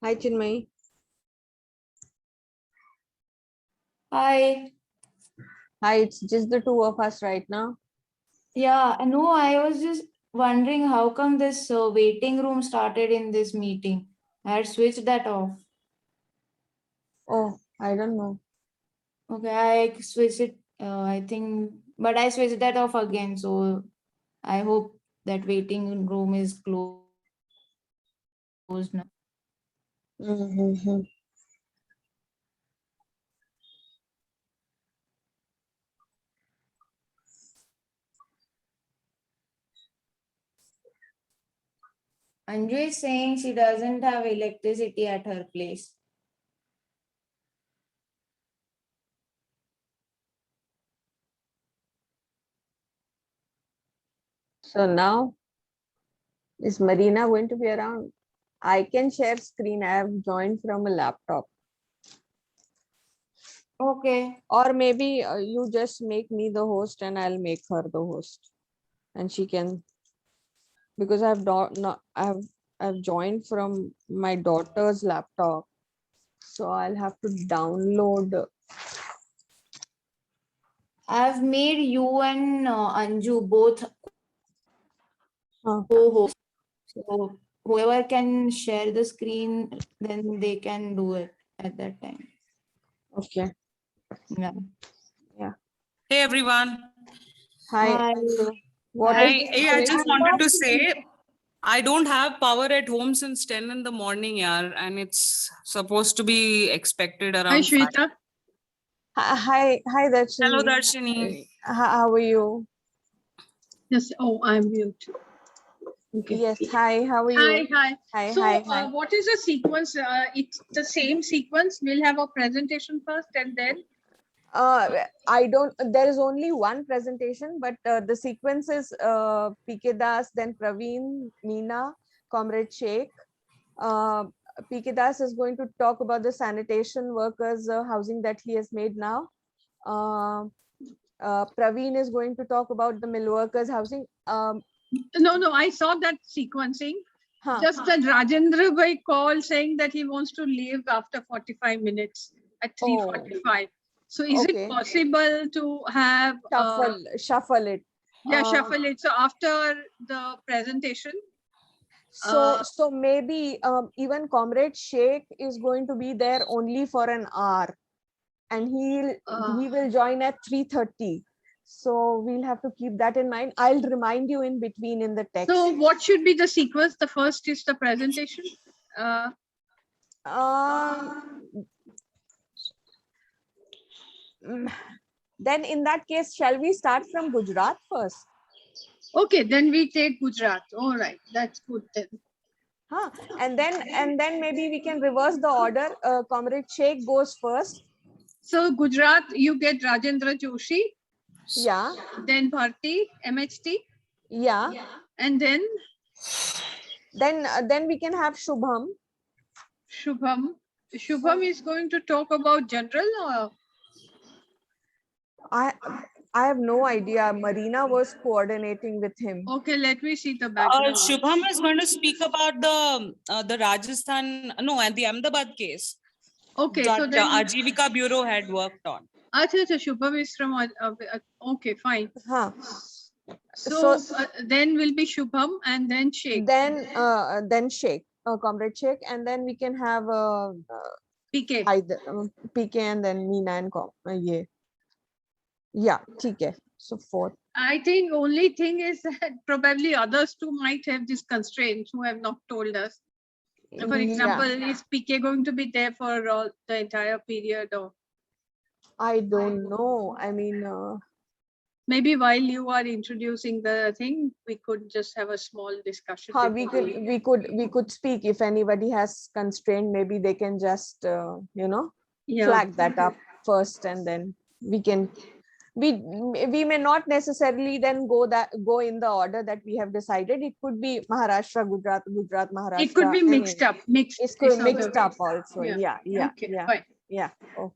Hi, Chinmay. Hi. Hi, it's just the two of us right now. Yeah, no, I was just wondering how come this waiting room started in this meeting. I had switched that off. Oh, I don't know. Okay, I switched it, I think, but I switched that off again. So I hope that waiting room is closed now. Mm-hmm. Anju is saying she doesn't have electricity at her place. So now, is Marina going to be around? I can share screen. I have joined from a laptop. Okay. Or maybe you just make me the host and I'll make her the host. And she can, because I've joined from my daughter's laptop. So I'll have to download. I've made you and Anju both Huh. co-hosts. So whoever can share the screen, then they can do it at that time. Okay. Yeah. Yeah. Hey everyone. Hi. Hi. What Hi. is Hey, the I just situation? wanted to say I don't have power at home since 10 in the morning, yaar, and it's supposed to be expected Hi, around 5. Shweta. Hi, Darshini. Hello, Darshini. How are you? Yes. Oh, I'm mute. Okay. Yes. Hi. How are Hi, you? hi. Hi. So, Hi. what is the sequence? It's the same sequence. We'll have a presentation first, and then. I don't. There is only one presentation, but the sequence is PK Das, then Praveen, Meena, Comrade Sheikh. Uh, PK Das is going to talk about the sanitation workers housing that he has made now. Praveen is going to talk about the mill workers housing. No, I saw that sequencing. Huh. Just that Rajendra Bhai called saying that he wants to leave after 45 minutes at 3:45. So, is Okay. it possible to have Shuffle it. shuffle it? So, after the presentation. So maybe even Comrade Sheikh is going to be there only for an hour, and he will join at 3:30. So we'll have to keep that in mind. I'll remind you in between in the text. So, what should be the sequence? The first is the presentation. Then in that case, shall we start from Gujarat first? Okay, then we take Gujarat. All right, that's good then. Huh? And then maybe we can reverse the order. Comrade Sheikh goes first. So Gujarat, you get Rajendra Joshi. Yeah. Then Bharti, MHT. Yeah. And then we can have Shubham. Shubham. Shubham is going to talk about general or I have no idea. Marina was coordinating with him. okay, let me see the background. Shubham is going to speak about the Rajasthan, no, and the Ahmedabad case. Okay, that so then Ajivika Bureau had worked on. Acha, Shubham is from okay, fine. Huh. So then will be Shubham and then Sheikh. Then Sheikh, Comrade Sheikh, and then we can have PK. PK and then Meena and yeah, TK. So 4. I think only thing is that probably others too might have these constraints who have not told us. For example, is PK going to be there for all the entire period or? I don't know. I mean, maybe while you are introducing the thing, we could just have a small discussion. We could speak. If anybody has constraint, maybe they can just flag that up first, and then we may not necessarily then go in the order that we have decided. It could be Maharashtra, Gujarat, Maharashtra. It could be mixed up. It could be mixed up also. Yeah. Oh.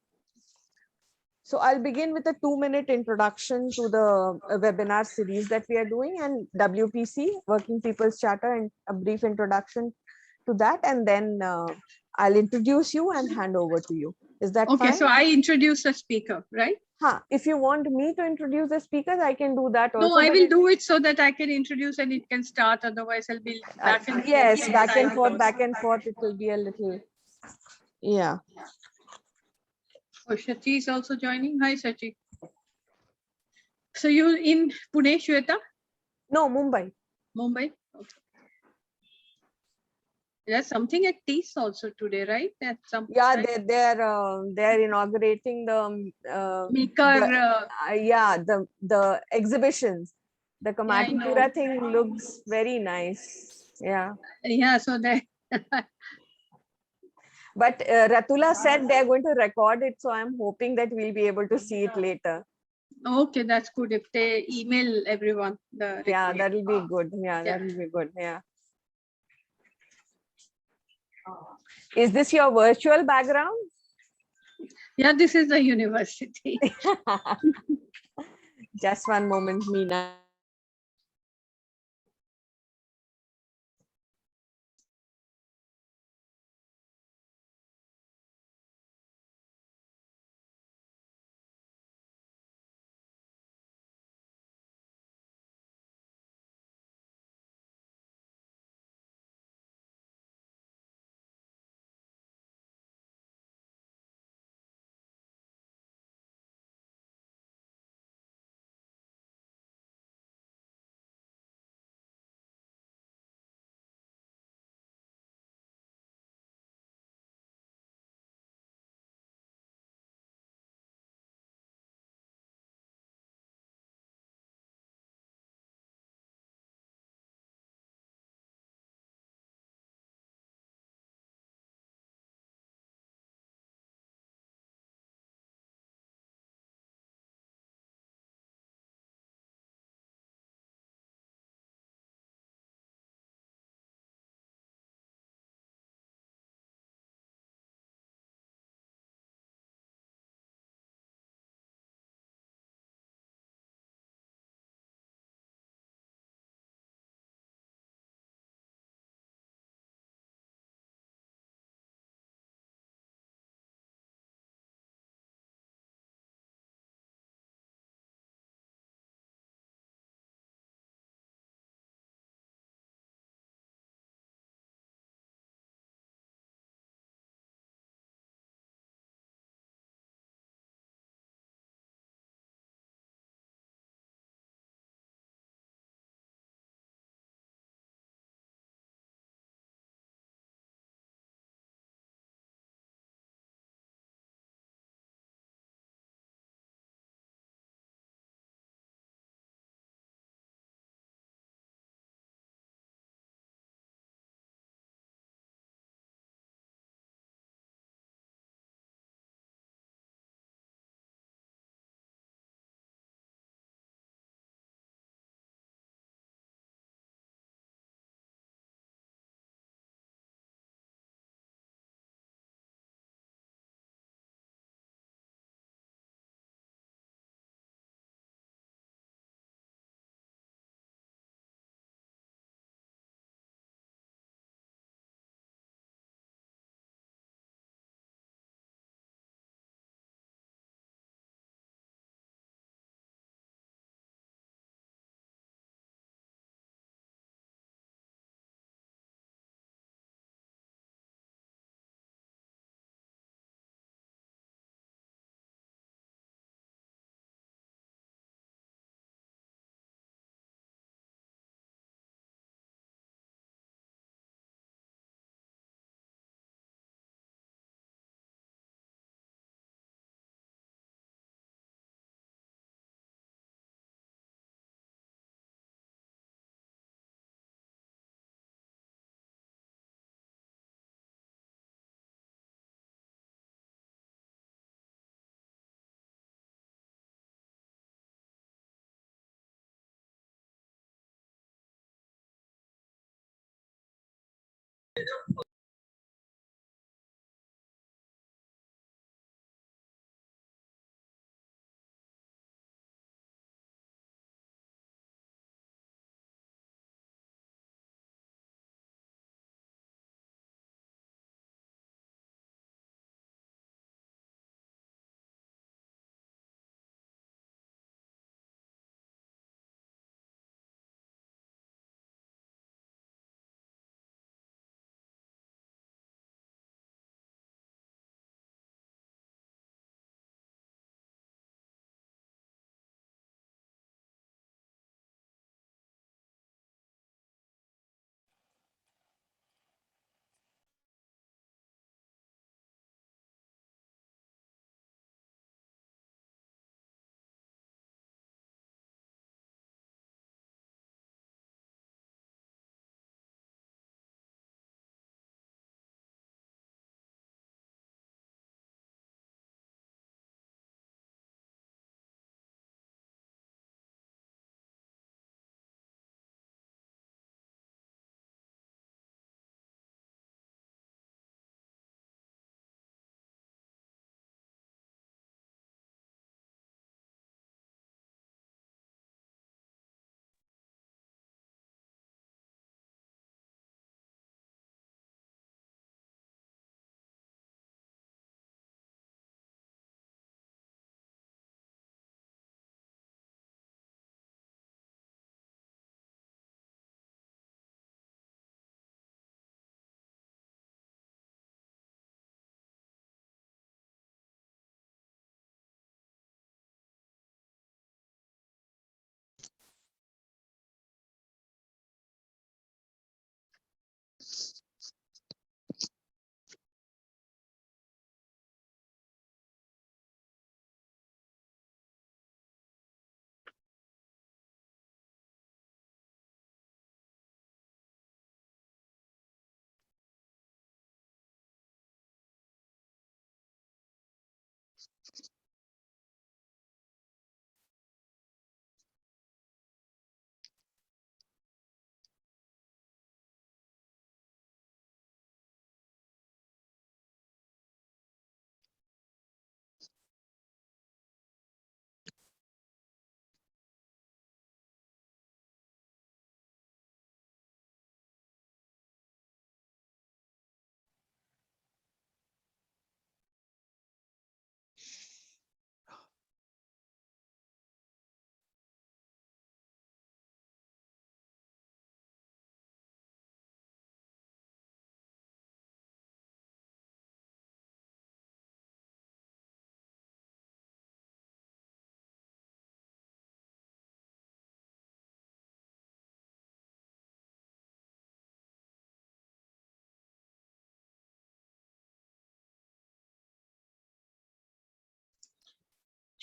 So I'll begin with a 2-minute introduction to the webinar series that we are doing, and WPC, Working People's Charter, and a brief introduction to that. And then I'll introduce you and hand over to you. Is that Okay, fine? so I introduce the speaker, right? If you want me to introduce the speakers, I can do that also. No, I but will do it so that I can introduce and it can start. Otherwise, I'll be back and forth. yes, back and forth, back and forth. It will be a little, yeah. Oh, Shachi is also joining. Hi, Shachi. So you in Pune, Shweta? No, Mumbai. Mumbai? Okay. There's something at TIS also today, right? At some Yeah, time. they're inaugurating the Maker. yeah, the exhibitions. The Yeah, I know. Kamathipura thing looks very nice. Yeah. Yeah, so that. But Ratula said they're going to record it, so I'm hoping that we'll be able to see it later. Okay, that's good. If they email everyone the Yeah, recording. that'll be good. Yeah, Yeah. that'll be good. Yeah. Is this your virtual background? Yeah, this is the university. Just one moment, Meena.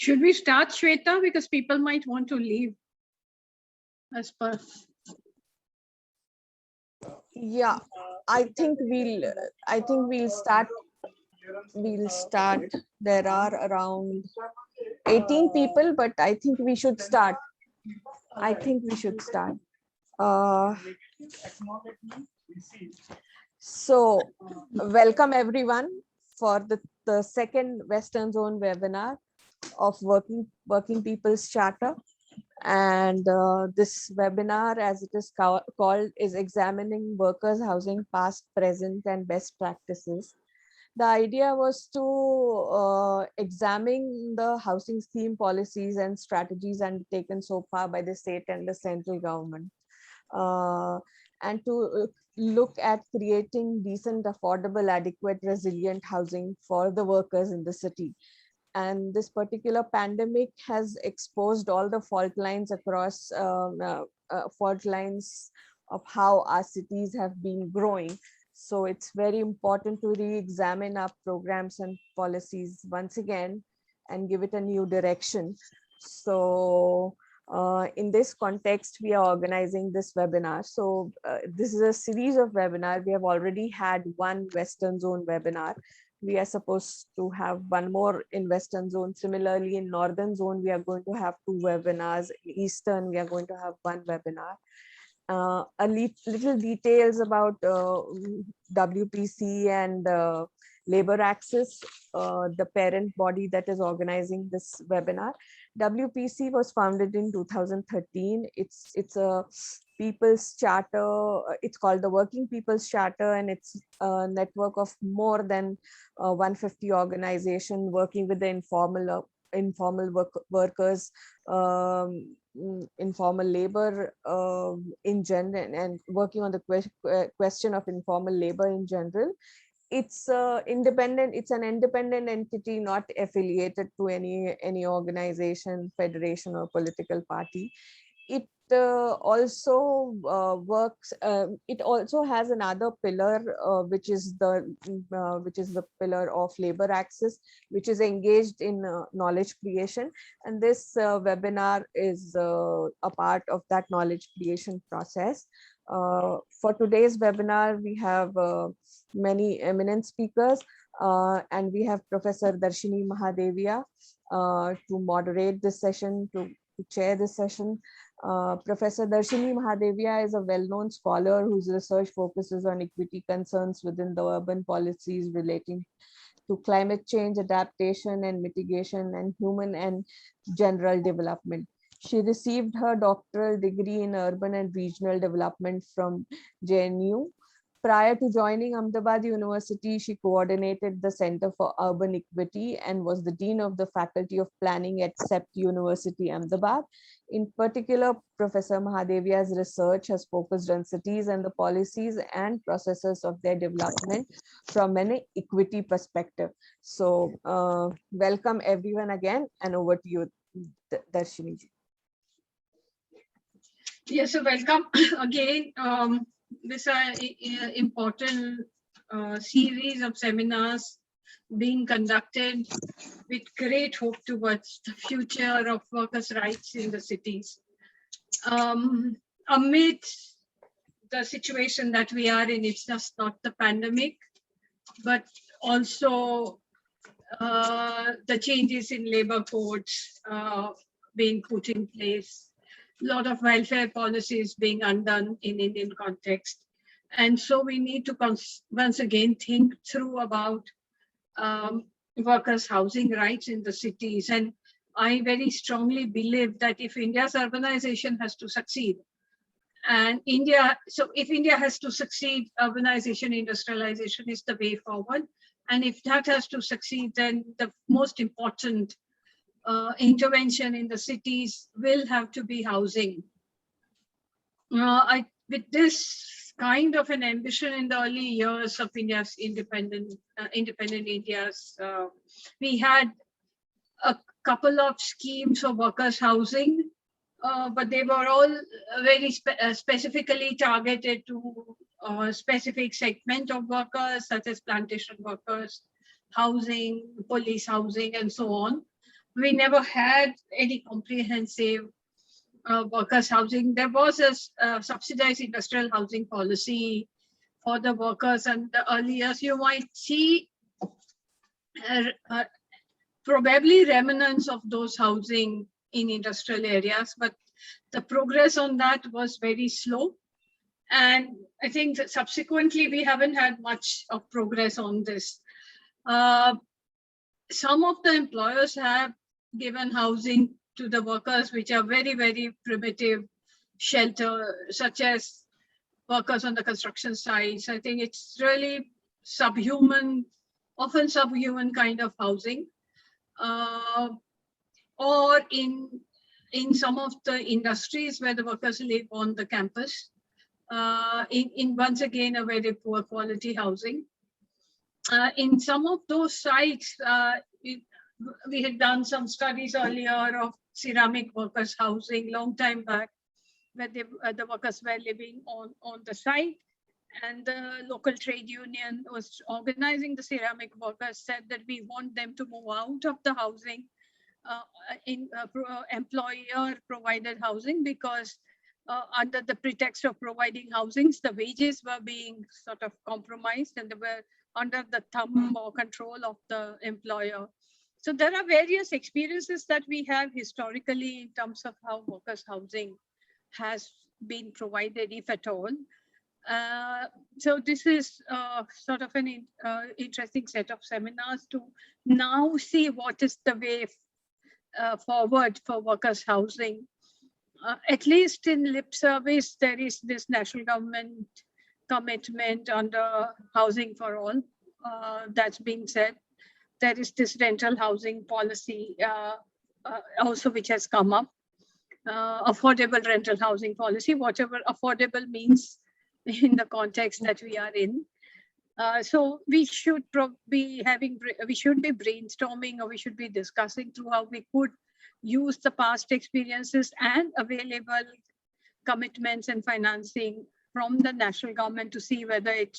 Should we start, Shweta? Because people might want to leave. As per. Yeah, I think we'll start. There are around 18 people, but I think we should start. Uh, so welcome everyone for the second Western Zone webinar of Working People's Charter. And this webinar, as it is called, is examining workers' housing past, present, and best practices. The idea was to examine the housing scheme policies and strategies undertaken so far by the state and the central government, and to look at creating decent, affordable, adequate, resilient housing for the workers in the city. And this particular pandemic has exposed all the fault lines across fault lines of how our cities have been growing. So it's very important to re-examine our programs and policies once again and give it a new direction. So in this context, we are organizing this webinar. So this is a series of webinars. We have already had one Western Zone webinar. We are supposed to have one more in Western Zone. Similarly, in Northern Zone, we are going to have 2 webinars. In Eastern, we are going to have 1 webinar. Little details about WPC and Labor Access, the parent body that is organizing this webinar. WPC was founded in 2013. It's a people's charter. It's called the Working People's Charter, and it's a network of more than 150 organizations working with the informal workers, informal labor in general, and working on the question of informal labor in general. It's independent. It's an independent entity, not affiliated to any organization, federation, or political party. It also works. It also has another pillar, which is the pillar of labor access, which is engaged in knowledge creation. And this webinar is a part of that knowledge creation process. For today's webinar, we have many eminent speakers, and we have Professor Darshini Mahadevia to moderate this session, to chair this session. Professor Darshini Mahadevia is a well-known scholar whose research focuses on equity concerns within the urban policies relating to climate change, adaptation and mitigation, and human and general development. She received her doctoral degree in urban and regional development from JNU. Prior to joining Ahmedabad University, she coordinated the Center for Urban Equity and was the Dean of the Faculty of Planning at CEPT University, Ahmedabad. In particular, Professor Mahadevia's research has focused on cities and the policies and processes of their development from an equity perspective. So welcome everyone again, and over to you, Darshini ji. Yes, so welcome again. This is important series of seminars being conducted with great hope towards the future of workers' rights in the cities. Amid the situation that we are in, it's just not the pandemic, but also the changes in labor codes being put in place, a lot of welfare policies being undone in Indian context. And so we need to once again think through about workers' housing rights in the cities. And I very strongly believe that if India's urbanization has to succeed, and if India has to succeed, urbanization, industrialization is the way forward. And if that has to succeed, then the most important intervention in the cities will have to be housing. With this kind of an ambition in the early years of India's independent India's, we had a couple of schemes of workers' housing, but they were all very specifically targeted to a specific segment of workers, such as plantation workers, housing, police housing, and so on. we never had any comprehensive workers' housing. There was a subsidized industrial housing policy for the workers, and the early years you might see probably remnants of those housing in industrial areas, but the progress on that was very slow. And I think that subsequently we haven't had much of progress on this. Some of the employers have given housing to the workers, which are very, very primitive shelter, such as workers on the construction sites. I think it's really subhuman, often subhuman kind of housing. Or in some of the industries where the workers live on the campus, in once again a very poor quality housing. In some of those sites, we had done some studies earlier of ceramic workers housing long time back, where the workers were living on the site, and the local trade union was organizing the ceramic workers, said that we want them to move out of the housing in employer provided housing, because under the pretext of providing housings, the wages were being sort of compromised and they were under the thumb or control of the employer. So there are various experiences that we have historically in terms of how workers' housing has been provided, if at all. So this is sort of an interesting set of seminars to now see what is the way forward for workers' housing. At least in lip service, there is this national government commitment under Housing for All that's being said. There is this rental housing policy also which has come up, affordable rental housing policy, whatever affordable means in the context that we are in. So we should be brainstorming, or we should be discussing through how we could use the past experiences and available commitments and financing from the national government to see whether it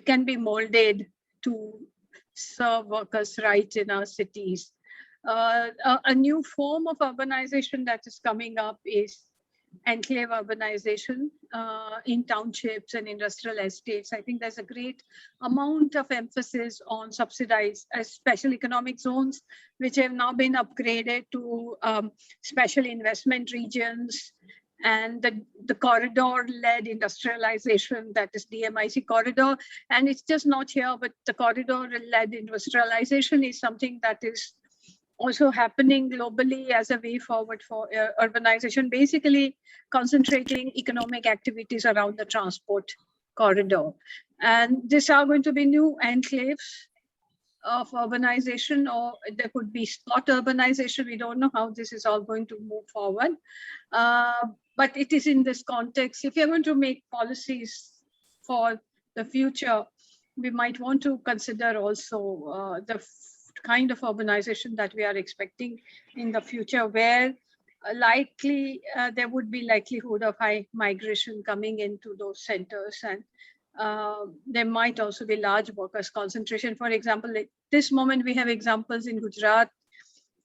can be molded to serve workers' rights in our cities. A new form of urbanization that is coming up is enclave urbanization in townships and industrial estates. I think there's a great amount of emphasis on subsidized special economic zones, which have now been upgraded to special investment regions, and the corridor-led industrialization, that is DMIC corridor. And it's just not here, but the corridor-led industrialization is something that is also happening globally as a way forward for urbanization, basically concentrating economic activities around the transport corridor. And these are going to be new enclaves of urbanization, or there could be spot urbanization. We don't know how this is all going to move forward. But it is in this context, if you're going to make policies for the future, we might want to consider also the kind of urbanization that we are expecting in the future, where likely there would be likelihood of high migration coming into those centers, and there might also be large workers concentration. For example, at this moment we have examples in Gujarat,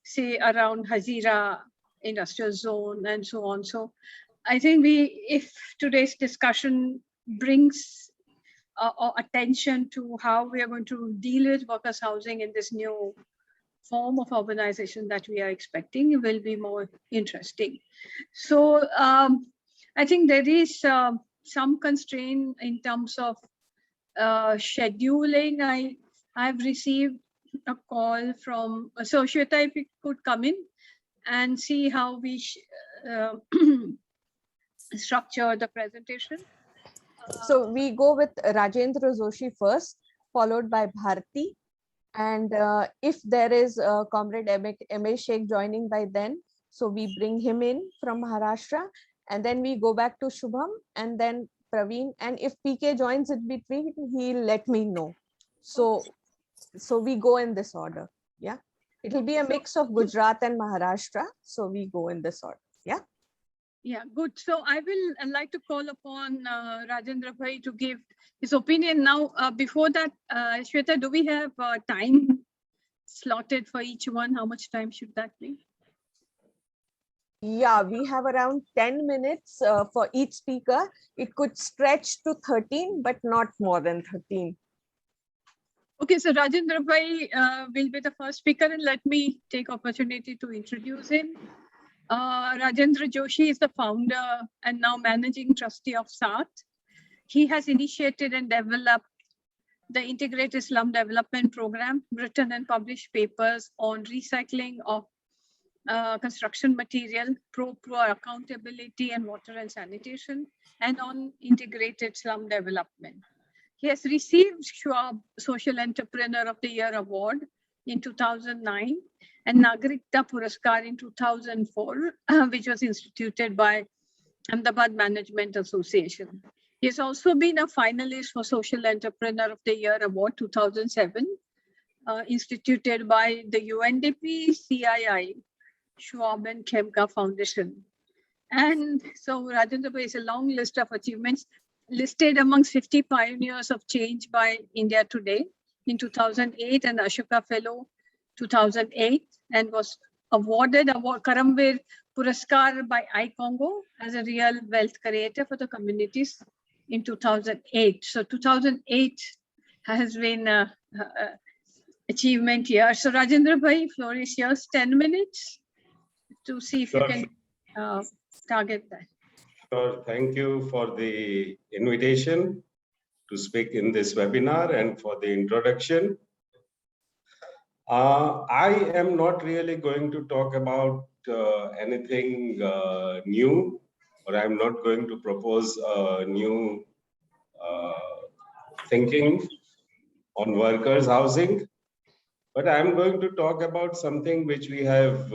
say around Hazira industrial zone and so on. So I think if today's discussion brings attention to how we are going to deal with workers' housing in this new form of urbanization that we are expecting, it will be more interesting. So I think there is some constraint in terms of scheduling. I've received a call from, so Shweta, if you could come in and see how we structure the presentation. So we go with Rajendra Joshi first, followed by Bharti. And if there is Comrade M.A. Sheikh joining by then, so we bring him in from Maharashtra, and then we go back to Shubham and then Praveen. And if PK joins in between, he'll let me know. So we go in this order. Yeah, it will be a mix of Gujarat and Maharashtra. So we go in this order. Yeah. Yeah, good. So I will like to call upon Rajendra Bhai to give his opinion now. Before that, Shweta, do we have time slotted for each one? How much time should that be? Yeah, we have around 10 minutes for each speaker. It could stretch to 13, but not more than 13. Okay, so Rajendra Bhai will be the first speaker, and let me take opportunity to introduce him. Rajendra Joshi is the founder and now managing trustee of SAT. He has initiated and developed the Integrated Slum Development Program, written and published papers on recycling of construction material, pro accountability and water and sanitation, and on integrated slum development. He has received Schwab Social Entrepreneur of the Year Award in 2009 and Nagarikta Puraskar in 2004, which was instituted by Ahmedabad Management Association. He has also been a finalist for Social Entrepreneur of the Year Award 2007, instituted by the UNDP, CII, Schwab and Khemka Foundation. And so Rajendra Bhai is a long list of achievements listed amongst 50 pioneers of change by India Today in 2008 and Ashoka Fellow 2008, and was awarded Karamveer Puraskar by iCongo as a real wealth creator for the communities in 2008. So 2008 has been an achievement here. So Rajendra Bhai, floor is yours, 10 minutes to see if you can target that. Sure. Thank you for the invitation to speak in this webinar and for the introduction. I am not really going to talk about anything new, or I'm not going to propose new thinking on workers' housing, but I'm going to talk about something which we have,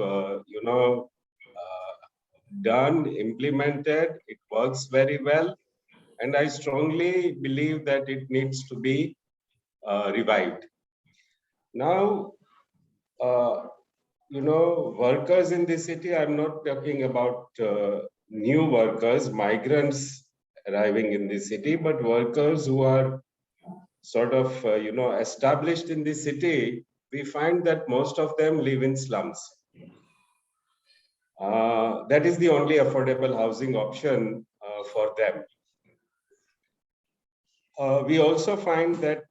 done, implemented. It works very well, and I strongly believe that it needs to be revived. Now, workers in the city, I'm not talking about new workers, migrants arriving in the city, but workers who are sort of, established in the city. We find that most of them live in slums. That is the only affordable housing option for them. We also find that,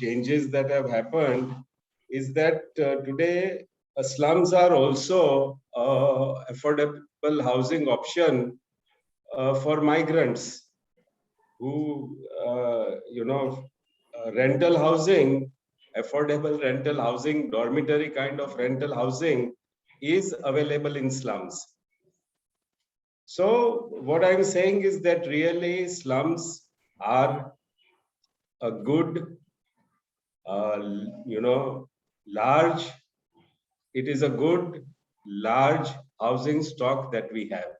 changes that have happened is that today slums are also affordable housing option for migrants who, rental housing, affordable rental housing, dormitory kind of rental housing is available in slums. So what I'm saying is that really slums are a good, large, it is a good, large housing stock that we have.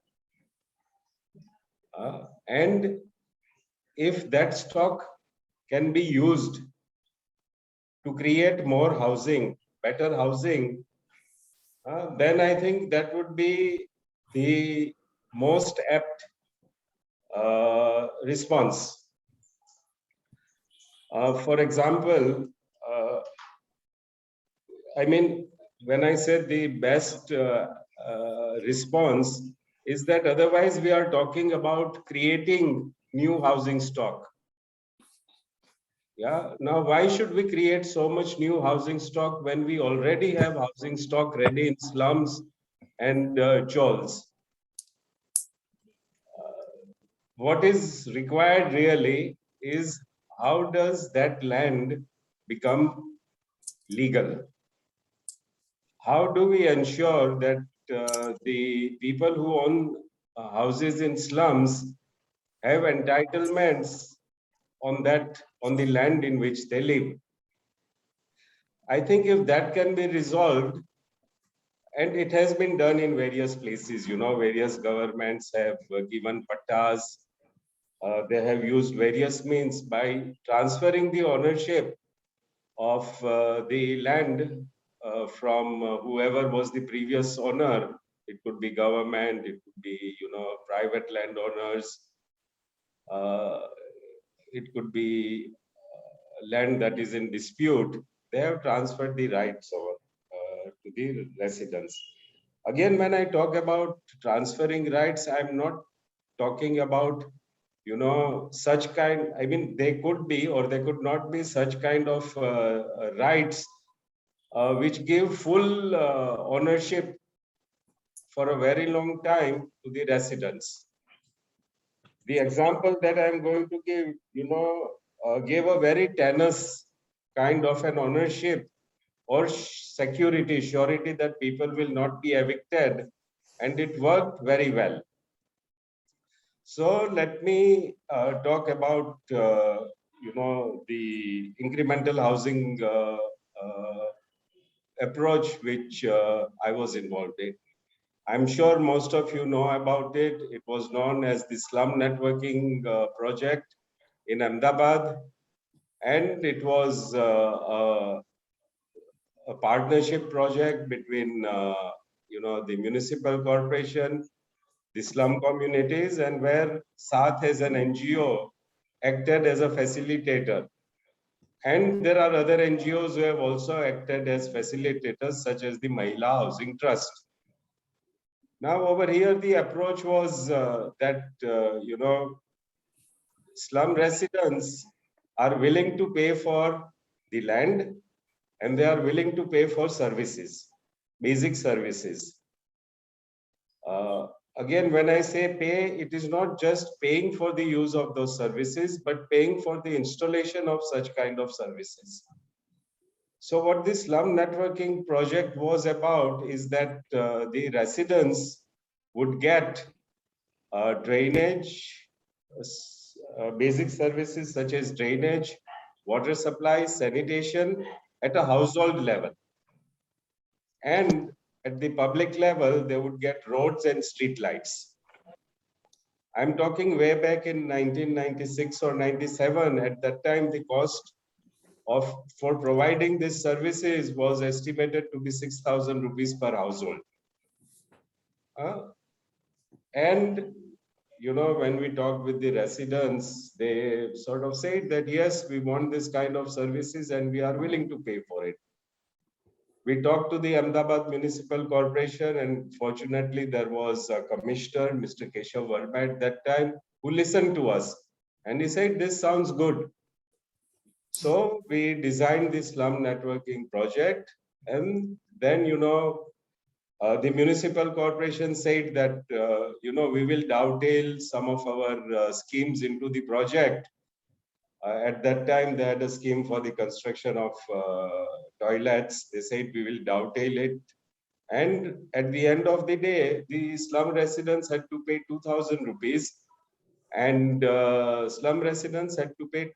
And if that stock can be used to create more housing, better housing, then I think that would be the most apt response. For example, when I said the best response is that otherwise we are talking about creating new housing stock. Yeah. Now, why should we create so much new housing stock when we already have housing stock ready in slums and chawls? What is required really is how does that land become legal? How do we ensure that the people who own houses in slums have entitlements on the land in which they live? I think if that can be resolved, and it has been done in various places, various governments have given pattas. They have used various means by transferring the ownership of the land from whoever was the previous owner. It could be government, it could be, private landowners. It could be land that is in dispute. they have transferred the rights over to the residents. Again, when I talk about transferring rights, I'm not talking about, such kind, I mean, they could be or they could not be such kind of rights which give full ownership for a very long time to the residents. The example that I'm going to give, gave a very tenuous kind of an ownership or security, surety that people will not be evicted, and it worked very well. So let me talk about, the incremental housing approach which I was involved in. I'm sure most of you know about it. It was known as the slum networking project in Ahmedabad, and it was a partnership project between, the municipal corporation, the slum communities, and where Saath as an NGO acted as a facilitator. And there are other NGOs who have also acted as facilitators, such as the Mahila Housing Trust. Now, over here, the approach was that, slum residents are willing to pay for the land and they are willing to pay for services, basic services. Again, when I say pay, it is not just paying for the use of those services, but paying for the installation of such kind of services. So what this slum networking project was about is that the residents would get drainage, basic services such as drainage, water supply, sanitation at a household level. And at the public level, they would get roads and street lights. I'm talking way back in 1996 or 97. At that time, the cost for providing these services was estimated to be 6,000 rupees per household. And when we talk with the residents, they sort of say that, yes, we want this kind of services and we are willing to pay for it. We talked to the Ahmedabad Municipal Corporation, and fortunately there was a commissioner, Mr. Keshav Verma at that time, who listened to us. And he said, this sounds good. So we designed this slum networking project. And then, the municipal corporation said that, we will dovetail some of our schemes into the project. At that time, they had a scheme for the construction of toilets. They said we will dovetail it. And at the end of the day, the slum residents had to pay 2,000 rupees. And slum residents had to pay,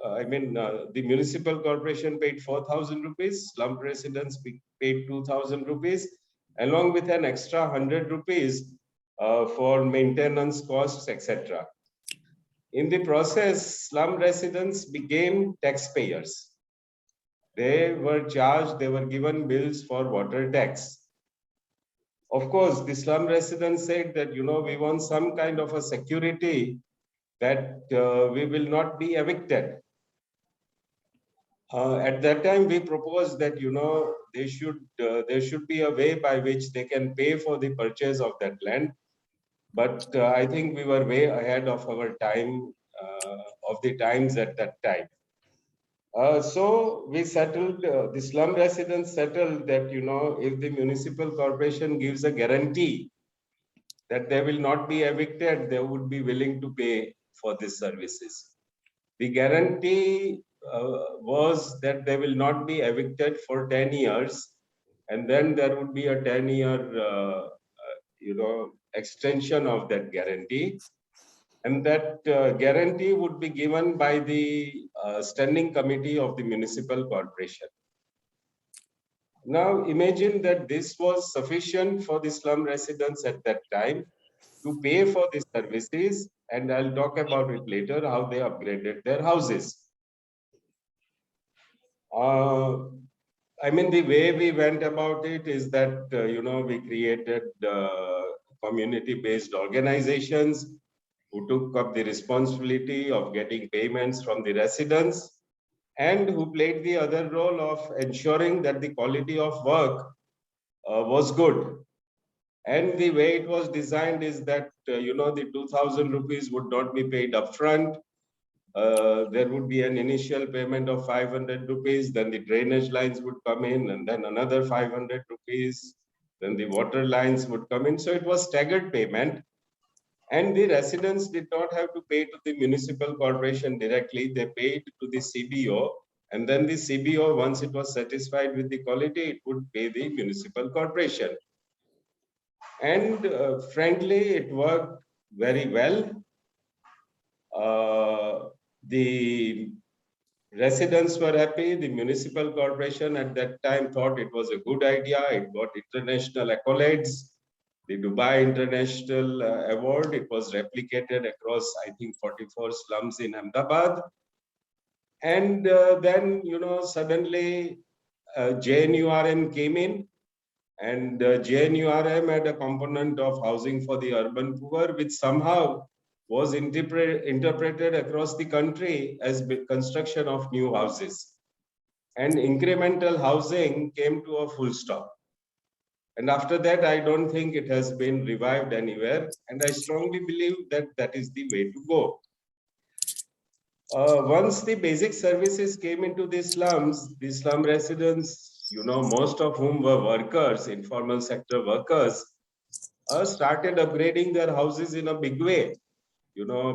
the municipal corporation paid 4,000 rupees. Slum residents paid 2,000 rupees, along with an extra 100 rupees for maintenance costs, etc. In the process, slum residents became taxpayers. They were charged, they were given bills for water tax. Of course, the slum residents said that, we want some kind of a security that we will not be evicted. At that time, we proposed that, there should be a way by which they can pay for the purchase of that land. But I think we were way ahead of our time, of the times at that time. So we settled, the slum residents settled that, if the municipal corporation gives a guarantee that they will not be evicted, they would be willing to pay for these services. The guarantee was that they will not be evicted for 10 years. And then there would be a 10-year, extension of that guarantee. And that guarantee would be given by the standing committee of the municipal corporation. Now, imagine that this was sufficient for the slum residents at that time to pay for the services, and I'll talk about it later, how they upgraded their houses. The way we went about it is that, we created community-based organizations who took up the responsibility of getting payments from the residents. and who played the other role of ensuring that the quality of work was good. And the way it was designed is that, the 2,000 rupees would not be paid upfront. There would be an initial payment of 500 rupees, then the drainage lines would come in, and then another 500 rupees, then the water lines would come in. So it was staggered payment. And the residents did not have to pay to the municipal corporation directly, they paid to the CBO. And then the CBO, once it was satisfied with the quality, it would pay the municipal corporation. And frankly, it worked very well. The residents were happy. The municipal corporation at that time thought it was a good idea. It got international accolades. The Dubai International Award, it was replicated across, I think, 44 slums in Ahmedabad. And then, suddenly JNURM came in, and JNURM had a component of housing for the urban poor, which somehow was interpreted across the country as construction of new houses. And incremental housing came to a full stop. And after that, I don't think it has been revived anywhere. And I strongly believe that that is the way to go. Once the basic services came into the slum residents, most of whom were workers, informal sector workers, started upgrading their houses in a big way.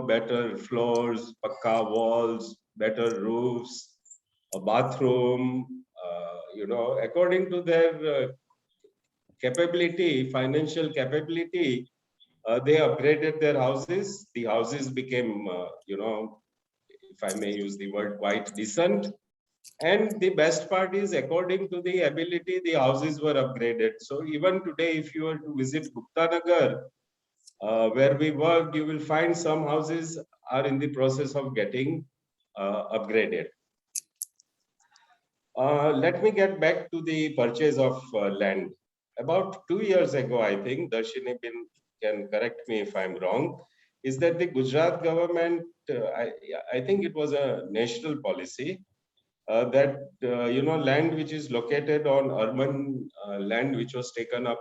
Better floors, pakka walls, better roofs, a bathroom, according to their capability, financial capability, they upgraded their houses. The houses became, if I may use the word, quite decent. And the best part is, according to the ability, the houses were upgraded. So even today, if you were to visit Gupta Nagar, where we worked, you will find some houses are in the process of getting upgraded. Let me get back to the purchase of land. About 2 years ago, I think, Darshini can correct me if I'm wrong, is that the Gujarat government, I think it was a national policy, that, land which is located on urban land, which was taken up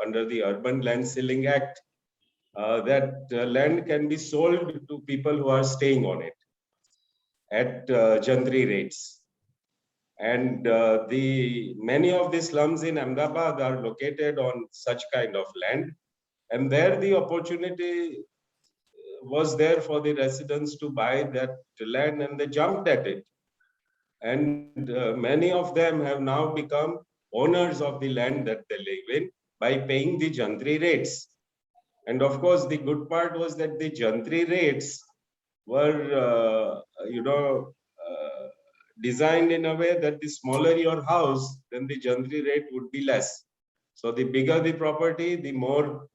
under the Urban Land Ceiling Act, that land can be sold to people who are staying on it at Jandri rates. And many of the slums in Ahmedabad are located on such kind of land. And there the opportunity was there for the residents to buy that land, and they jumped at it. And many of them have now become owners of the land that they live in by paying the Jantri rates. And of course, the good part was that the Jantri rates were, designed in a way that the smaller your house, then the Jantri rate would be less. So the bigger the property, the more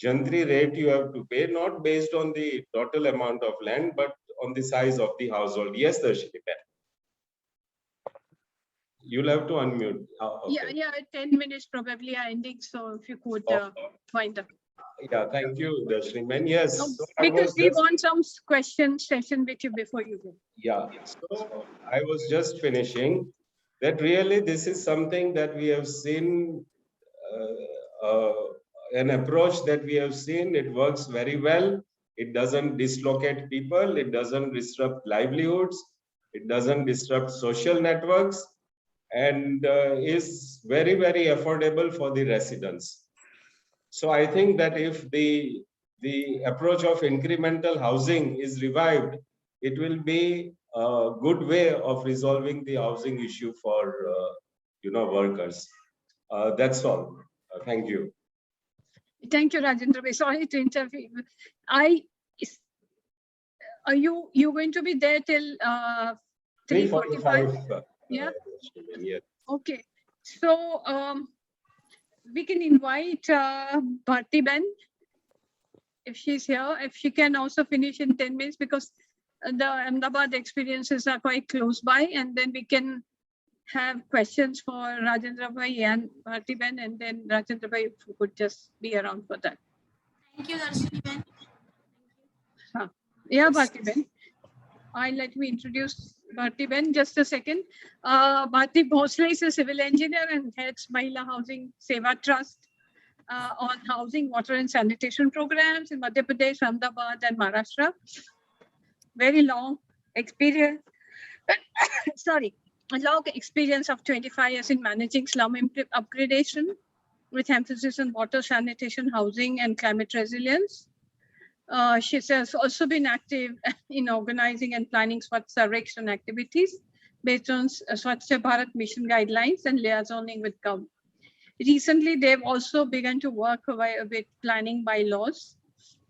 Jantri rate you have to pay, not based on the total amount of land, but on the size of the household. Yes, Darshini. You'll have to unmute. Okay. Yeah, 10 minutes probably are ending. So if you could wind up. Yeah, thank you, Darshini. Yes. So because we want some question session with you before you go. Yeah, so I was just finishing that really this is something that we have seen, an approach that we have seen. It works very well. It doesn't dislocate people. It doesn't disrupt livelihoods. It doesn't disrupt social networks, and is very, very affordable for the residents. So I think that if the approach of incremental housing is revived, it will be a good way of resolving the housing issue for workers. That's all. Thank you. Thank you, Rajendra. Sorry to intervene. Are you going to be there till 3:45? Yeah. Yeah. Okay. So we can invite Bharti Ben, if she's here, if she can also finish in 10 minutes, because the Ahmedabad experiences are quite close by, and then we can have questions for Rajendra Bhai and Bharti Ben, and then Rajendra Bhai, if you could just be around for that. Thank you, Darshini Ben. Yeah, Bharti Ben. let me introduce Bharti Ben. Just a second. Bharti Bhosle is a civil engineer and heads Mahila Housing Seva Trust on housing, water and sanitation programs in Madhya Pradesh, Ahmedabad and Maharashtra. Very long experience. Sorry, a long experience of 25 years in managing slum upgradation with emphasis on water, sanitation, housing and climate resilience. She has also been active in organizing and planning Swachh Sarvekshan activities based on Swachh Bharat mission guidelines and liaisoning with government. Recently, they've also begun to work with planning bylaws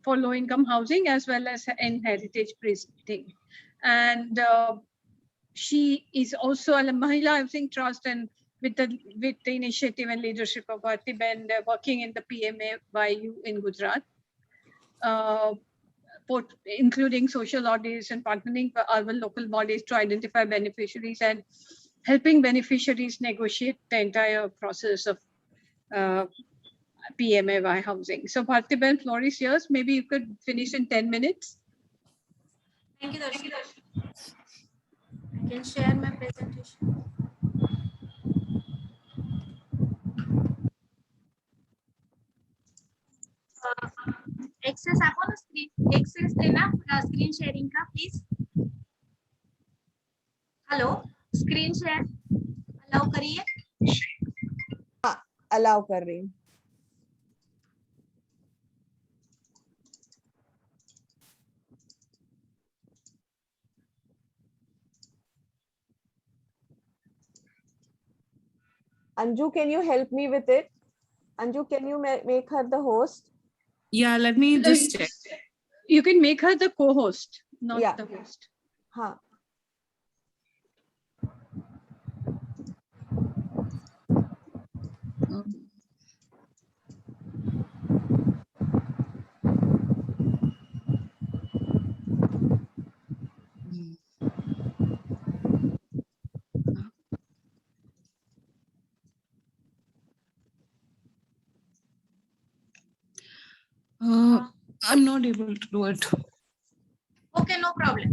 for low-income housing as well as in heritage precinct. And she is also a Mahila Housing Trust, and with the initiative and leadership of Bharti Ben, they're working in the PMAYU in Gujarat. Including social audits and partnering with urban local bodies to identify beneficiaries and helping beneficiaries negotiate the entire process of PMAY housing. So Bharti Ben, floor is yours. Maybe you could finish in 10 minutes. Thank you, Darshika. I can share my presentation. Access आपको ना screen access देना screen sharing का please. Hello, screen share allow करिए. Allow कर रही हूँ. Anju, can you help me with it? Anju, can you make her the host? Yeah, let me just check. You can make her the co-host, not Yeah. the host. हाँ. I'm not able to do it. Okay, no problem.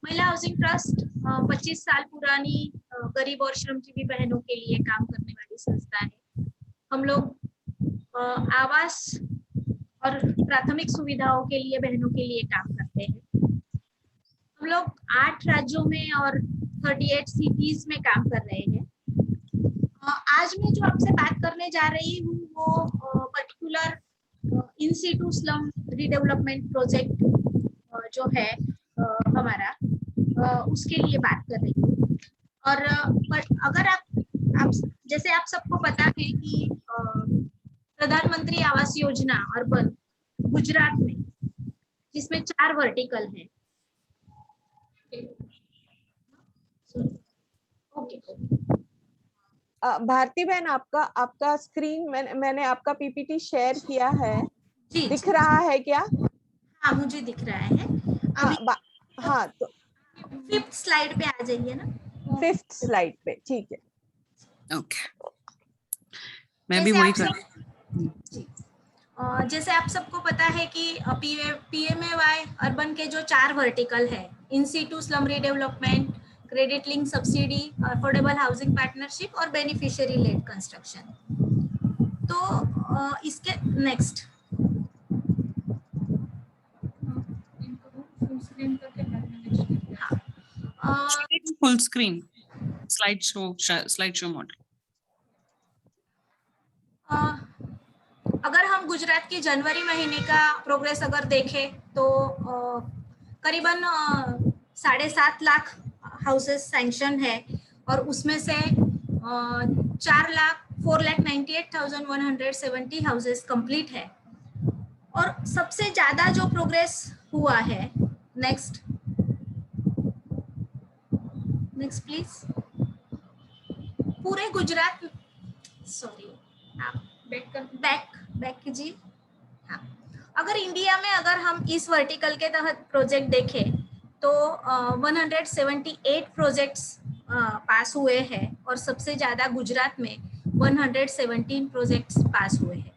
महिला housing trust 25 साल पुरानी गरीब और श्रमजीवी बहनों के लिए काम करने वाली संस्था है. हम लोग आवास और प्राथमिक सुविधाओं के लिए बहनों के लिए काम करते हैं. हम लोग 8 राज्यों में और 38 सिटीज में काम कर रहे हैं. आज मैं जो आपसे बात करने जा रही हूँ वो पर्टिकुलर इन सिटू स्लम रीडेवलपमेंट प्रोजेक्ट जो है हमारा उसके लिए बात कर रही हूँ. और अगर आप जैसे आप सबको पता है कि प्रधानमंत्री आवास योजना अर्बन गुजरात में जिसमें 4 वर्टिकल है. ओके, भारती बहन, आपका स्क्रीन मैंने आपका पीपीटी शेयर किया है. जी, दिख रहा है क्या? हाँ, मुझे दिख रहा है. अभी हाँ, तो 5th स्लाइड पे आ जाइए ना. 5th स्लाइड पे, ठीक है. Okay. मैं भी वही कर. जैसे आप सबको पता है कि पीएमएवाई अर्बन के जो 4 वर्टिकल है, in situ slum redevelopment, credit link subsidy, affordable housing partnership और बेनिफिशियरी लेड कंस्ट्रक्शन. तो इसके next Full screen slideshow model. अगर हम गुजरात की जनवरी महीने का प्रोग्रेस अगर देखें तो करीबन 7.5 लाख हाउसेस सैंक्शन है और उसमें से 4,98,170 हाउसेस कंप्लीट है. और सबसे ज्यादा जो प्रोग्रेस हुआ है, नेक्स्ट प्लीज, पूरे गुजरात, सॉरी आप बैक कीजिए. हाँ, अगर इंडिया में अगर हम इस वर्टिकल के तहत प्रोजेक्ट देखें तो 178 प्रोजेक्ट्स पास हुए हैं और सबसे ज्यादा गुजरात में 117 प्रोजेक्ट्स पास हुए हैं.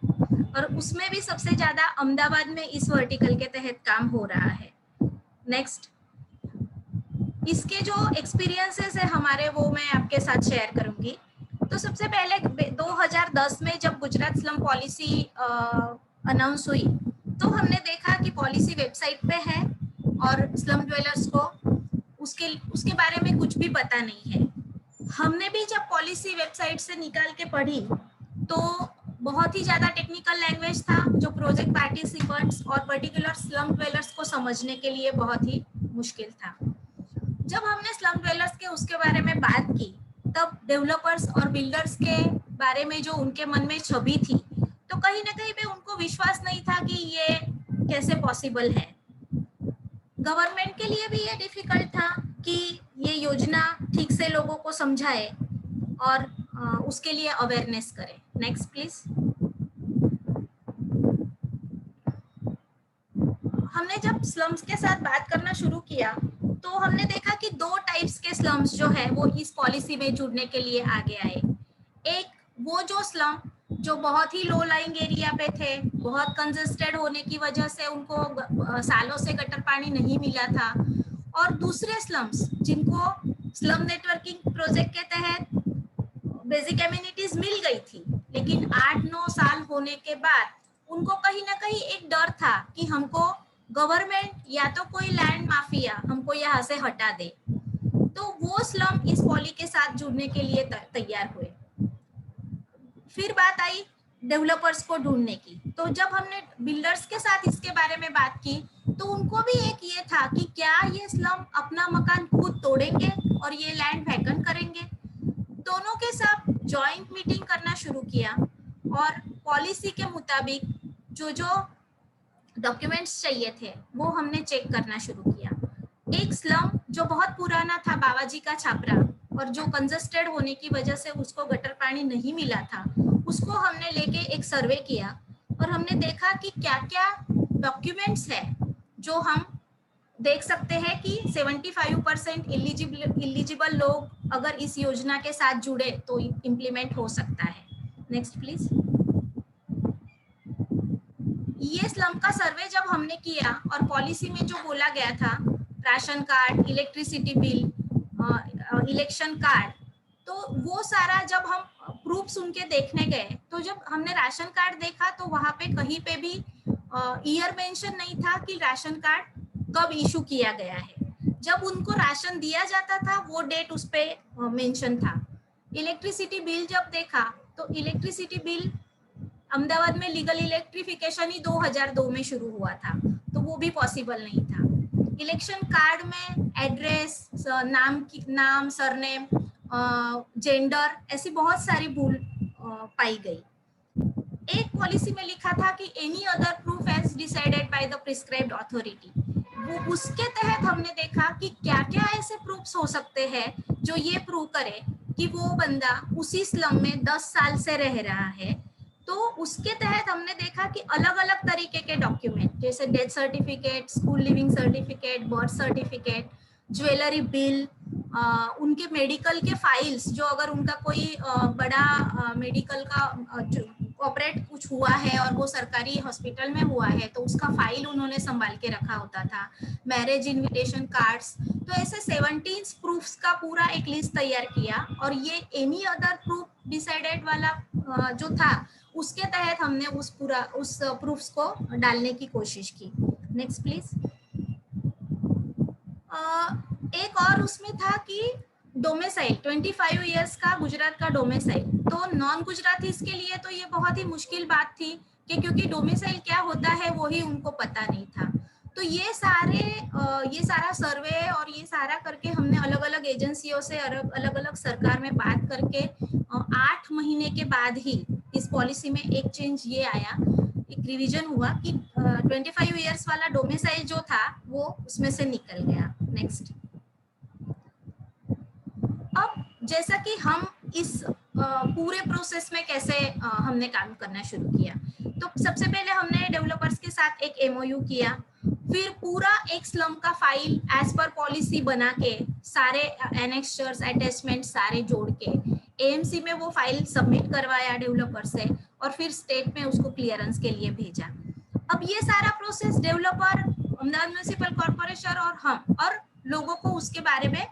और उसमें भी सबसे ज्यादा अहमदाबाद में इस वर्टिकल के तहत काम हो रहा है. नेक्स्ट, इसके जो एक्सपीरियंसेस है हमारे वो मैं आपके साथ शेयर करूंगी। तो सबसे पहले 2010 में जब गुजरात स्लम पॉलिसी अनाउंस हुई तो हमने देखा कि पॉलिसी वेबसाइट पे है और स्लम ड्वेलर्स को उसके बारे में कुछ भी पता नहीं है। हमने भी जब पॉलिसी वेबसाइट से निकाल के पढ़ी तो बहुत ही ज्यादा टेक्निकल लैंग्वेज था जो प्रोजेक्ट पार्टिसिपेंट्स और पर्टिकुलर स्लम ड्वेलर्स को समझने के लिए बहुत ही मुश्किल था। जब हमने स्लम ड्वेलर्स के उसके बारे में बात की तब डेवलपर्स और बिल्डर्स के बारे में जो उनके मन में छवि थी तो कहीं ना कहीं पे उनको विश्वास नहीं था कि ये कैसे पॉसिबल है। गवर्नमेंट के लिए भी ये डिफिकल्ट था कि ये योजना ठीक से लोगों को समझाए और उसके लिए अवेयरनेस करे। Next please. हमने जब स्लम्स के साथ बात करना शुरू किया तो हमने देखा कि दो टाइप्स के स्लम्स जो है वो इस पॉलिसी में जुड़ने के लिए आगे आए। एक वो जो स्लम जो बहुत ही लो लाइंग एरिया पे थे, बहुत कंजेस्टेड होने की वजह से उनको सालों से गटर पानी नहीं मिला था, और दूसरे स्लम्स जिनको स्लम नेटवर्किंग प्रोजेक्ट के तहत बेसिक एमिनिटीज मिल गई थी लेकिन 8-9 साल होने के बाद उनको कहीं ना कहीं एक डर था कि हमको गवर्नमेंट या तो कोई लैंड माफिया हमको यहाँ से हटा दे, तो वो स्लम इस पॉली के साथ जुड़ने के लिए तैयार हुए। फिर बात आई डेवलपर्स को ढूंढने की, तो जब हमने बिल्डर्स के साथ इसके बारे में बात की तो उनको भी एक ये था कि क्या ये स्लम अपना मकान खुद तोड़ेंगे और ये लैंड वैकेंट करेंगे। दोनों के साथ जॉइंट मीटिंग करना शुरू किया और पॉलिसी के मुताबिक जो जो डॉक्यूमेंट्स चाहिए थे वो हमने चेक करना शुरू किया। एक स्लम जो बहुत पुराना था, बाबाजी का छापरा, और जो कंजेस्टेड होने की वजह से उसको गटर पानी नहीं मिला था, उसको हमने लेके एक सर्वे किया और हमने देखा कि क्या क्या डॉक्यूमेंट्स है जो हम देख सकते हैं कि 75% इलिजिबल लोग अगर इस योजना के साथ जुड़े तो इम्प्लीमेंट हो सकता है। Next please. ये स्लम का सर्वे जब हमने किया और पॉलिसी में जो बोला गया था ration card, electricity bill, election card, तो वो सारा जब हम प्रूफ्स उनके देखने गए तो जब हमने राशन कार्ड देखा तो वहां पे कहीं पे भी ईयर मेंशन नहीं था कि राशन कार्ड कब इशू किया गया है। जब उनको राशन दिया जाता था वो डेट उस पे मेंशन था। इलेक्ट्रिसिटी बिल जब देखा तो इलेक्ट्रिसिटी बिल अहमदाबाद में लीगल इलेक्ट्रिफिकेशन ही 2002 में शुरू हुआ था, तो वो भी पॉसिबल नहीं था। इलेक्शन कार्ड में एड्रेस, नाम, सरनेम, जेंडर, ऐसी बहुत सारी भूल पाई गई। एक पॉलिसी में लिखा था कि any other proof as decided by the prescribed authority, वो उसके तहत हमने देखा कि क्या क्या ऐसे प्रूफ्स हो सकते हैं जो ये प्रूव करे कि वो बंदा उसी स्लम में 10 साल से रह रहा है। तो उसके तहत हमने देखा कि अलग अलग तरीके के डॉक्यूमेंट जैसे death certificate, school leaving certificate, birth certificate, jewellery bill, उनके मेडिकल के फाइल्स, जो अगर उनका कोई बड़ा मेडिकल का ऑपरेट कुछ हुआ है और वो सरकारी हॉस्पिटल में हुआ है तो उसका फाइल उन्होंने संभाल के रखा होता था, मैरिज इनविटेशन कार्ड्स। तो ऐसे 17 प्रूफ्स का पूरा एक लिस्ट तैयार किया और ये एनी अदर प्रूफ डिसाइडेड वाला जो था उसके तहत हमने उस प्रूफ्स को डालने की कोशिश की। Next please. एक और उसमें था कि डोमेसाइल 25 इयर्स का गुजरात का डोमेसाइल, तो नॉन गुजरातीज के लिए तो ये बहुत ही मुश्किल बात थी कि क्योंकि डोमेसाइल क्या होता है वो ही उनको पता नहीं था। तो ये सारा सर्वे और ये सारा करके हमने अलग अलग एजेंसियों से अलग अलग सरकार में बात करके 8 महीने के बाद ही इस पॉलिसी में एक चेंज ये आया, एक रिवीजन हुआ कि 25 इयर्स वाला डोमेसाइल जो था वो उसमें से निकल गया। नेक्स्ट। अब जैसा कि हम इस पूरे प्रोसेस में कैसे हमने काम करना शुरू किया, तो सबसे पहले हमने डेवलपर्स के साथ एक एमओयू किया, फिर पूरा एक स्लम का फाइल एज पर पॉलिसी बना के सारे एनेक्स्चर्स, अटैचमेंट सारे जोड़ के एएमसी में वो फाइल सबमिट करवाया डेवलपर से और फिर स्टेट में उसको क्लियरेंस के लिए भेजा। अब ये सारा process developer Ahmedabad municipal corporation और हम और लोगों को उसके बारे में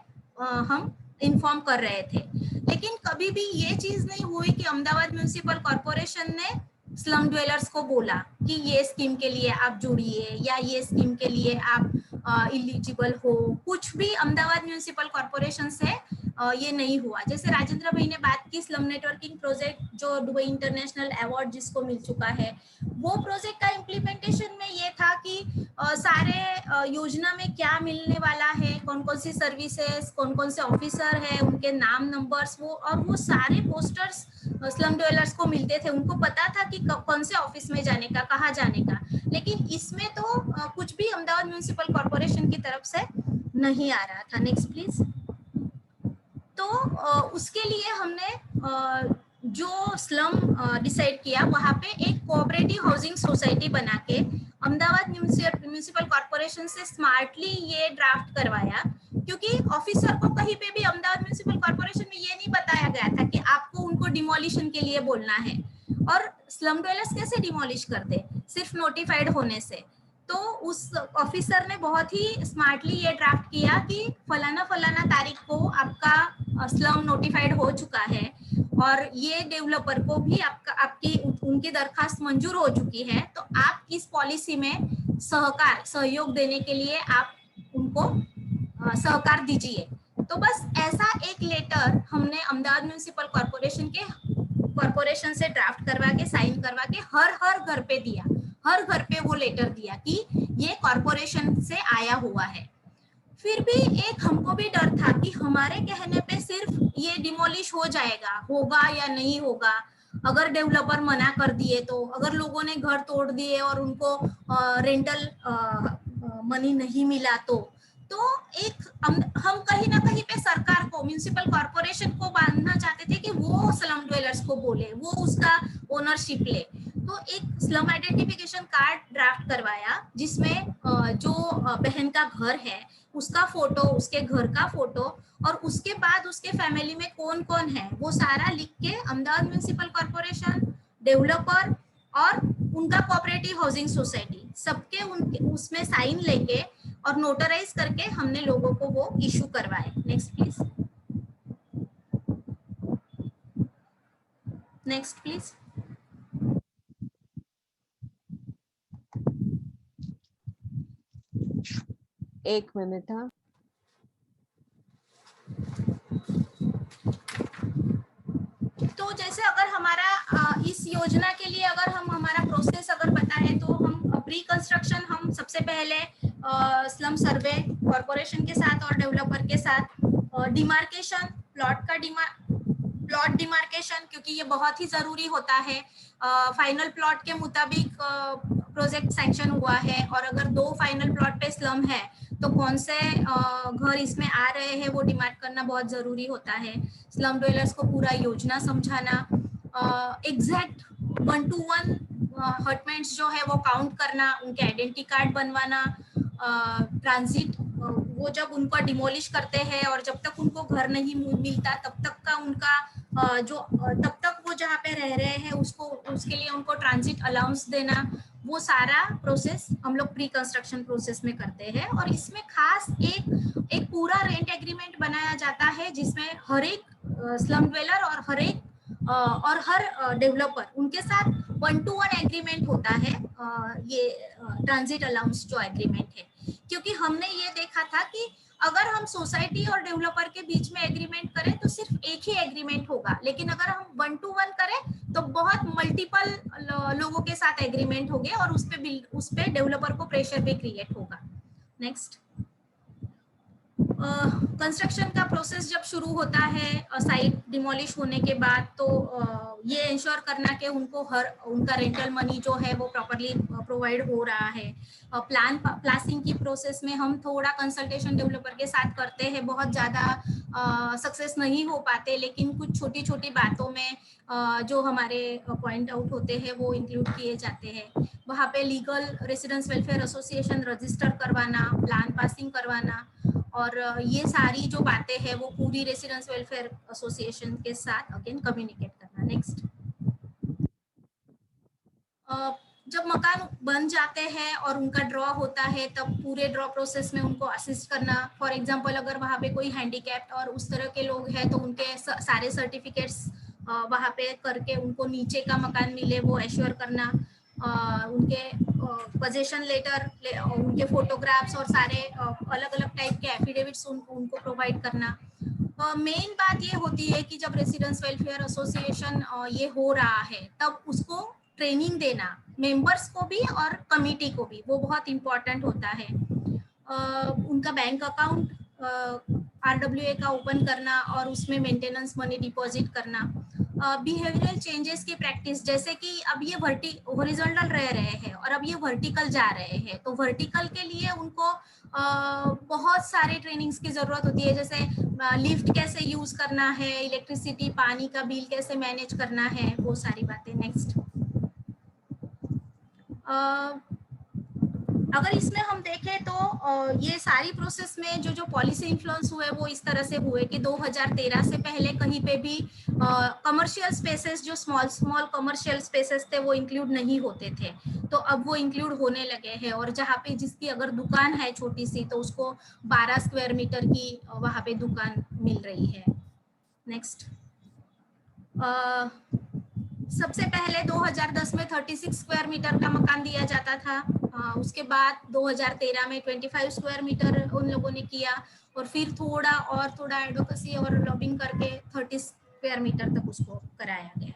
हम इन्फॉर्म कर रहे थे, लेकिन कभी भी ये चीज नहीं हुई कि अहमदाबाद म्यूनिसिपल कॉर्पोरेशन ने स्लम ड्वेलर्स को बोला कि ये स्कीम के लिए आप जुड़िए या ये स्कीम के लिए आप इलिजिबल हो। कुछ भी अहमदाबाद म्यूनिसिपल कॉर्पोरेशन से ये नहीं हुआ। जैसे राजेंद्र भाई ने बात की स्लम नेटवर्किंग प्रोजेक्ट जो दुबई इंटरनेशनल अवार्ड जिसको मिल चुका है, वो प्रोजेक्ट का इम्प्लीमेंटेशन में ये था कि सारे योजना में क्या मिलने वाला है, कौन कौन सी सर्विसेज, कौन कौन से ऑफिसर है, उनके नाम नंबर्स, वो सारे पोस्टर्स स्लम ड्वेलर्स को मिलते थे। उनको पता था कि कौन से ऑफिस में जाने का, कहाँ जाने का। लेकिन इसमें तो कुछ भी अहमदाबाद म्यूनिसिपल कॉर्पोरेशन की तरफ से नहीं आ रहा था। Next please. तो उसके लिए हमने जो स्लम डिसाइड किया, वहाँ पे एक कोऑपरेटिव हाउसिंग सोसाइटी बना के अहमदाबाद म्यूनिसिपल कॉर्पोरेशन से स्मार्टली ये ड्राफ्ट करवाया, क्योंकि ऑफिसर को कहीं पे भी अहमदाबाद म्यूनिसिपल कॉर्पोरेशन में ये नहीं बताया गया था कि आपको उनको डिमोलिशन के लिए बोलना है। और स्लम ड्वेलर्स कैसे डिमोलिश करते, सिर्फ नोटिफाइड होने से। तो उस ऑफिसर ने बहुत ही स्मार्टली ये ड्राफ्ट किया कि फलाना फलाना तारीख को आपका स्लम नोटिफाइड हो चुका है और ये डेवलपर को भी आपकी उनकी दरखास्त मंजूर हो चुकी है, तो आप इस पॉलिसी में सहयोग देने के लिए आप उनको सहकार दीजिए। तो बस ऐसा एक लेटर हमने अहमदाबाद म्यूनिसिपल कॉर्पोरेशन से ड्राफ्ट करवा के, साइन करवा के हर घर पे दिया। हर घर पे वो लेटर दिया कि ये कॉर्पोरेशन से आया हुआ है। फिर भी एक हमको भी डर था कि हमारे कहने पे सिर्फ ये डिमोलिश हो जाएगा, होगा या नहीं होगा। अगर डेवलपर मना कर दिए तो, अगर लोगों ने घर तोड़ दिए और उनको रेंटल मनी नहीं मिला तो एक हम कहीं ना कहीं पे सरकार को, म्यूनिसिपल कॉर्पोरेशन को बांधना चाहते थे कि वो स्लम ड्वेलर्स को बोले, वो उसका ओनरशिप ले। तो एक स्लम आइडेंटिफिकेशन कार्ड ड्राफ्ट करवाया, जिसमें जो बहन का घर है उसका फोटो, उसके घर का फोटो, और उसके बाद उसके फैमिली में कौन कौन है वो सारा लिख के अहमदाबाद म्यूनिसिपल कॉर्पोरेशन, डेवलपर और उनका कोऑपरेटिव हाउसिंग सोसाइटी सबके उनके उसमें साइन लेके और नोटराइज करके हमने लोगों को वो इशू करवाए। Next please. Next please. एक मिनट। हाँ, तो जैसे अगर हमारा इस योजना के लिए अगर हम हमारा प्रोसेस अगर बताएं तो हम प्री कंस्ट्रक्शन हम सबसे पहले स्लम सर्वे कॉर्पोरेशन के साथ और डेवलपर के साथ, डिमार्केशन, प्लॉट डिमार्केशन, क्योंकि ये बहुत ही जरूरी होता है। फाइनल प्लॉट के मुताबिक प्रोजेक्ट सैंक्शन हुआ है, और अगर 2 फाइनल प्लॉट पे स्लम है तो कौन से घर इसमें आ रहे हैं वो डिमार्क करना बहुत जरूरी होता है। स्लम ड्वेलर्स को पूरा योजना समझाना, एग्जैक्ट 1-to-1 हटमेंट्स जो है वो काउंट करना, उनके आइडेंटिटी कार्ड बनवाना, ट्रांजिट वो जब उनको डिमोलिश करते हैं और जब तक उनको घर नहीं मिलता तब तक का उनका तब तक वो जहाँ पे रह रहे हैं उसके लिए उनको ट्रांजिट अलाउंस देना, वो सारा प्रोसेस हम लोग प्री कंस्ट्रक्शन प्रोसेस में करते हैं। और इसमें खास एक पूरा रेंट एग्रीमेंट बनाया जाता है, जिसमें हर एक स्लम ड्वेलर और हर डेवलपर उनके साथ 1-to-1 एग्रीमेंट होता है, ये ट्रांजिट अलाउंस जो एग्रीमेंट है। क्योंकि हमने ये देखा था कि अगर हम सोसाइटी और डेवलपर के बीच में एग्रीमेंट करें तो सिर्फ एक ही एग्रीमेंट होगा, लेकिन अगर हम 1-to-1 करें तो बहुत मल्टीपल लोगों के साथ एग्रीमेंट होंगे और उस पे डेवलपर को प्रेशर भी क्रिएट होगा। नेक्स्ट। कंस्ट्रक्शन का प्रोसेस जब शुरू होता है साइट डिमोलिश होने के बाद, तो ये इंश्योर करना कि उनका रेंटल मनी जो है वो प्रॉपर्ली प्रोवाइड हो रहा है। प्लासिंग की प्रोसेस में हम थोड़ा कंसल्टेशन डेवलपर के साथ करते हैं, बहुत ज़्यादा सक्सेस नहीं हो पाते, लेकिन कुछ छोटी छोटी बातों में जो हमारे पॉइंट आउट होते हैं वो इंक्लूड किए जाते हैं। वहाँ पे legal residence welfare association register करवाना, प्लान पासिंग करवाना, और ये सारी जो बातें हैं वो पूरी रेसिडेंस वेलफेयर एसोसिएशन के साथ अगेन कम्युनिकेट करना। नेक्स्ट। जब मकान बन जाते हैं और उनका ड्रॉ होता है तब पूरे ड्रॉ प्रोसेस में उनको असिस्ट करना। फॉर एग्जांपल अगर वहाँ पे कोई हैंडीकैप्ड और उस तरह के लोग हैं तो उनके सारे सर्टिफिकेट्स वहाँ पे करके उनको नीचे का मकान मिले वो एश्योर करना। उनके पोजेशन लेटर, उनके फोटोग्राफ्स और सारे अलग अलग टाइप के एफिडेविट्स उनको प्रोवाइड करना। मेन बात ये होती है कि जब रेसिडेंस वेलफेयर एसोसिएशन ये हो रहा है तब उसको ट्रेनिंग देना मेंबर्स को भी और कमिटी को भी, वो बहुत इम्पोर्टेंट होता है। उनका बैंक अकाउंट RWA का ओपन करना और उसमें मेंटेनेंस मनी डिपॉजिट करना। बिहेवियरल चेंजेस की प्रैक्टिस, जैसे कि अब ये हॉरिजॉन्टल रह रहे हैं और अब ये वर्टिकल जा रहे हैं, तो वर्टिकल के लिए उनको बहुत सारे ट्रेनिंग्स की जरूरत होती है, जैसे लिफ्ट कैसे यूज करना है, इलेक्ट्रिसिटी पानी का बिल कैसे मैनेज करना है, वो सारी बातें। नेक्स्ट, अगर इसमें हम देखें तो ये सारी प्रोसेस में जो पॉलिसी इन्फ्लुएंस हुए वो इस तरह से हुए कि 2013 से पहले कहीं पे भी कमर्शियल स्पेसेस, जो स्मॉल कमर्शियल स्पेसेस थे वो इंक्लूड नहीं होते थे, तो अब वो इंक्लूड होने लगे हैं। और जहाँ पे जिसकी अगर दुकान है छोटी सी तो उसको 12 स्क्वायर मीटर की वहाँ पे दुकान मिल रही है। नेक्स्ट, सबसे पहले 2010 में 36 स्क्वायर मीटर का मकान दिया जाता था। उसके बाद 2013 में 25 स्क्वायर मीटर उन लोगों ने किया और फिर थोड़ा एडवोकेसी और लॉबिंग करके 30 स्क्वायर मीटर तक उसको कराया गया।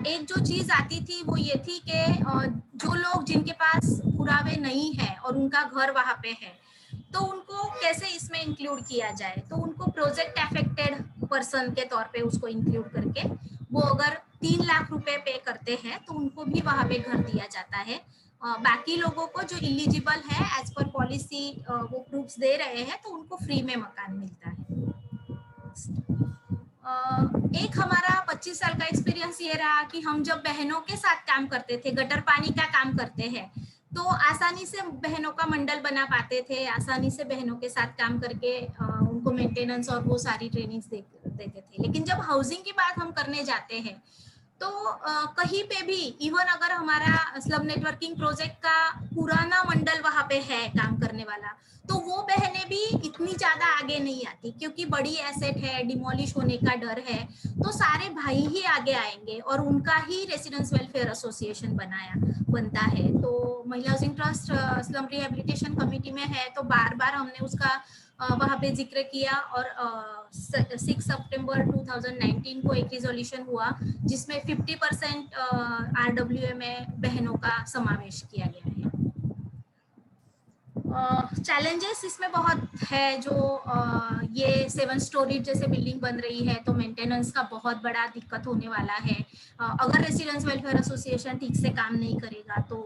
एक जो चीज आती थी वो ये थी कि जो लोग जिनके पास पुरावे नहीं है और उनका घर वहां पे है तो उनको कैसे इसमें इंक्लूड किया जाए, तो उनको प्रोजेक्ट अफेक्टेड पर्सन के तौर पे उसको इंक्लूड करके वो अगर 3 लाख रुपए पे करते हैं तो उनको भी वहां पे घर दिया जाता है। बाकी लोगों को जो इलिजिबल है एज पर पॉलिसी वो प्रूफ्स दे रहे हैं तो उनको फ्री में मकान मिलता है। एक हमारा 25 साल का एक्सपीरियंस ये रहा कि हम जब बहनों के साथ काम करते थे, गटर पानी का काम करते हैं, तो आसानी से बहनों का मंडल बना पाते थे, आसानी से बहनों के साथ काम करके उनको मेंटेनेंस और वो सारी ट्रेनिंग्स देते थे। लेकिन जब हाउसिंग की बात हम करने जाते हैं तो कहीं पे भी, इवन अगर हमारा स्लम नेटवर्किंग प्रोजेक्ट का पुराना मंडल वहां पे है काम करने वाला, तो वो बहनें भी इतनी ज्यादा आगे नहीं आती क्योंकि बड़ी एसेट है, डिमोलिश होने का डर है, तो सारे भाई ही आगे आएंगे और उनका ही रेसिडेंस वेलफेयर एसोसिएशन बनता है। तो महिला housing trust slum rehabilitation committee में है तो बार बार हमने उसका वहाँ पे जिक्र किया और 6 सितंबर 2019 को एक रिजोल्यूशन हुआ जिसमें 50% RWA में बहनों का समावेश किया गया है। चैलेंजेस इसमें बहुत है, जो ये 7 स्टोरी जैसे बिल्डिंग बन रही है तो मेंटेनेंस का बहुत बड़ा दिक्कत होने वाला है। अगर रेसिडेंस वेलफेयर एसोसिएशन ठीक से काम नहीं करेगा तो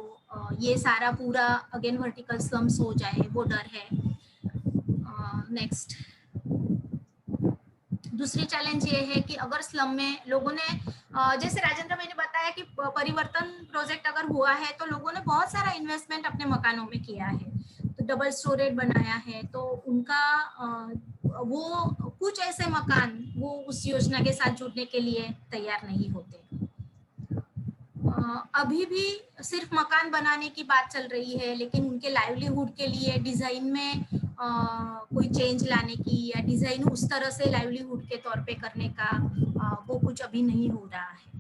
ये सारा पूरा अगेन वर्टिकल स्लम्स हो जाए, वो डर है। नेक्स्ट, दूसरी चैलेंज ये है कि अगर स्लम में लोगों ने जैसे राजेंद्र मैंने बताया कि परिवर्तन प्रोजेक्ट अगर हुआ है तो लोगों ने बहुत सारा इन्वेस्टमेंट अपने मकानों में किया है, तो डबल स्टोरेज बनाया है, तो उनका वो कुछ ऐसे मकान वो उस योजना के साथ जुड़ने के लिए तैयार नहीं होते। अभी भी सिर्फ मकान बनाने की बात चल रही है लेकिन उनके लाइवलीहुड के लिए डिजाइन में कोई चेंज लाने की या डिजाइन उस तरह से लाइवलीहुड के तौर पे करने का वो कुछ अभी नहीं हो रहा है।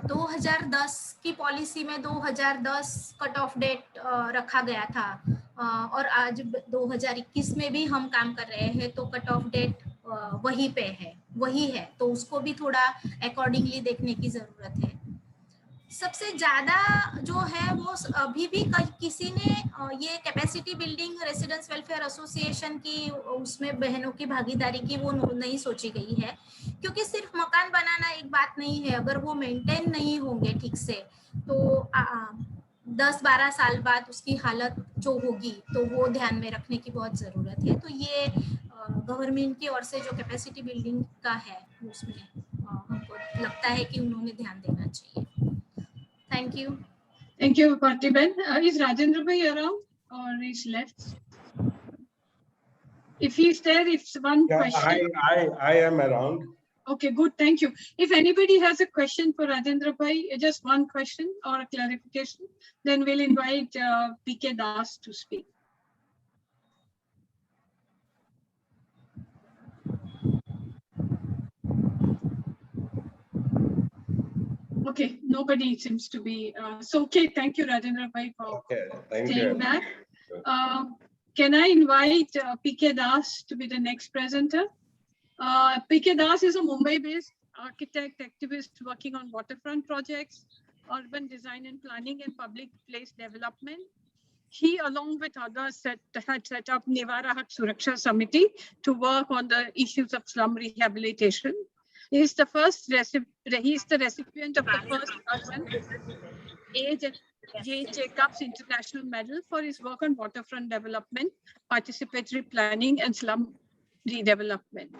2010 की पॉलिसी में 2010 कट ऑफ डेट रखा गया था और आज 2021 में भी हम काम कर रहे हैं तो कट ऑफ डेट वही है, तो उसको भी थोड़ा अकॉर्डिंगली देखने की जरूरत है। सबसे ज्यादा जो है वो अभी भी किसी ने ये capacity building residence welfare association की उसमें बहनों की भागीदारी की वो नहीं सोची गई है, क्योंकि सिर्फ मकान बनाना एक बात नहीं है, अगर वो मेंटेन नहीं होंगे ठीक से तो 10-12 साल बाद उसकी हालत जो होगी तो वो ध्यान में रखने की बहुत जरूरत है। तो ये गवर्नमेंट की ओर से जो कैपेसिटी बिल्डिंग का है उसमें हमको लगता है कि उन्होंने ध्यान देना चाहिए। Thank you. Thank you, Partiben. Is Rajendra bhai around or is left? If he's there, it's one Yeah, question. I am around. Okay, good. Thank you. If anybody has a question for Rajendra Bhai, just one question or a clarification, then we'll invite PK Das to speak. Okay, nobody seems to be. So, okay, thank you, Rajendra Bhai, for Okay, thank saying you. that. Can I invite PK Das to be the next presenter? PK Das is a Mumbai-based architect, activist working on waterfront projects, urban design and planning, and public place development. He, along with others, had set up Nivara Hat Suraksha Samiti to work on the issues of slum rehabilitation. He is the recipient of the first urban age and J. Jacobs International Medal for his work on waterfront development, participatory planning, and slum redevelopment.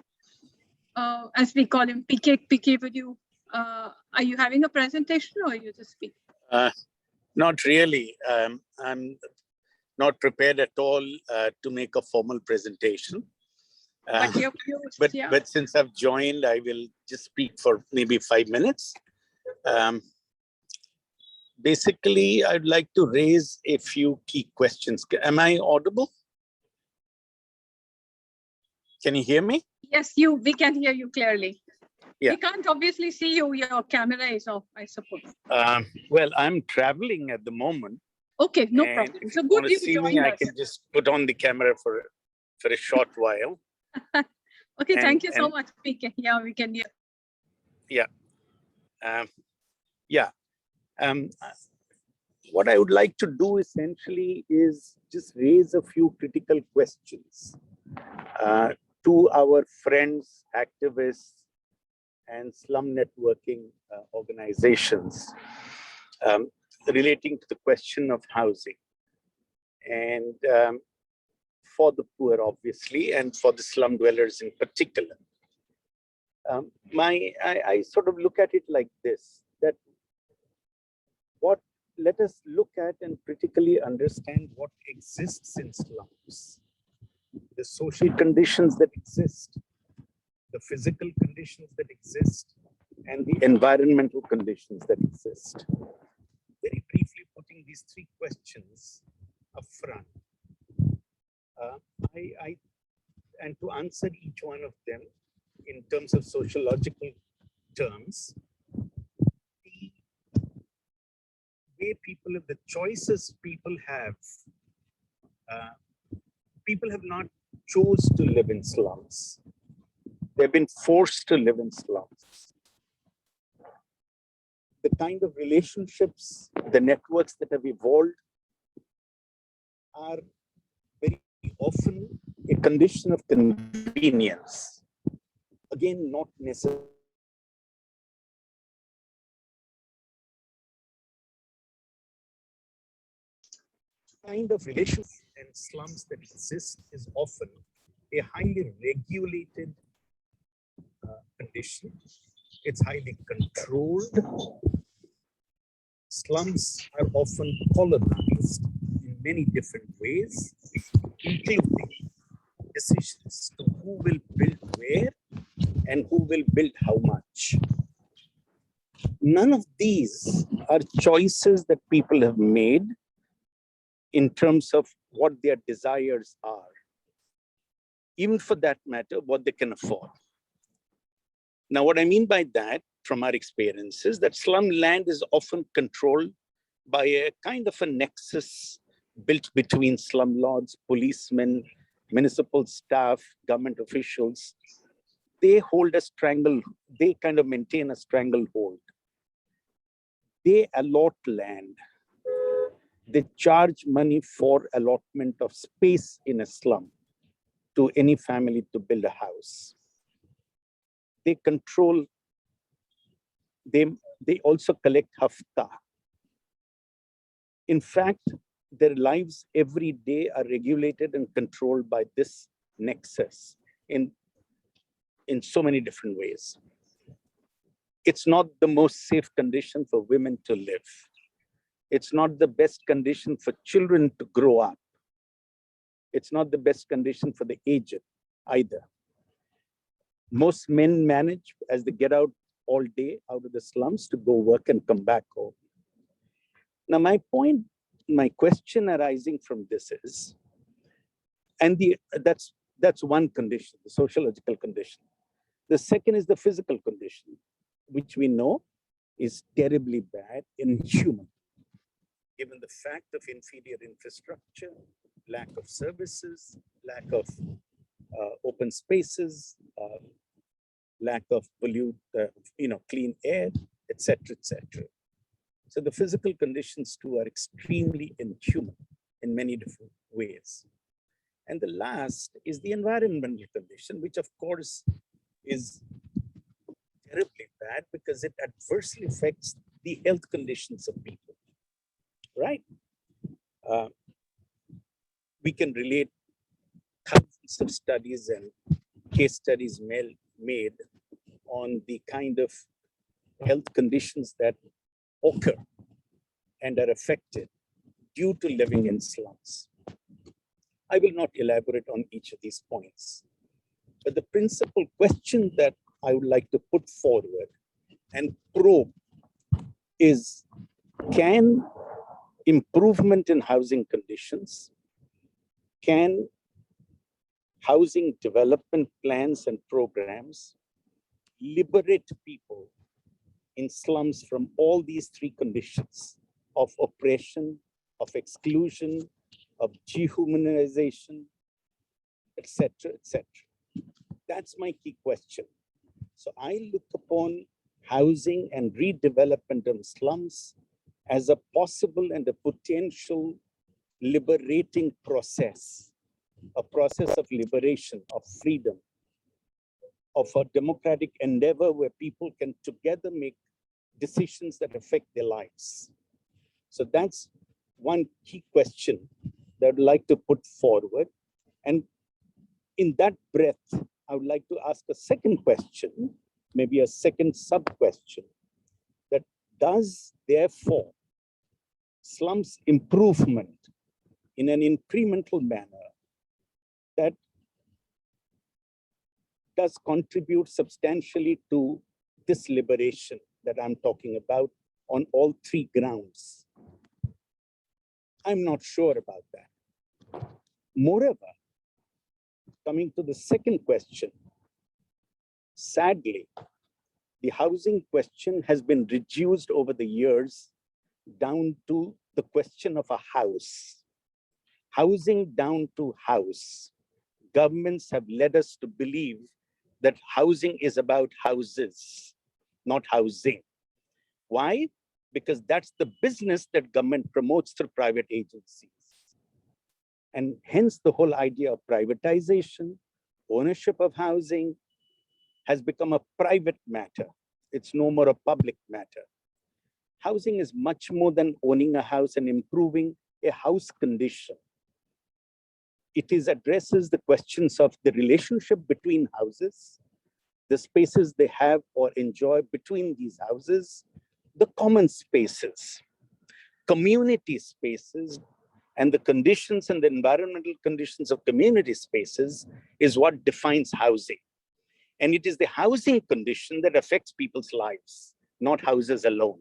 As we call him, PK. PK, would you? Are you having a presentation or you just speak? Not really. I'm not prepared at all to make a formal presentation. But since I've joined, I will just speak for maybe 5 minutes. Basically, I'd like to raise a few key questions. Am I audible? Can you hear me? Yes, we can hear you clearly. Yeah. We can't obviously see you. Your camera is off, I suppose. Well, I'm traveling at the moment. Okay, no problem. If So you good want to you see joined me, I us. can just put on the camera for a short while. Okay, thank you so much, PK. Yeah, we can hear. What I would like to do essentially is just raise a few critical questions to our friends, activists, and slum networking organizations relating to the question of housing. And for the poor, obviously, and for the slum dwellers in particular. I sort of look at it like this, that let us look at and critically understand what exists in slums, the social conditions that exist, the physical conditions that exist, and the environmental conditions that exist. Very briefly putting these three questions up front. And to answer each one of them in terms of sociological terms, the way people have, the choices people have not chose to live in slums. They've been forced to live in slums. The kind of relationships, the networks that have evolved are very often a condition of convenience. Again, not necessarily. Kind of relations and slums that exist is often a highly regulated condition. It's highly controlled. Slums are often colonized in many different ways, including decisions to who will build where and who will build how much. None of these are choices that people have made in terms of what their desires are, even for that matter, what they can afford. Now, what I mean by that, from our experiences, that slum land is often controlled by a kind of a nexus built between slumlords, policemen, municipal staff, government officials. They kind of maintain a stranglehold. They allot land. They charge money for allotment of space in a slum to any family to build a house. They control, they also collect hafta. In fact, their lives every day are regulated and controlled by this nexus in so many different ways. It's not the most safe condition for women to live. It's not the best condition for children to grow up. It's not the best condition for the aged either. Most men manage as they get out all day out of the slums to go work and come back home. Now, my question arising from this is, and that's one condition, the sociological condition. The second is the physical condition, which we know is terribly bad and inhuman, given the fact of inferior infrastructure, lack of services, lack of open spaces, lack of clean air, etc., etc. So the physical conditions too are extremely inhuman in many different ways. And the last is the environmental condition, which of course is terribly bad because it adversely affects the health conditions of people, right? We can relate thousands of studies and case studies made on the kind of health conditions that occur and are affected due to living in slums. I will not elaborate on each of these points, but the principal question that I would like to put forward and probe is, can improvement in housing conditions, can housing development plans and programs liberate people in slums from all these three conditions of oppression, of exclusion, of dehumanization, etc., etc. That's my key question. So I look upon housing and redevelopment of slums as a possible and a potential liberating process, a process of liberation, of freedom, of a democratic endeavor where people can together make decisions that affect their lives. So that's one key question that I'd like to put forward. And in that breath, I would like to ask a second question, maybe a second sub-question, that does therefore slums improvement in an incremental manner that does contribute substantially to this liberation that I'm talking about on all three grounds? I'm not sure about that. Moreover, coming to the second question, sadly, the housing question has been reduced over the years down to the question of a house. Housing down to house. Governments have led us to believe that housing is about houses, not housing. Why? Because that's the business that government promotes through private agencies. And hence the whole idea of privatization, ownership of housing has become a private matter. It's no more a public matter. Housing is much more than owning a house and improving a house condition. It addresses the questions of the relationship between houses, the spaces they have or enjoy between these houses, the common spaces, community spaces, and the conditions and the environmental conditions of community spaces is what defines housing. And it is the housing condition that affects people's lives, not houses alone.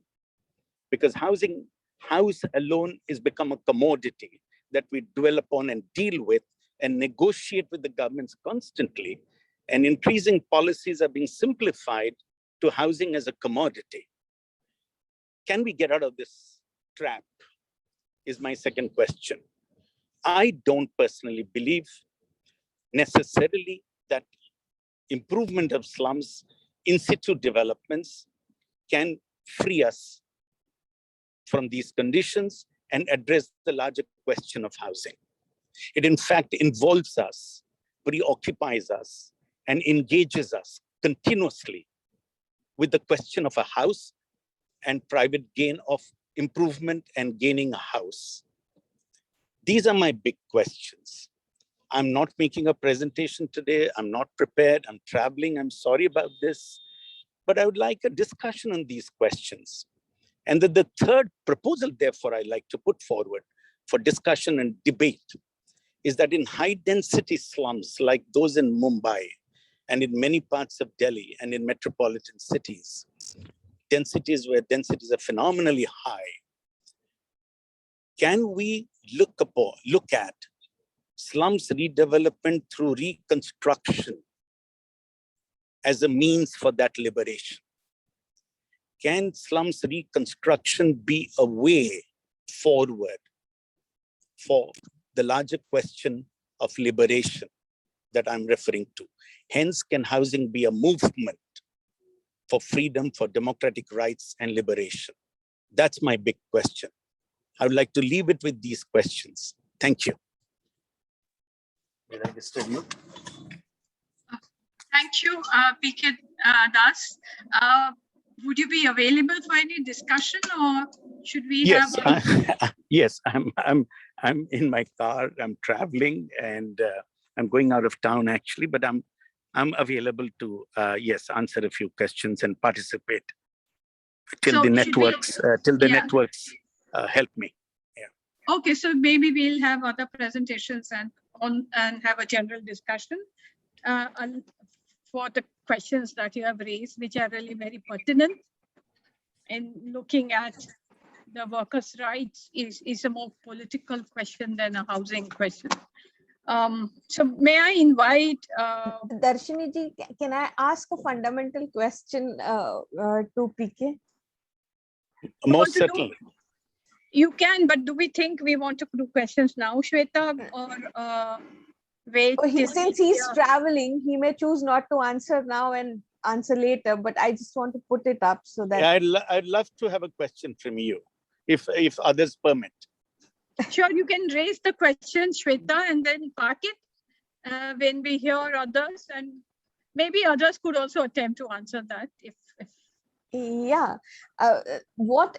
Because house alone is become a commodity that we dwell upon and deal with and negotiate with the governments constantly. And increasing policies are being simplified to housing as a commodity. Can we get out of this trap? Is my second question. I don't personally believe necessarily that improvement of slums, in situ developments can free us from these conditions and address the larger question of housing. It in fact involves us, preoccupies us, and engages us continuously with the question of a house and private gain of improvement and gaining a house. These are my big questions. I'm not making a presentation today. I'm not prepared. I'm traveling. I'm sorry about this. But I would like a discussion on these questions. And that the third proposal, therefore, I like to put forward for discussion and debate is that in high density slums like those in Mumbai and in many parts of Delhi and in metropolitan cities, densities where densities are phenomenally high, can we look at slums redevelopment through reconstruction as a means for that liberation? Can slums reconstruction be a way forward for the larger question of liberation that I'm referring to? Hence, can housing be a movement for freedom, for democratic rights and liberation? That's my big question. I would like to leave it with these questions. Thank you. Did I disturb you? Thank you, PK Das. Would you be available for any discussion, or should we Yes, have? yes, I'm in my car. I'm traveling, and I'm going out of town actually. But I'm available to yes, answer a few questions and participate till So the should we- networks help me. Okay, so maybe we'll have other presentations and have a general discussion for the questions that you have raised, which are really very pertinent. And looking at the workers' rights is a more political question than a housing question. So may I invite Darshini ji, can I ask a fundamental question to PK? Most to do- certainly. You can, but do we think we want to do questions now, Shweta, or wait? till Since we he's hear- traveling, he may choose not to answer now and answer later, but I just want to put it up so that Yeah, I'd love to have a question from you, if others permit. Sure, you can raise the question, Shweta, and then park it when we hear others, and maybe others could also attempt to answer that if yeah. What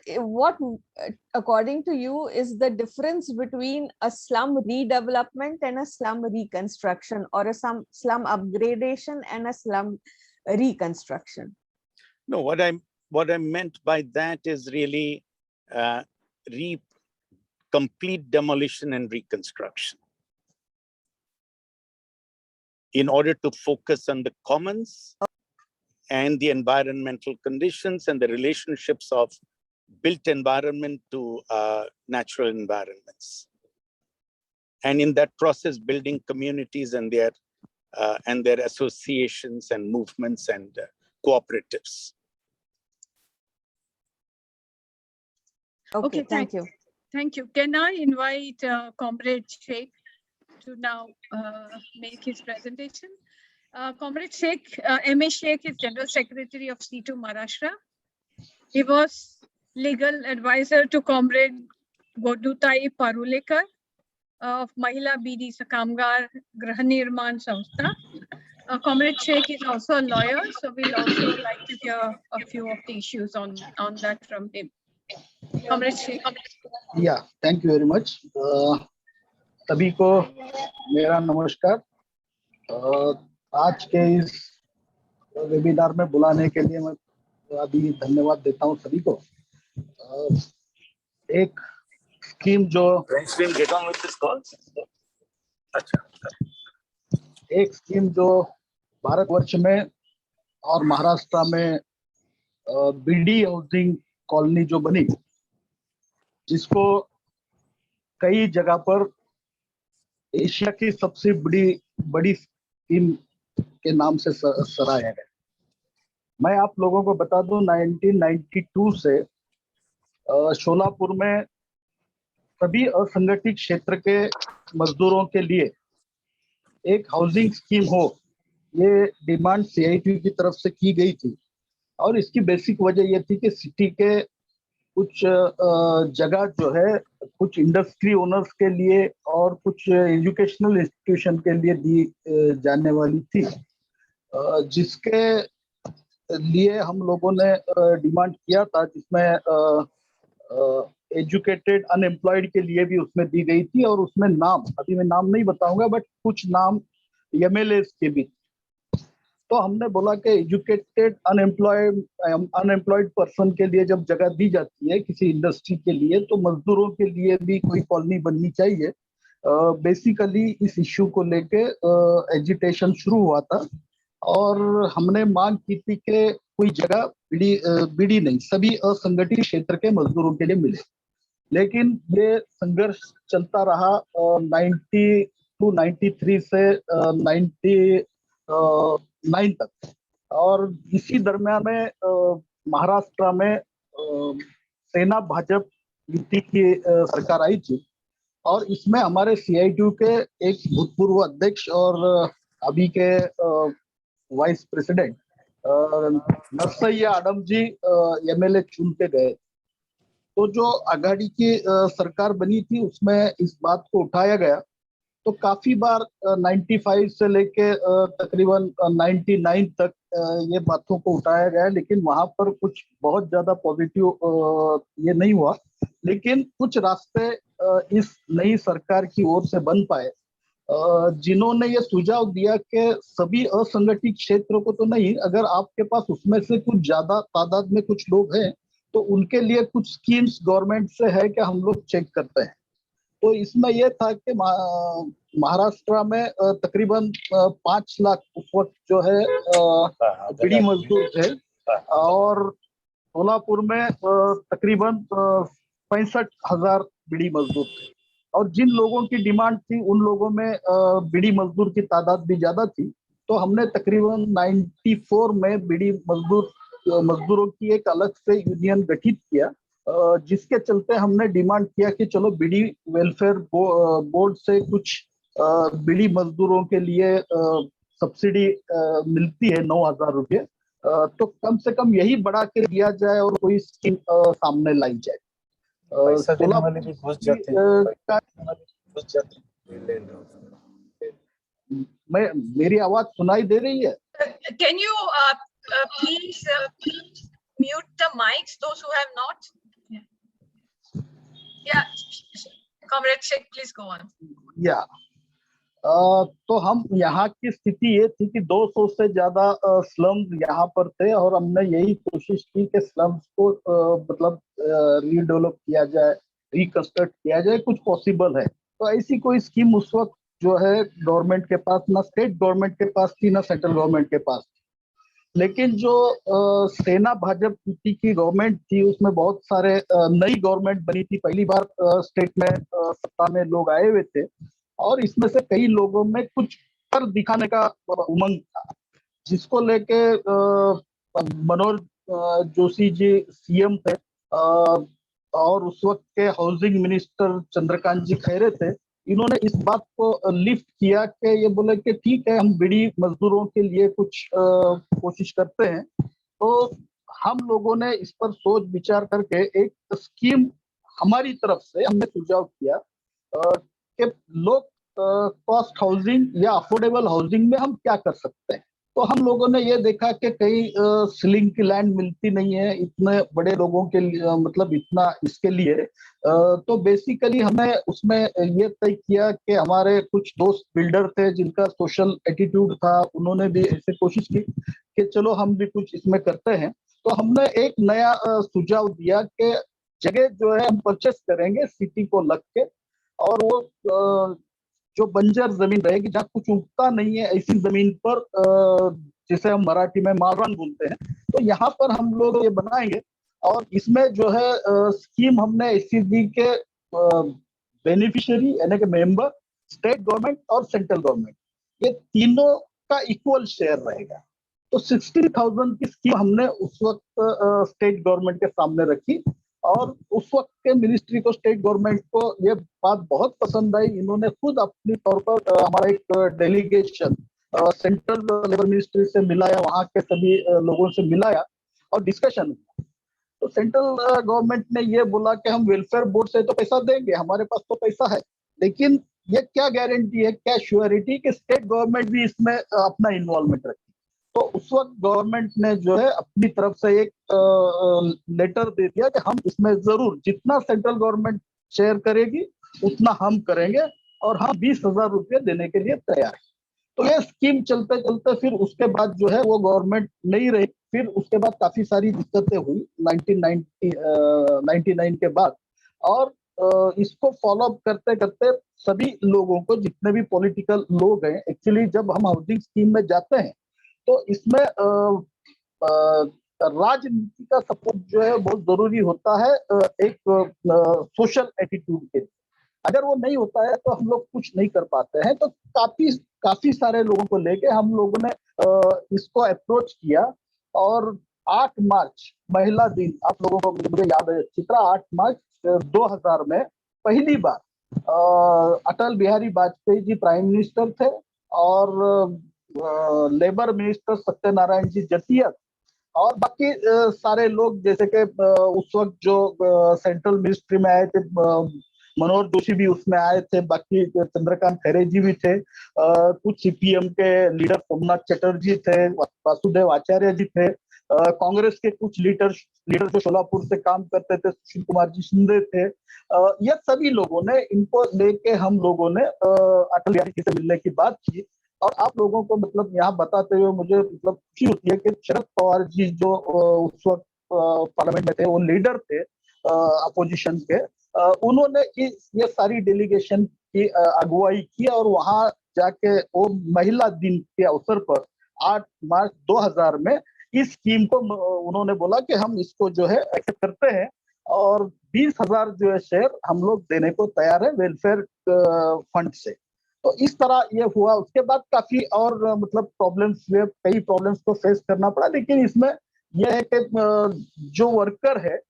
according to you is the difference between a slum redevelopment and a slum reconstruction, or a slum upgradation and a slum reconstruction? No, what I meant by that is really complete demolition and reconstruction, in order to focus on the commons and the environmental conditions and the relationships of built environment to natural environments. And in that process, building communities and their associations and movements and cooperatives. Okay, thank you. Thank you. Can I invite Comrade Sheikh to now make his presentation? Comrade Sheikh, M.A. Sheikh is General Secretary of C2 Maharashtra. He was legal advisor to Comrade Godutai Parulekar of Mahila BD Kamgar Grahanirman Samstha. Comrade Sheikh is also a lawyer, so we'll also like to hear a few of the issues on that from him. Comrade Sheikh. Yeah, thank you very much. सभी को मेरा नमस्कार। आज के इस webinar में बुलाने के लिए मैं अभी धन्यवाद देता हूं सभी को। एक स्कीम जो एक स्कीम जो भारतवर्ष में और महाराष्ट्र में बीडी हाउसिंग कॉलोनी जो बनी, जिसको कई जगह पर एशिया की सबसे बड़ी स्कीम के नाम से सराहा है। मैं आप लोगों को बता दूं, 1992 से शोलापुर में सभी असंगठित क्षेत्र के मजदूरों के लिए एक हाउसिंग स्कीम हो, ये डिमांड सीआईटी की तरफ से की गई थी। और इसकी बेसिक वजह ये थी कि सिटी के कुछ जगह जो है कुछ इंडस्ट्री ओनर्स के लिए और कुछ एजुकेशनल इंस्टीट्यूशन के लिए दी जाने वाली थी, जिसके लिए हम लोगों ने डिमांड किया था, जिसमें एजुकेटेड अनएम्प्लॉयड के लिए भी उसमें दी गई थी। और उसमें नाम, अभी मैं नाम नहीं बताऊंगा, बट कुछ नाम एमएलए के भी। तो हमने बोला कि एजुकेटेड अनएम्प्लॉयड पर्सन के लिए जब जगह दी जाती है किसी इंडस्ट्री के लिए, तो मजदूरों के लिए भी कोई कॉलोनी बननी चाहिए। बेसिकली इस इश्यू को लेके एजिटेशन शुरू हुआ था और हमने मांग की थी कि कोई जगह बीडी बीडी नहीं, सभी असंगठित क्षेत्र के मजदूरों के लिए मिले। लेकिन ये संघर्ष चलता रहा 93 से 99 तक। और इसी दरमियान में महाराष्ट्र में सेना भाजप युति की सरकार आई थी, और इसमें हमारे CITU के एक भूतपूर्व अध्यक्ष और अभी के वाइस प्रेसिडेंट नरसैया आडम जी MLA चुन के गए। तो जो आघाड़ी की सरकार बनी थी उसमें इस बात को उठाया गया। तो काफी बार 95 से लेके तकरीबन 99 तक ये बातों को उठाया गया, लेकिन वहां पर कुछ बहुत ज्यादा पॉजिटिव ये नहीं हुआ। लेकिन कुछ रास्ते इस नई सरकार की ओर से बन पाए, जिन्होंने ये सुझाव दिया कि सभी असंगठित क्षेत्रों को तो नहीं, अगर आपके पास उसमें से कुछ ज्यादा तादाद में कुछ लोग हैं तो उनके लिए कुछ स्कीम्स गवर्नमेंट से है कि हम लोग चेक करते हैं। तो इसमें यह था कि महाराष्ट्र में तकरीबन 5 लाख उस वक्त जो है बीड़ी मजदूर थे, और सोलापुर में तकरीबन 65,000 बीड़ी मजदूर थे। और जिन लोगों की डिमांड थी उन लोगों में बीड़ी मजदूर की तादाद भी ज्यादा थी। तो हमने तकरीबन 94 में बीड़ी मजदूरों की एक अलग से यूनियन गठित किया, जिसके चलते हमने डिमांड किया कि चलो बीड़ी वेलफेयर बोर्ड से कुछ बीड़ी मजदूरों के लिए सब्सिडी मिलती है 9,000 रुपये, तो कम से कम यही बढ़ा के दिया जाए और कोई स्कीम सामने लाई जाए। पैसा देने वाले भी घुस जाते हैं, मेरी आवाज सुनाई दे रही है? Can you please mute the mics, those who have not? Yeah, Comrade Sheikh, please go on. या तो हम यहाँ की स्थिति ये थी कि 200 से ज्यादा स्लम्स यहाँ पर थे, और हमने यही कोशिश की कि स्लम्स को मतलब रीडेवलप किया जाए, रिकंस्ट्रक्ट किया जाए, कुछ पॉसिबल है। तो ऐसी कोई स्कीम उस वक्त जो है गवर्नमेंट के पास, ना स्टेट गवर्नमेंट के पास थी, ना सेंट्रल गवर्नमेंट के पास थी। लेकिन जो सेना भाजप युति की गवर्नमेंट थी उसमें बहुत सारे नई गवर्नमेंट बनी थी, पहली बार स्टेट में सत्ता में लोग आए हुए थे, और इसमें से कई लोगों में कुछ कर दिखाने का उमंग था, जिसको लेके मनोज जोशी जी CM थे, और उस वक्त के हाउसिंग मिनिस्टर चंद्रकांत जी खैरे थे। इन्होंने इस बात को लिफ्ट किया कि ये बोले कि ठीक है, हम बीड़ी मजदूरों के लिए कुछ कोशिश करते हैं। तो हम लोगों ने इस पर सोच विचार करके एक स्कीम हमारी तरफ से हमने सुझाव किया कि लोग कॉस्ट हाउसिंग या अफोर्डेबल हाउसिंग में हम क्या कर सकते हैं। तो हम लोगों ने ये देखा कि कई सीलिंग की लैंड मिलती नहीं है इतने बड़े लोगों के लिए, मतलब इतना इसके लिए। तो बेसिकली हमने उसमें ये तय किया कि हमारे कुछ दोस्त बिल्डर थे जिनका सोशल एटीट्यूड था, उन्होंने भी ऐसे कोशिश की कि चलो हम भी कुछ इसमें करते हैं। तो हमने एक नया सुझाव दिया कि जगह जो है हम परचेस करेंगे सिटी को लग के, और वो जो बंजर जमीन रहेगी जहाँ कुछ उगता नहीं है, ऐसी जमीन पर जिसे हम मराठी में मालरान बोलते हैं, तो यहाँ पर हम लोग ये बनाएंगे। और इसमें जो है स्कीम हमने ऐसी दी के बेनिफिशियरी यानी कि मेंबर, स्टेट गवर्नमेंट और सेंट्रल गवर्नमेंट, ये तीनों का इक्वल शेयर रहेगा। तो 60,000 की स्कीम हमने उस वक्त स्टेट गवर्नमेंट के सामने रखी, और उस वक्त के मिनिस्ट्री को, स्टेट गवर्नमेंट को ये बात बहुत पसंद आई। इन्होंने खुद अपने तौर पर हमारा एक डेलीगेशन सेंट्रल लेबर मिनिस्ट्री से मिलाया, वहाँ के सभी लोगों से मिलाया और डिस्कशन हुआ। तो सेंट्रल गवर्नमेंट ने ये बोला कि हम वेलफेयर बोर्ड से तो पैसा देंगे, हमारे पास तो पैसा है, लेकिन ये क्या गारंटी है, क्या श्योरिटी कि स्टेट गवर्नमेंट भी इसमें अपना इन्वॉल्वमेंट रखे। तो उस वक्त गवर्नमेंट ने जो है अपनी तरफ से एक लेटर दे दिया कि हम इसमें जरूर जितना सेंट्रल गवर्नमेंट शेयर करेगी उतना हम करेंगे, और हम 20,000 रुपये देने के लिए तैयार हैं। तो ये स्कीम चलते चलते फिर उसके बाद जो है वो गवर्नमेंट नहीं रही। फिर उसके बाद काफी सारी दिक्कतें हुई 1999 के बाद, और इसको फॉलो अप करते करते सभी लोगों को, जितने भी पॉलिटिकल लोग हैं, एक्चुअली जब हम हाउसिंग स्कीम में जाते हैं तो इसमें राजनीति का सपोर्ट जो है बहुत जरूरी होता है एक सोशल एटीट्यूड के लिए। अगर वो नहीं होता है तो हम लोग कुछ नहीं कर पाते हैं। तो काफी सारे लोगों को लेके हम लोगों ने इसको अप्रोच किया और 8 मार्च महिला दिन, आप लोगों को मुझे याद है अच्छी तरह, 8 मार्च 2000 में पहली बार अटल बिहारी वाजपेयी जी प्राइम मिनिस्टर थे और लेबर मिनिस्टर सत्यनारायण जी जतिया और बाकी सारे लोग, जैसे कि उस वक्त जो सेंट्रल मिनिस्ट्री में आए थे, मनोहर जोशी भी उसमें आए थे, बाकी चंद्रकांत खैरे जी भी थे, कुछ सीपीएम के लीडर सोमनाथ चटर्जी थे, वासुदेव आचार्य जी थे, कांग्रेस के कुछ लीडर जो सोलापुर से काम करते थे, सुशील कुमार जी शिंदे थे। ये सभी लोगों ने, इनको लेके हम लोगों ने अटल बिहारी जी से मिलने की बात की। और आप लोगों को मतलब यहाँ बताते हुए मुझे मतलब खुशी होती है कि शरद पवार जी जो उस वक्त पार्लियामेंट में थे, वो लीडर थे अपोजिशन के, उन्होंने ये सारी डेलीगेशन की अगुवाई की और वहां जाके वो महिला दिन के अवसर पर 8 मार्च 2000 में इस स्कीम को उन्होंने बोला कि हम इसको जो है एक्सेप्ट करते हैं और 20,000 जो है शेयर हम लोग देने को तैयार है वेलफेयर फंड से। तो इस तरह ये हुआ। उसके बाद काफी और मतलब प्रॉब्लम्स हुए, कई प्रॉब्लम्स को फेस करना पड़ा, लेकिन इसमें यह है कि जो वर्कर है,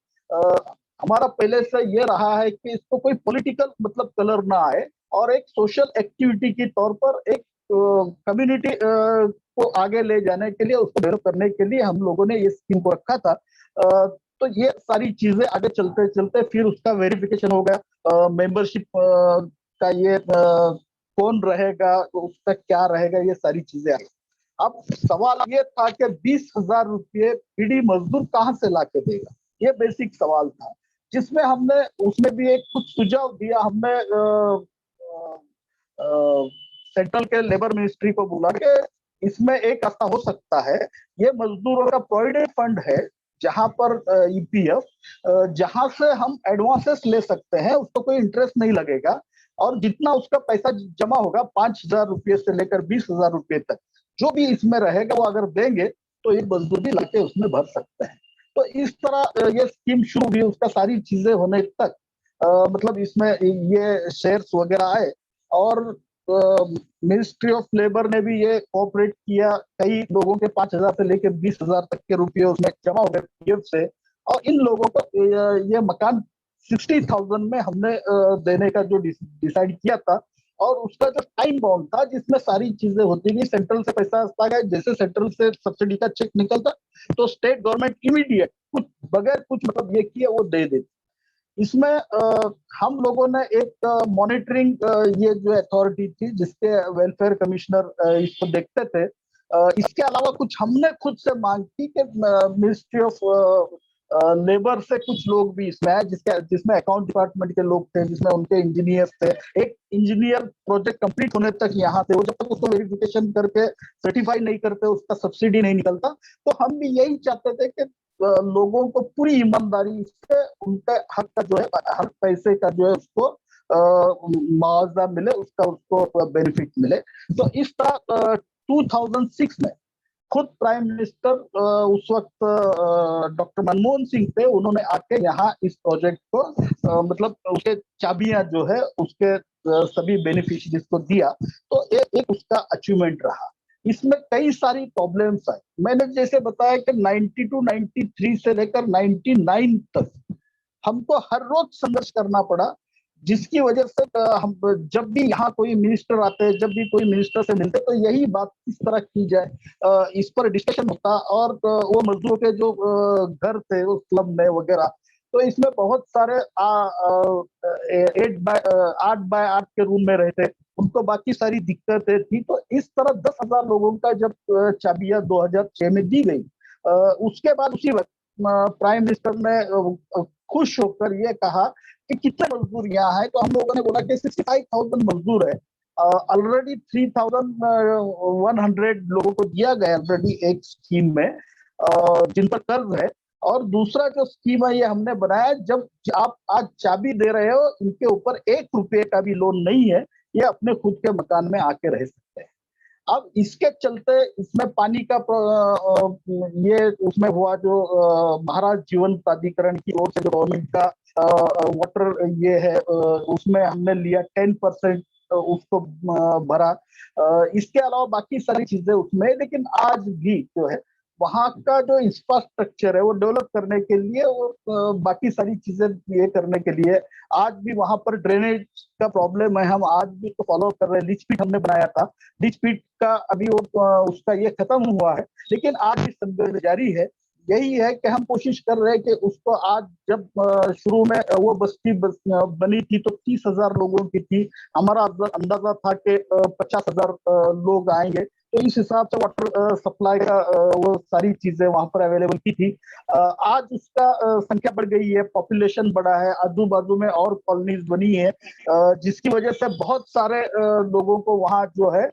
हमारा पहले से ये रहा है कि इसको कोई पॉलिटिकल मतलब कलर ना आए और एक सोशल एक्टिविटी के तौर पर एक कम्युनिटी को आगे ले जाने के लिए, उसको डेवलप करने के लिए हम लोगों ने ये स्कीम को रखा था। तो ये सारी चीजें आगे चलते चलते फिर उसका वेरिफिकेशन हो गया, मेंबरशिप का ये कौन रहेगा, उसका क्या रहेगा, ये सारी चीजें आई। अब सवाल ये था कि 20,000 रुपये पीढ़ी मजदूर कहाँ से ला के देगा, ये बेसिक सवाल था, जिसमें हमने उसमें भी एक कुछ सुझाव दिया। हमने सेंट्रल के लेबर मिनिस्ट्री को बोला कि इसमें एक रास्ता हो सकता है, ये मजदूरों का प्रोविडेंट फंड है जहां पर ईपीएफ, जहां से हम एडवांसेस ले सकते हैं, उसको कोई इंटरेस्ट नहीं लगेगा और जितना उसका पैसा जमा होगा 5,000 रुपये से लेकर 20,000 रुपये तक जो भी इसमें रहेगा, वो अगर देंगे तो एक मजदूर भी लाके उसमें भर सकते हैं। तो इस तरह ये स्कीम शुरू हुई। उसका सारी चीजें होने तक मतलब इसमें ये शेयर्स वगैरह आए और मिनिस्ट्री ऑफ लेबर ने भी ये कोऑपरेट किया। कई लोगों के 5,000 से लेकर 20,000 तक के रुपये उसमें जमा हो गए पीएफ से, और इन लोगों को ये मकान 60,000 में हमने देने का जो डिसाइड किया था। और उसका जो टाइम बाउंड था जिसमें सारी चीजें होती गई, सेंट्रल से पैसा आता गया, जैसे सेंट्रल से सब्सिडी का चेक निकलता तो स्टेट गवर्नमेंट इमीडिएट कुछ बगैर कुछ मतलब ये किया वो दे देती। इसमें हम लोगों ने एक मॉनिटरिंग ये जो अथॉरिटी थी जिसके वेलफेयर कमिश्नर इसको देखते थे, इसके अलावा कुछ हमने खुद से मांग की कि मिनिस्ट्री ऑफ लेबर से कुछ लोग भी इसमें आए, जिसमें अकाउंट डिपार्टमेंट के लोग थे, जिसमें उनके इंजीनियर थे। एक इंजीनियर प्रोजेक्ट कंप्लीट होने तक यहाँ थे, वो जब तक उसको वेरिफिकेशन करके सर्टिफाई नहीं करते उसका सब्सिडी नहीं निकलता। तो हम भी यही चाहते थे कि लोगों को पूरी ईमानदारी से उनका हक का जो है, हर पैसे का जो है उसको मुआवजा मिले, उसका उसको बेनिफिट मिले। तो इस तरह 2006 में खुद प्राइम मिनिस्टर उस वक्त डॉक्टर मनमोहन सिंह थे, उन्होंने आके यहाँ इस प्रोजेक्ट को मतलब उसके चाबियां जो है उसके सभी बेनिफिशियरीज को दिया। तो एक उसका अचीवमेंट रहा। इसमें कई सारी प्रॉब्लम्स आई। मैंने जैसे बताया कि 92 93 से लेकर 99 तक हमको हर रोज संघर्ष करना पड़ा, जिसकी वजह से हम जब भी यहाँ कोई मिनिस्टर आते, जब भी कोई मिनिस्टर से मिलते, तो यही बात किस तरह की जाए, इस पर डिस्कशन होता। और वो मजदूरों के जो घर थे उस क्लब में वगैरह, तो इसमें बहुत सारे 8x8 के रूम में रहते, उनको बाकी सारी दिक्कतें थी। तो इस तरह 10,000 लोगों का जब चाबियां 2006 में दी गई, उसके बाद उसी वक्त प्राइम मिनिस्टर ने खुश होकर ये कहा कि कितने मजदूर यहाँ है। तो हम लोगों ने बोला कि 65,000 मजदूर है, ऑलरेडी 3,100 लोगों को दिया गया ऑलरेडी एक स्कीम में, जिन पर कर्ज है। और दूसरा जो स्कीम है ये हमने बनाया, जब आप आज चाबी दे रहे हो, इनके ऊपर 1 रुपये का भी लोन नहीं है, ये अपने खुद के मकान में आके रह सकते हैं। अब इसके चलते इसमें पानी का ये उसमें हुआ जो महाराज जीवन प्राधिकरण की ओर से जो गवर्नमेंट का वाटर ये है उसमें हमने लिया 10% उसको भरा। इसके अलावा बाकी सारी चीजें उसमें, लेकिन आज भी जो है वहाँ का जो इंफ्रास्ट्रक्चर है वो डेवलप करने के लिए और बाकी सारी चीजें ये करने के लिए आज भी वहां पर ड्रेनेज का प्रॉब्लम है। हम आज भी उसको फॉलो कर रहे हैं। लीच पीट हमने बनाया था, लीच पीट का अभी वो उसका ये खत्म हुआ है, लेकिन आज भी संघर्ष जारी है। यही है कि हम कोशिश कर रहे हैं कि उसको आज जब शुरू में वो बस्ती बनी थी तो 30,000 लोगों की थी। हमारा अंदाजा था कि 50,000 लोग आएंगे, तो इस हिसाब से वाटर सप्लाई का वो सारी चीजें वहां पर अवेलेबल की थी। आज उसका संख्या बढ़ गई है, पॉपुलेशन बढ़ा है, आजू बाजू में और कॉलोनीज बनी है, जिसकी वजह से बहुत सारे लोगों को वहाँ जो है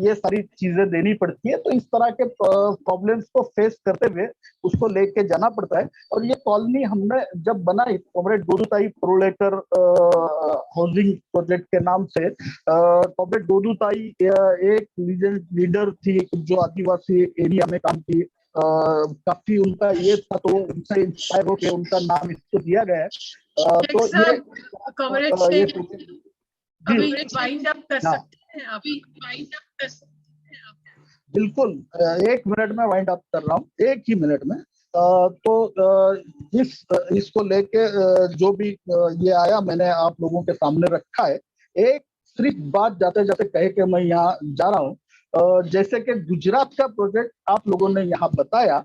ये सारी चीजें देनी पड़ती है। तो इस तरह के प्रॉब्लम्स को फेस करते हुए उसको लेके जाना पड़ता है। और ये कॉलोनी हमने जब बनाई, कॉमरेड गोदूताई प्रोलेटर हाउसिंग प्रोजेक्ट के नाम से, कॉमरेड गोदूताई एक लीडर थी जो आदिवासी एरिया में काम की, काफी उनका ये था, तो उनसे इंस्पायर होकर उनका नाम इसको दिया गया है। तो ये कॉमरेड ये अभी वाइंड अप कर हाँ, सकते हैं आप? बिल्कुल 1 मिनट में वाइंड अप कर रहा हूँ, 1 ही मिनट में। तो इसको लेके जो भी ये आया मैंने आप लोगों के सामने रखा है। एक सिर्फ बात जाते जाते कहे कि मैं यहाँ जा रहा हूँ, जैसे कि गुजरात का प्रोजेक्ट आप लोगों ने यहाँ बताया,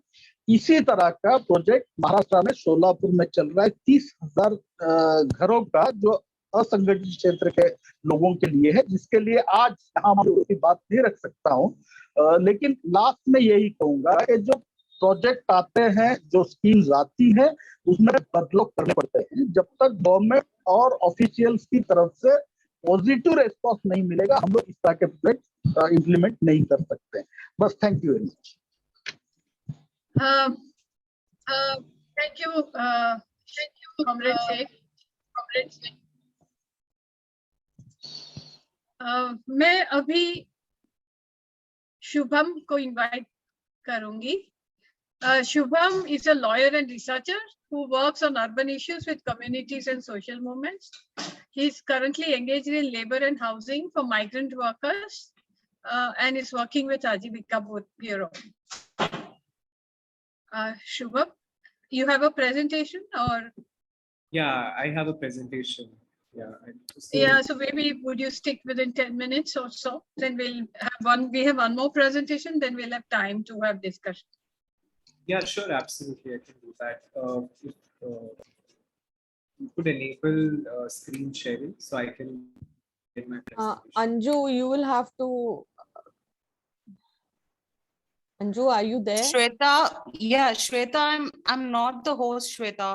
इसी तरह का प्रोजेक्ट महाराष्ट्र में सोलापुर में चल रहा है। 30,000 घरों का जो असंगठित क्षेत्र के लोगों के लिए है, जिसके लिए आज यहाँ मैं उसकी बात नहीं रख सकता हूँ। लेकिन लास्ट में यही कहूंगा कि जो प्रोजेक्ट आते हैं, जो स्कीम्स आती हैं, उसमें बदलाव करने पड़ते हैं। जब तक गवर्नमेंट और ऑफिशियल्स की तरफ से पॉजिटिव रेस्पॉन्स नहीं मिलेगा, हम लोग इस तरह के प्रोजेक्ट इम्प्लीमेंट नहीं कर सकते। बस, thank you very much. Thank you comrade Sheikh. मैं अभी शुभम को इनवाइट करूंगी। Shubham is a lawyer and researcher who works on urban issues with communities and social movements. He is currently engaged in labor and housing for migrant workers and is working with Ajivika Bureau. Shubham, you have a presentation or? Yeah, I have a presentation. So maybe would you stick within 10 minutes or so? Then we have one more presentation, then we'll have time to have discussion. Yeah, sure, absolutely, I can do that. If you could enable screen sharing so I can get my presentation. Anju, you will have to. Anju, are you there? Shweta, yeah, Shweta, I'm not the host, Shweta.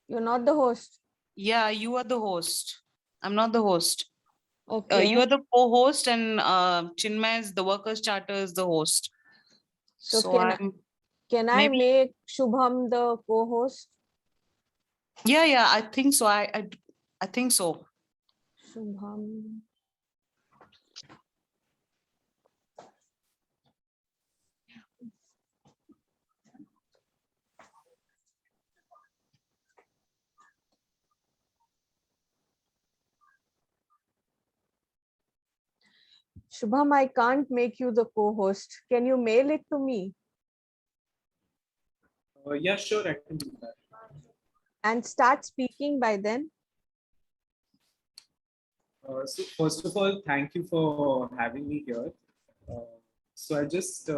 You're not the host. Yeah, you are the host. I'm not the host. Okay. You are the co-host and Chinmay is the workers' charter is the host. So I'm can I make Shubham the co-host? Yeah, I think so. I think so. Shubham. Shubham, I can't make you the co-host. Can you mail it to me? Yeah, sure, I can do that. And start speaking by then. So first of all, thank you for having me here. So I just,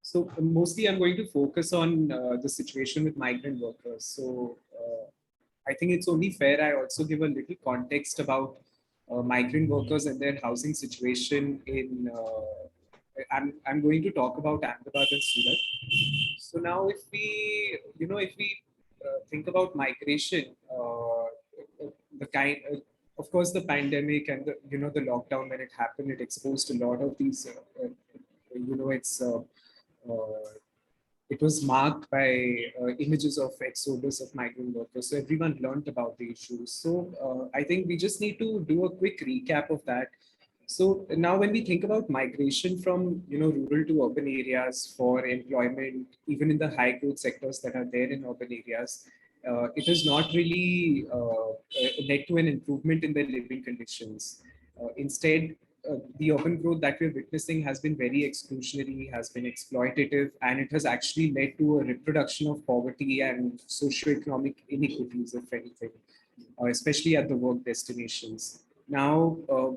so mostly I'm going to focus on the situation with migrant workers. So I think it's only fair I also give a little context about migrant workers and their housing situation in, I'm going to talk about Ahmedabad and Surat. So now if we, think about migration, the kind, of course, the pandemic and the, the lockdown when it happened, it exposed a lot of these, it was marked by images of exodus of migrant workers. So everyone learned about the issues. So I think we just need to do a quick recap of that. So now when we think about migration from rural to urban areas for employment, even in the high growth sectors that are there in urban areas, it has not really led to an improvement in their living conditions. Instead, the urban growth that we're witnessing has been very exclusionary, has been exploitative, and it has actually led to a reproduction of poverty and socioeconomic inequities, if anything, especially at the work destinations. Now,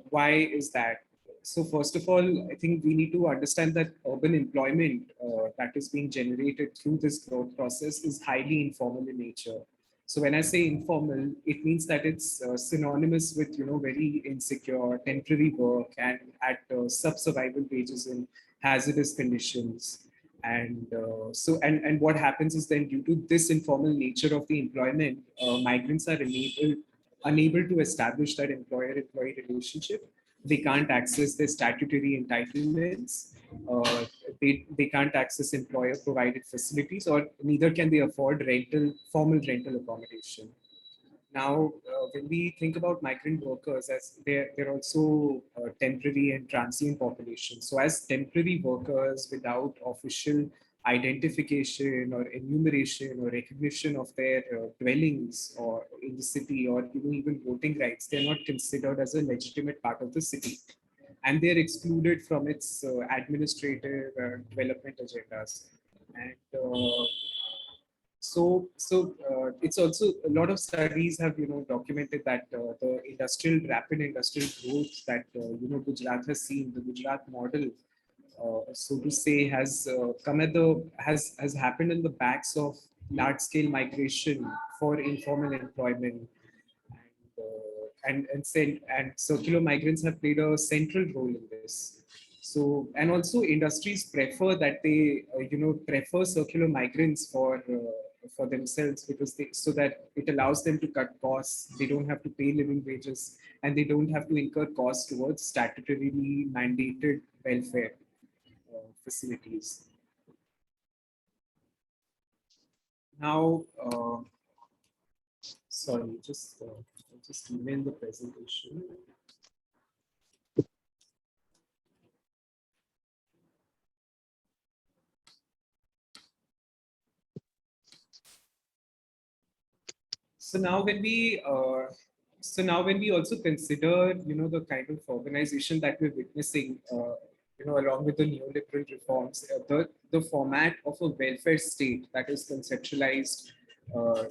why is that? So first of all, I think we need to understand that urban employment that is being generated through this growth process is highly informal in nature. So when I say informal, it means that it's synonymous with very insecure, temporary work and at sub-survival wages in hazardous conditions. And what happens is then, due to this informal nature of the employment, migrants are unable to establish that employer-employee relationship. They can't access their statutory entitlements. Uh, they can't access employer-provided facilities, or neither can they afford formal rental accommodation. Now, when we think about migrant workers, as they're also temporary and transient population. So as temporary workers without official identification or enumeration or recognition of their dwellings or in the city, or even voting rights, they're not considered as a legitimate part of the city. And they're excluded from its administrative development agendas. And it's also, a lot of studies have documented that the rapid industrial growth that Gujarat has seen, the Gujarat model, so to say, has happened in the backs of large scale migration for informal employment, and circular migrants have played a central role in this. So, and also industries prefer that they prefer circular migrants for themselves, because so that it allows them to cut costs. They don't have to pay living wages, and they don't have to incur costs towards statutorily mandated welfare facilities. Now, sorry, just email the presentation. So now when we also consider the kind of organization that we're witnessing, along with the neoliberal reforms, the format of a welfare state that is conceptualized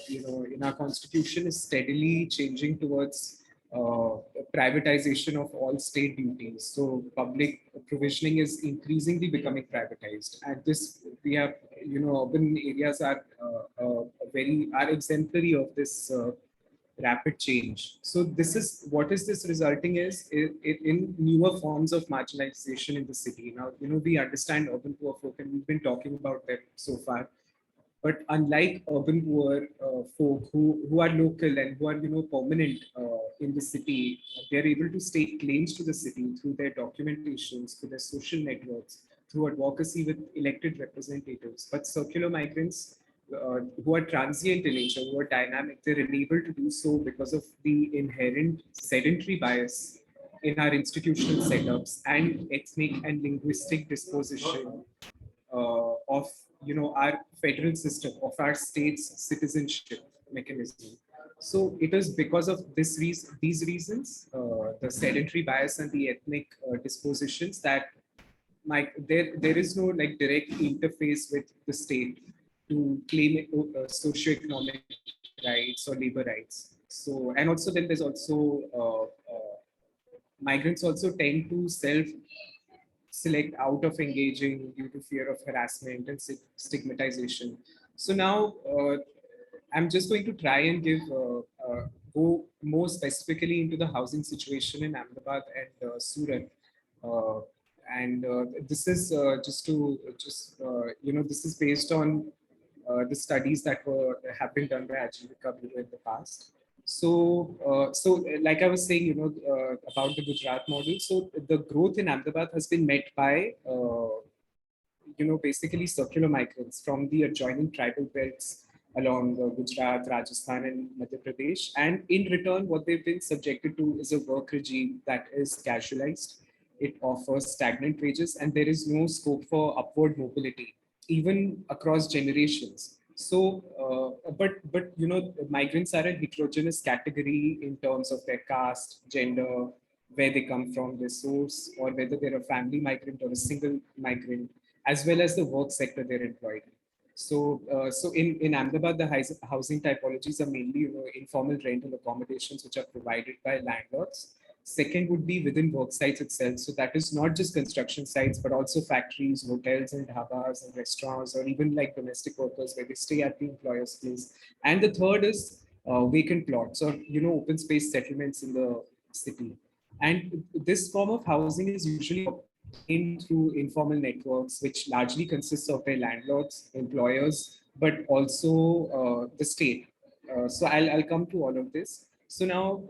in our constitution is steadily changing towards privatization of all state duties. So public provisioning is increasingly becoming privatized. At this, we have, urban areas are exemplary of this rapid change. So what is this resulting is in newer forms of marginalization in the city. Now, we understand urban poor folk, and we've been talking about them so far. But unlike urban poor folk who are local and who are permanent in the city, they're able to stake claims to the city through their documentations, through their social networks, through advocacy with elected representatives. But circular migrants who are transient in nature, who are dynamic, they're unable to do so because of the inherent sedentary bias in our institutional setups and ethnic and linguistic disposition of our federal system, of our state's citizenship mechanism. So it is because of these reasons, the sedentary bias and the ethnic dispositions, that there is no direct interface with the state to claim socioeconomic rights or labor rights. So, and also then there's also migrants also tend to select out of engaging due to fear of harassment and stigmatization. So now I'm just going to try and go more specifically into the housing situation in Ahmedabad and Surat. This is this is based on the studies that have been done by Ajivika Bureau in the past. So like I was saying, about the Gujarat model. So the growth in Ahmedabad has been met by, basically circular migrants from the adjoining tribal belts along Gujarat, Rajasthan, and Madhya Pradesh. And in return, what they've been subjected to is a work regime that is casualized, It offers stagnant wages, and there is no scope for upward mobility, even across generations. So, but migrants are a heterogeneous category in terms of their caste, gender, where they come from, their source, or whether they're a family migrant or a single migrant, as well as the work sector they're employed in. So in Ahmedabad, the housing typologies are mainly informal rental accommodations which are provided by landlords. Second would be within work sites itself. So that is not just construction sites, but also factories, hotels, and dhabas and restaurants, or even like domestic workers where they stay at the employer's place. And the third is vacant plots or open space settlements in the city. And this form of housing is usually obtained through informal networks, which largely consists of their landlords, employers, but also the state. So I'll come to all of this. So now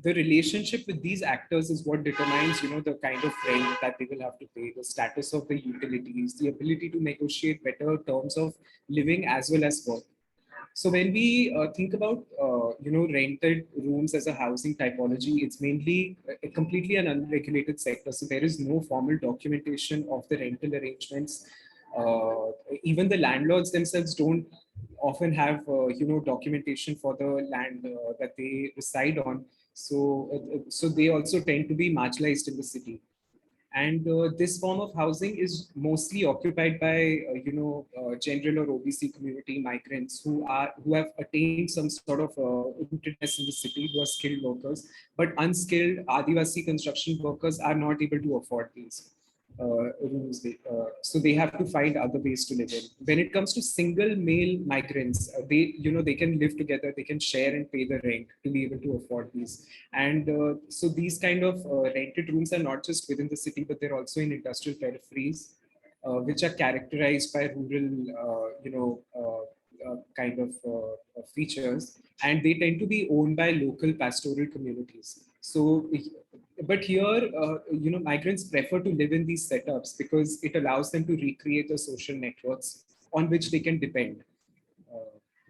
the relationship with these actors is what determines, the kind of rent that they will have to pay, the status of the utilities, the ability to negotiate better terms of living as well as work. So when we think about rented rooms as a housing typology, it's mainly completely an unregulated sector. So there is no formal documentation of the rental arrangements. Even the landlords themselves don't often have documentation for the land that they reside on. So they also tend to be marginalized in the city. And this form of housing is mostly occupied by general or OBC community migrants who have attained some sort of rootedness in the city, who are skilled workers, but unskilled Adivasi construction workers are not able to afford these rooms. So they have to find other ways to live in. When it comes to single male migrants, they can live together, they can share and pay the rent to be able to afford these. And so these kind of rented rooms are not just within the city, but they're also in industrial peripheries, which are characterized by rural, kind of features, and they tend to be owned by local pastoral communities. So, but here, migrants prefer to live in these setups because it allows them to recreate the social networks on which they can depend.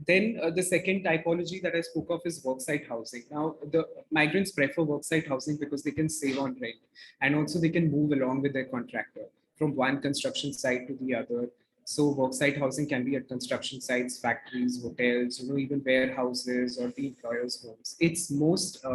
Then the second typology that I spoke of is worksite housing. Now, the migrants prefer worksite housing because they can save on rent, and also they can move along with their contractor from one construction site to the other. So worksite housing can be at construction sites, factories, hotels, even warehouses or the employers' homes. It's most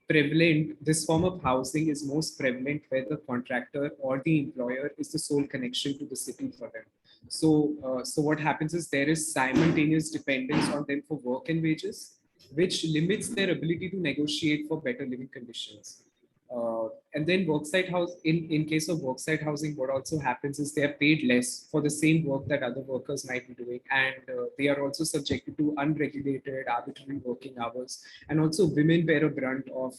prevalent, this form of housing is most prevalent where the contractor or the employer is the sole connection to the city for them. So what happens is there is simultaneous dependence on them for work and wages, which limits their ability to negotiate for better living conditions. And then worksite house, in case of worksite housing, what also happens is they are paid less for the same work that other workers might be doing, and they are also subjected to unregulated, arbitrary working hours. And also, women bear a brunt of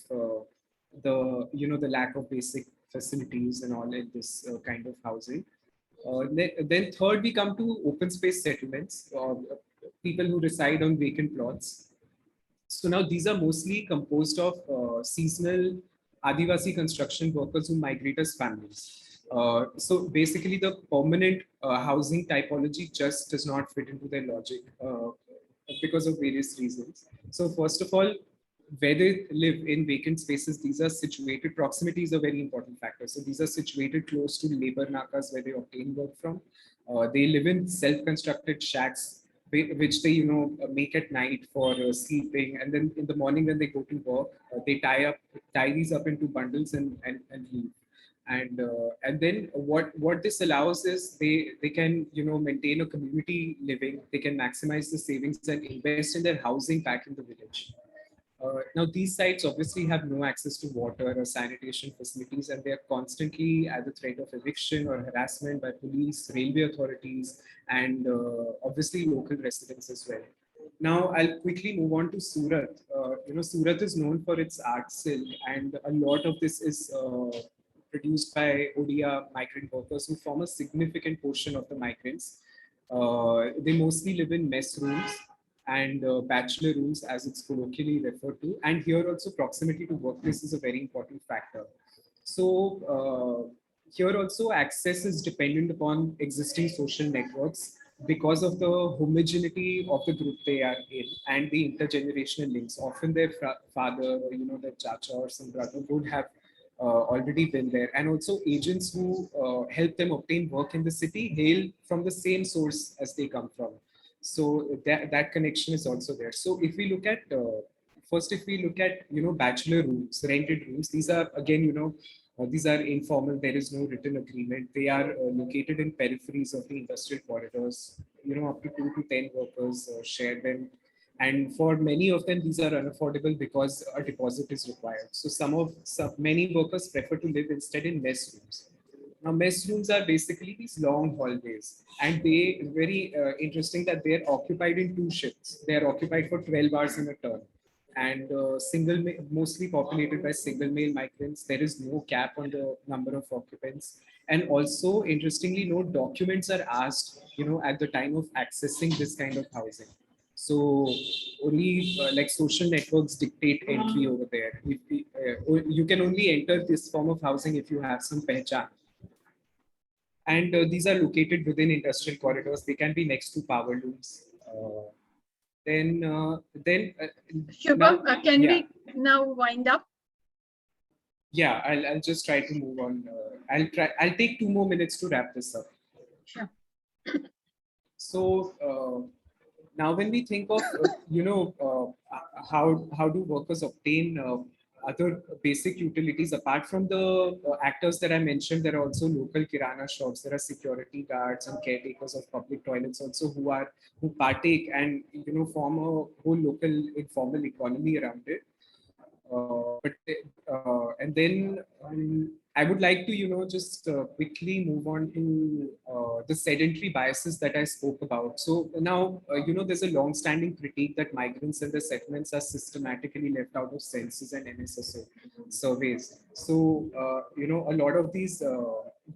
the lack of basic facilities and all in this kind of housing. Then third, we come to open space settlements, people who reside on vacant plots. So now these are mostly composed of seasonal Adivasi construction workers who migrate as families. So basically the permanent housing typology just does not fit into their logic because of various reasons. So first of all, where they live in vacant spaces, these are situated, proximity is a very important factor. So these are situated close to labor nakas where they obtain work from. They live in self-constructed shacks, which they make at night for sleeping, and then in the morning when they go to work, they tie these up into bundles and leave. And then what this allows is they can maintain a community living, they can maximize the savings and invest in their housing back in the village. Now, these sites obviously have no access to water or sanitation facilities, and they are constantly at the threat of eviction or harassment by police, railway authorities, and obviously local residents as well. Now, I'll quickly move on to Surat. Surat is known for its art silk, and a lot of this is produced by Odia migrant workers who form a significant portion of the migrants. They mostly live in mess rooms and bachelor rooms, as it's colloquially referred to. And here also proximity to workplace is a very important factor. So here also access is dependent upon existing social networks because of the homogeneity of the group they are in and the intergenerational links. Often their father or their chacha or some brother would have already been there, and also agents who help them obtain work in the city hail from the same source as they come from. So that connection is also there. So if we look at first, if we look at bachelor rooms, rented rooms, these are again these are informal. There is no written agreement. They are located in peripheries of the industrial corridors. Up to 2 to 10 workers share them. And for many of them, these are unaffordable because a deposit is required. So many workers prefer to live instead in mess rooms. Now, mess rooms are basically these long hallways, and they very interesting that they are occupied in 2 shifts. They are occupied for 12 hours in a turn, and mostly populated by single male migrants. There is no cap on the number of occupants, and also interestingly, no documents are asked, at the time of accessing this kind of housing. So only like social networks dictate entry over there. You can only enter this form of housing if you have some pehchan. And these are located within industrial corridors. They can be next to power looms. Shubham, can yeah. we now wind up? Yeah, I'll just try to move on. I'll take 2 more minutes to wrap this up. Sure. So now when we think of, how do workers obtain other basic utilities apart from the actors that I mentioned, there are also local kirana shops, there are security guards and caretakers of public toilets also who partake and form a whole local informal economy around it. And then I would like to just quickly move on to the sedentary biases that I spoke about. So now there's a long-standing critique that migrants and the settlements are systematically left out of census and NSSO surveys. So a lot of these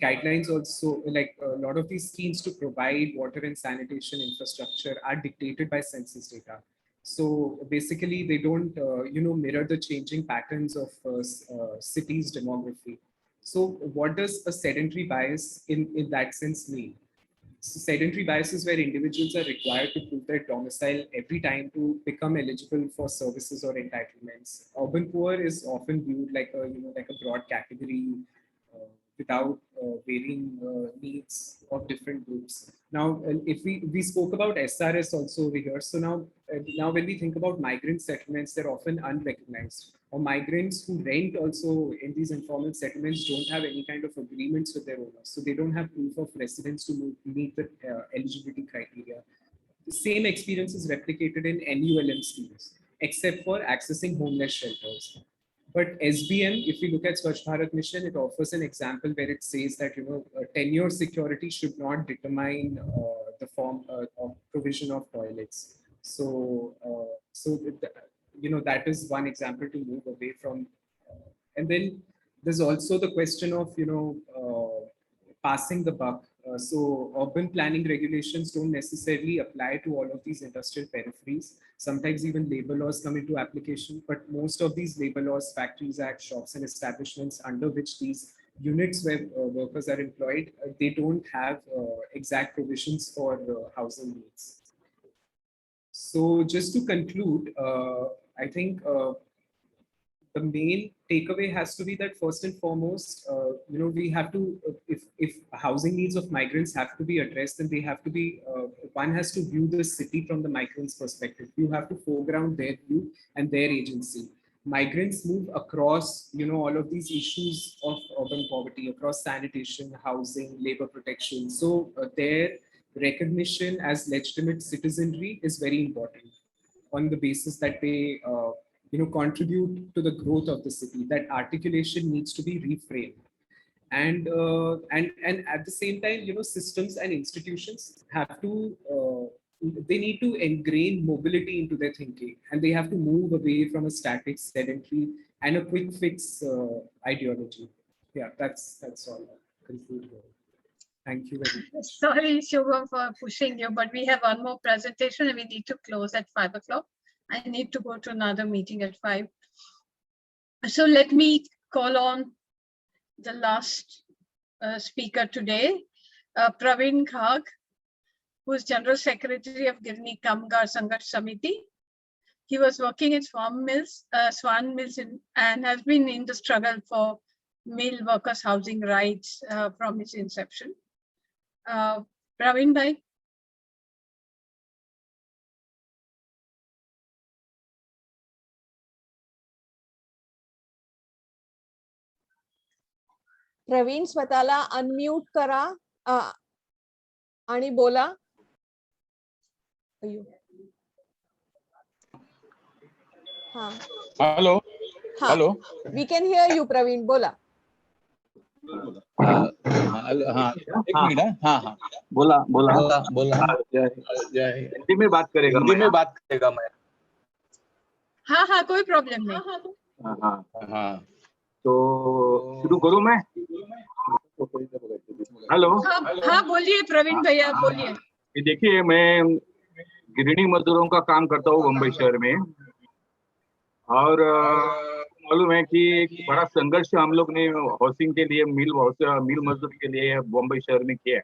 guidelines also, like a lot of these schemes to provide water and sanitation infrastructure are dictated by census data. So basically, they don't, mirror the changing patterns of cities' demography. So what does a sedentary bias in that sense mean? So sedentary bias is where individuals are required to prove their domicile every time to become eligible for services or entitlements. Urban poor is often viewed like a broad category without varying needs of different groups. Now, if we spoke about SRS also over here. So now when we think about migrant settlements, they're often unrecognized. Or migrants who rent also in these informal settlements don't have any kind of agreements with their owners. So they don't have proof of residence to meet the eligibility criteria. The same experience is replicated in NULM schemes, except for accessing homeless shelters. But SBM, if we look at Swachh Bharat Mission, it offers an example where it says that tenure security should not determine the form of provision of toilets. So that is one example to move away from. And then there's also the question of passing the buck. So urban planning regulations don't necessarily apply to all of these industrial peripheries. Sometimes even labor laws come into application, but most of these labor laws, factories act, shops and establishments under which these units where workers are employed, they don't have exact provisions for housing needs. So just to conclude, I think the main takeaway has to be that first and foremost, we have to, if housing needs of migrants have to be addressed, then they have to be, one has to view the city from the migrants' perspective. You have to foreground their view and their agency. Migrants move across, all of these issues of urban poverty, across sanitation, housing, labor protection. So their recognition as legitimate citizenry is very important on the basis that they contribute to the growth of the city. That articulation needs to be reframed, and at the same time, systems and institutions have to they need to ingrain mobility into their thinking, and they have to move away from a static, sedentary, and a quick fix ideology. Yeah, that's all. I'll conclude here. Thank you very much. Sorry, Shubham, for pushing you, but we have one more presentation and we need to close at 5 o'clock. I need to go to another meeting at 5. So let me call on the last speaker today, Praveen Ghag, who is General Secretary of Girni Kamgar Sangharsh Samiti. He was working at Swan Mills and has been in the struggle for mill workers' housing rights from its inception. Praveen bhai. Praveen स्वतःला unmute करा आणि बोला. अय्यो. हा. Hello हा. Hello we can hear you Praveen, बोला. हाँ एक मिनट है. हाँ हाँ बोला बोला बोला बोला. हिंदी में बात करेगा. हिंदी में बात करेगा मैं. हाँ हाँ, कोई प्रॉब्लम नहीं. हाँ हाँ, हाँ तो शुरू करूँ मैं. हेलो. हाँ बोलिए प्रवीण भैया, बोलिए. ये देखिए, मैं गृहिणी मजदूरों का काम करता हूँ मुंबई शहर में, और मालूम है कि एक बड़ा संघर्ष हम लोग ने हाउसिंग के लिए, मिल मजदूर के लिए मुंबई शहर में किया है.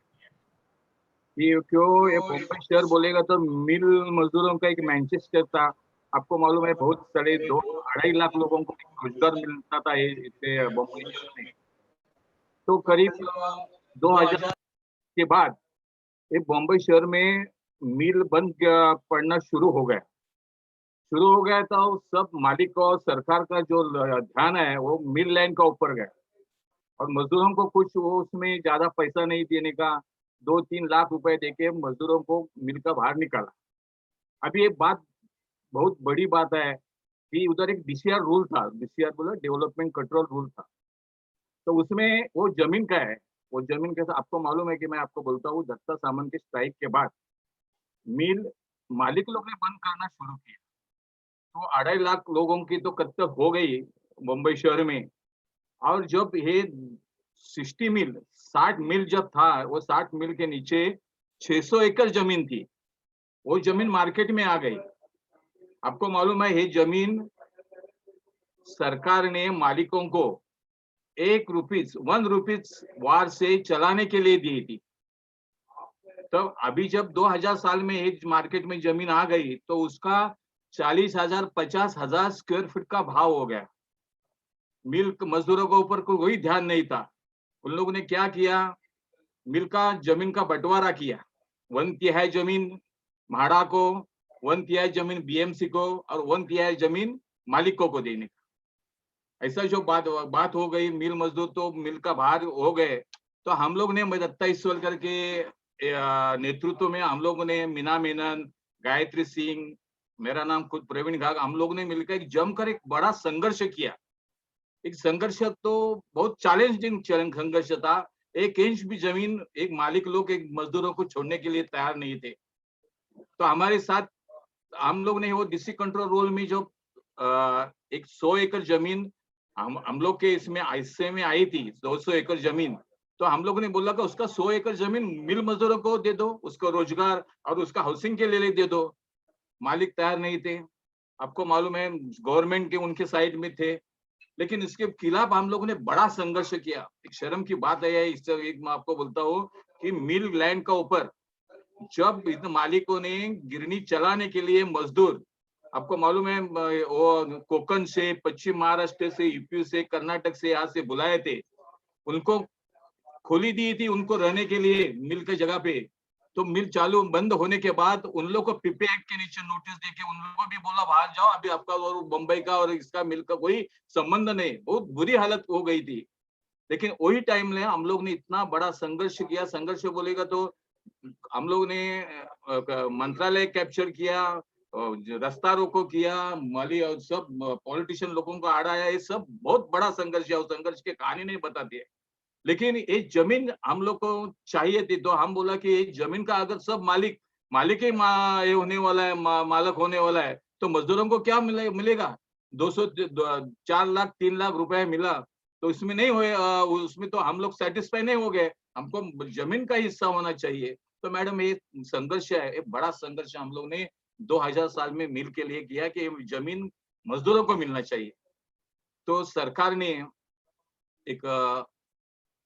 कि क्यों ये मुंबई शहर बोलेगा तो मिल मजदूरों का एक मैनचेस्टर था. आपको मालूम है, बहुत साढ़े 2-2.5 लाख लोगों को रोजगार मिलता था इससे मुंबई शहर में. तो करीब 2000 के बाद ये मुंबई शहर में मिल बंद पड़ना शुरू हो गया. तो सब मालिक और सरकार का जो ध्यान है वो मिल लाइन का ऊपर गया, और मजदूरों को कुछ वो उसमें ज्यादा पैसा नहीं देने का, 2-3 लाख रुपए देके मजदूरों को मिल का बाहर निकाला. अभी ये बात बहुत बड़ी बात है कि उधर एक DCR रूल था. DCR बोला डेवलपमेंट कंट्रोल रूल था. तो उसमें वो जमीन का है. वो जमीन कैसा आपको मालूम है कि मैं आपको बोलता हूँ, दत्ता सामंत के स्ट्राइक के बाद मिल मालिक लोग ने बंद करना शुरू किया. तो 2.5 लाख लोगों की तो कत्ल हो गई मुंबई शहर में. और जब ये 60 मिल जब था, वो 60 मिल के नीचे 600 एकड़ जमीन थी. वो जमीन मार्केट में आ गई. आपको मालूम है, ये जमीन सरकार ने मालिकों को 1 रुपीज वार से चलाने के लिए दी थी. तो अभी जब 2000 साल में ये मार्केट में जमीन आ गई तो उसका 40,000 50,000 स्क्वायर फीट का भाव हो गया. मिल मजदूरों के ऊपर कोई ध्यान नहीं था. उन लोगों ने क्या किया, मिल का जमीन का बंटवारा किया. 1/3 जमीन म्हाडा को, 1/3 जमीन BMC को, और 1/3 जमीन मालिकों को देने का. ऐसा जो बात हो गई, मिल मजदूर तो मिल का बाहर हो गए. तो हम लोग ने दत्ता ईश्वरकर के नेतृत्व में हम लोगों ने, मीना मेनन, गायत्री सिंह, मेरा नाम खुद प्रवीण घाग, हम लोग ने मिलकर एक जमकर एक बड़ा संघर्ष किया. एक संघर्ष तो बहुत चैलेंजिंग संघर्ष था. 1 इंच भी जमीन एक मालिक लोग एक मजदूरों को छोड़ने के लिए तैयार नहीं थे. तो हमारे साथ हम लोग ने वो DC कंट्रोल रूल में जो एक 100 एकड़ जमीन हम लोग के इसमें हिस्से में आई थी, 200 एकड़ जमीन. तो हम लोगों ने बोला कि उसका 100 एकड़ जमीन मिल मजदूरों को दे दो, उसको रोजगार और उसका हाउसिंग के लिए दे दो. मालिक तैयार नहीं थे. आपको मालूम है, गवर्नमेंट के उनके साइड में थे. लेकिन इसके खिलाफ हम लोगों ने बड़ा संघर्ष किया. एक शर्म की बात है, इससे एक मैं आपको बोलता हूँ कि मिल लैंड का ऊपर जब मालिकों ने गिरनी चलाने के लिए मजदूर, आपको मालूम है, वो कोकण से, पश्चिम महाराष्ट्र से, यूपी से, कर्नाटक से, यहाँ से बुलाए थे. उनको खोली दी थी उनको रहने के लिए मिल के जगह पे. तो मिल चालू बंद होने के बाद उन लोग को PPA एक्ट के नीचे नोटिस देके उन लोगों को भी बोला बाहर जाओ, अभी आपका और मुंबई का और इसका मिल का कोई संबंध नहीं. बहुत बुरी हालत हो गई थी. लेकिन वही टाइम में हम लोग ने इतना बड़ा संघर्ष किया. संघर्ष बोलेगा तो हम लोग ने मंत्रालय कैप्चर किया, रास्ता रोको किया, माली और सब पॉलिटिशियन लोगों को आड़ाया. ये सब बहुत बड़ा संघर्ष है. उस संघर्ष की कहानी नहीं बताती है. लेकिन ये जमीन हम लोग को चाहिए थी. तो हम बोला कि ये जमीन का अगर सब मालिक ही ये होने वाला है, मालक होने वाला है, तो मजदूरों को क्या मिलेगा. 4 लाख 3 लाख रुपए मिला तो इसमें नहीं हुए, उसमें तो हम लोग सेटिस्फाई नहीं हो गए. हमको जमीन का हिस्सा होना चाहिए. तो मैडम ये संघर्ष है, एक बड़ा संघर्ष हम लोग ने 2000 साल में मिल के लिए किया कि जमीन मजदूरों को मिलना चाहिए. तो सरकार ने एक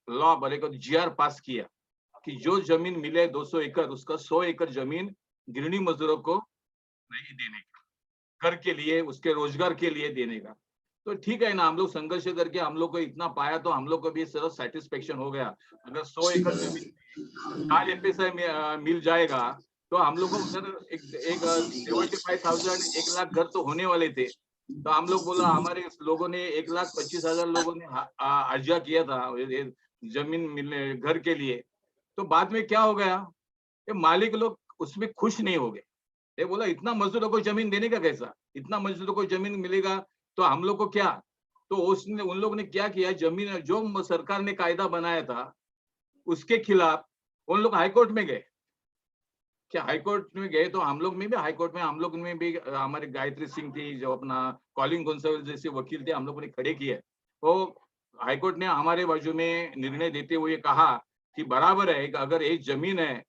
लॉ बनेगा, GR पास किया कि जो जमीन मिले 200 एकड़, उसका 100 एकड़ जमीन गृहिणी मजदूरों को नहीं देने का, घर के लिए, उसके रोजगार के लिए देने का. तो ठीक है ना, हम लोग संघर्ष करके हम लोग को इतना पाया तो हम लोग को भी सिर्फ सेटिस्फेक्शन हो गया। अगर 100 एकड़ जमीन 4 एफएसआई मिल जाएगा तो हम लोग को उधर एक 75,000 1 लाख घर तो होने वाले थे। तो हम लोग बोला, हमारे लोगों ने 1,25,000 लोगों ने अर्जा किया था जमीन मिलने घर के लिए। तो बाद में क्या हो गया, ये मालिक लोग उसमें खुश नहीं हो गए। ये बोला इतना मजदूरों को जमीन देने का कैसा, इतना मजदूरों को जमीन मिलेगा तो हम लोग को क्या। तो उसने उन लोगों ने क्या किया, जमीन जो सरकार ने कायदा बनाया था उसके खिलाफ उन लोग हाईकोर्ट में गए। क्या हाईकोर्ट में गए तो हम लोग में भी हाईकोर्ट में हम लोग में भी हमारे गायत्री सिंह थी जो अपना कॉलिंग कॉन्सेबल जैसे वकील थे, हम लोगों ने खड़े किए। तो हाईकोर्ट ने हमारे बाजू में निर्णय देते हुए कहा कि बराबर है कि अगर एक जमीन है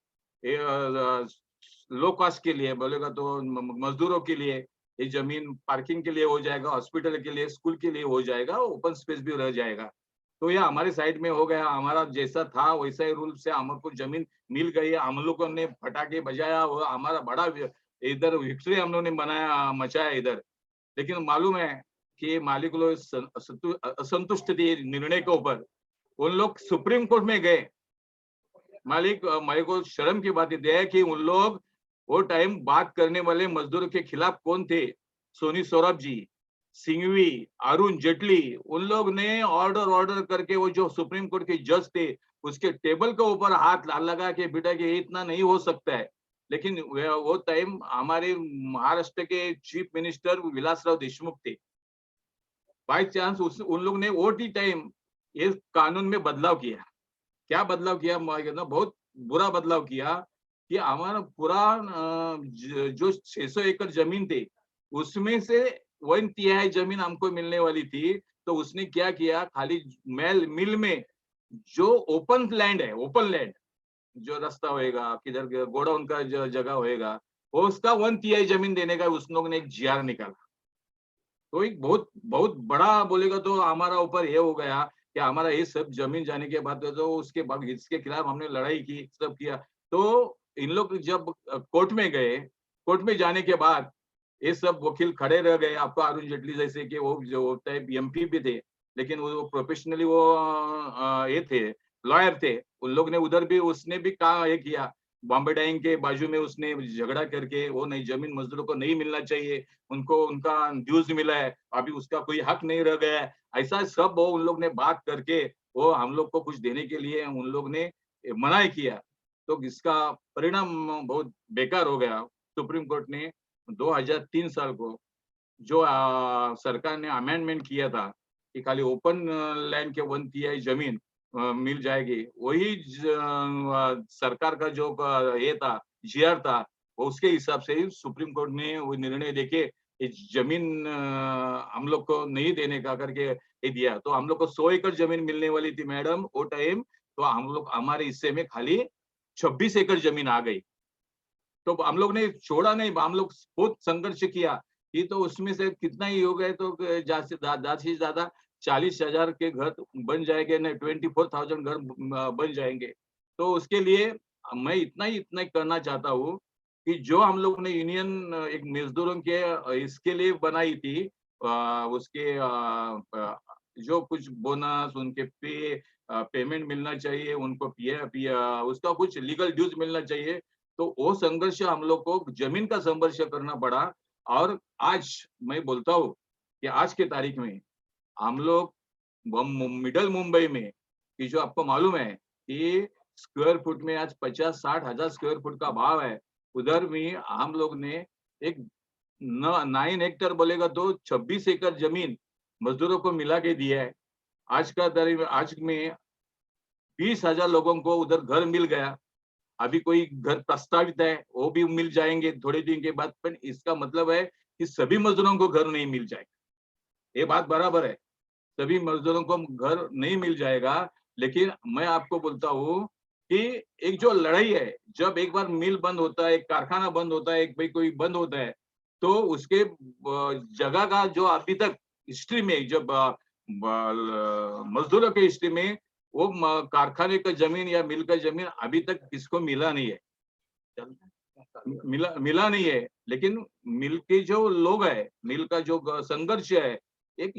लो कॉस्ट के लिए बोलेगा तो मजदूरों के लिए ये जमीन पार्किंग के लिए हो जाएगा, हॉस्पिटल के लिए, स्कूल के लिए हो जाएगा, ओपन स्पेस भी रह जाएगा। तो ये हमारे साइड में हो गया, हमारा जैसा था वैसा ही रूल से हमको जमीन मिल गई। हम लोगों ने पटाखे बजाया, वो हमारा बड़ा इधर विक्ट्री हम लोगों ने बनाया मचाया इधर। लेकिन मालूम है कि मालिक लोग असंतुष्ट थे निर्णय के ऊपर, उन लोग सुप्रीम कोर्ट में गए। मालिक को शर्म की बात यह है कि उन लोग वो टाइम बात करने वाले मजदूरों के खिलाफ कौन थे, सोनी सौरभ जी, सिंघवी, अरुण जेटली, उन लोग ने ऑर्डर करके वो जो सुप्रीम कोर्ट के जज थे उसके टेबल के ऊपर हाथ लगा के बेटा कि इतना नहीं हो सकता है। लेकिन वो टाइम हमारे महाराष्ट्र के चीफ मिनिस्टर विलासराव देशमुख थे। बाई चांस उन लोग ने वोटी टाइम ये कानून में बदलाव किया। क्या बदलाव किया, बहुत बुरा बदलाव किया कि हमारा पूरा जो 600 एकड़ जमीन थे उसमें से 1/3 जमीन हमको मिलने वाली थी। तो उसने क्या किया, खाली मिल में जो ओपन लैंड है, ओपन लैंड जो रास्ता होएगा किधर गोडाउन का जो जगह होएगा वो उसका 1/3 जमीन देने का उस लोग ने एक जीआर निकाला। तो एक बहुत बहुत बड़ा बोलेगा तो हमारा ऊपर ये हो गया कि हमारा ये सब जमीन जाने के बाद तो उसके बाद इसके खिलाफ हमने लड़ाई की, सब किया। तो इन लोग जब कोर्ट में गए, कोर्ट में जाने के बाद ये सब वकील खड़े रह गए। आपको अरुण जेटली जैसे कि वो जो होता है एमपी भी थे, लेकिन वो प्रोफेशनली वो ये थे, लॉयर थे। उन लोग ने उधर भी उसने भी कहा ये किया, बॉम्बे डाइंग के बाजू में उसने झगड़ा करके वो नहीं जमीन मजदूरों को नहीं मिलना चाहिए, उनको उनका ड्यूज मिला है, अभी उसका कोई हक नहीं रह गया है, ऐसा सब वो उन लोग ने बात करके वो हम लोग को कुछ देने के लिए उन लोग ने मना किया। तो इसका परिणाम बहुत बेकार हो गया। सुप्रीम कोर्ट ने 2003 साल को जो सरकार ने अमेंडमेंट किया था कि खाली ओपन लैंड के 1/3 जमीन मिल जाएगी, वही सरकार का जो ये था जीआर था वो उसके हिसाब से ही सुप्रीम कोर्ट ने वो निर्णय देके जमीन हम लोग को नहीं देने का करके ये दिया। तो हम लोग को 100 एकड़ जमीन मिलने वाली थी मैडम वो टाइम, तो हम लोग हमारे हिस्से में खाली 26 एकड़ जमीन आ गई। तो हम लोग ने छोड़ा नहीं, हम लोग बहुत संघर्ष किया कि तो उसमें से कितना ही हो गए तो ज्यादा से ज्यादा 40,000 के घर बन जाएंगे, नहीं 24,000 घर बन जाएंगे। तो उसके लिए मैं इतना ही करना चाहता हूँ कि जो हम लोग ने यूनियन एक मजदूरों के इसके लिए बनाई थी, उसके जो कुछ बोनस उनके पेमेंट मिलना चाहिए, उनको उसका कुछ लीगल ड्यूज मिलना चाहिए। तो वो संघर्ष हम लोग को जमीन का संघर्ष करना पड़ा। और आज मैं बोलता हूँ कि आज के तारीख में हम लोग मिडल मुंबई में कि जो आपको मालूम है कि स्क्वायर फुट में आज 50-60 हजार स्क्वायर फुट का भाव है, उधर भी हम लोग ने एक 9 हेक्टर बोलेगा तो 26 एकड़ जमीन मजदूरों को मिला के दिया है। आज में 20,000 लोगों को उधर घर मिल गया। अभी कोई घर प्रस्तावित है वो भी मिल जाएंगे थोड़े दिन के बाद, पर इसका मतलब है कि सभी मजदूरों को घर नहीं मिल जाएगा। ये बात बराबर है, सभी मजदूरों को घर नहीं मिल जाएगा। लेकिन मैं आपको बोलता हूँ कि एक जो लड़ाई है, जब एक बार मिल बंद होता है, एक कारखाना बंद होता है, एक भाई कोई बंद होता है, तो उसके जगह का जो अभी तक हिस्ट्री में जब मजदूरों के हिस्ट्री में वो कारखाने का जमीन या मिल का जमीन अभी तक किसको मिला नहीं है, मिला नहीं है। लेकिन मिल के जो लोग है, मिल का जो संघर्ष है, एक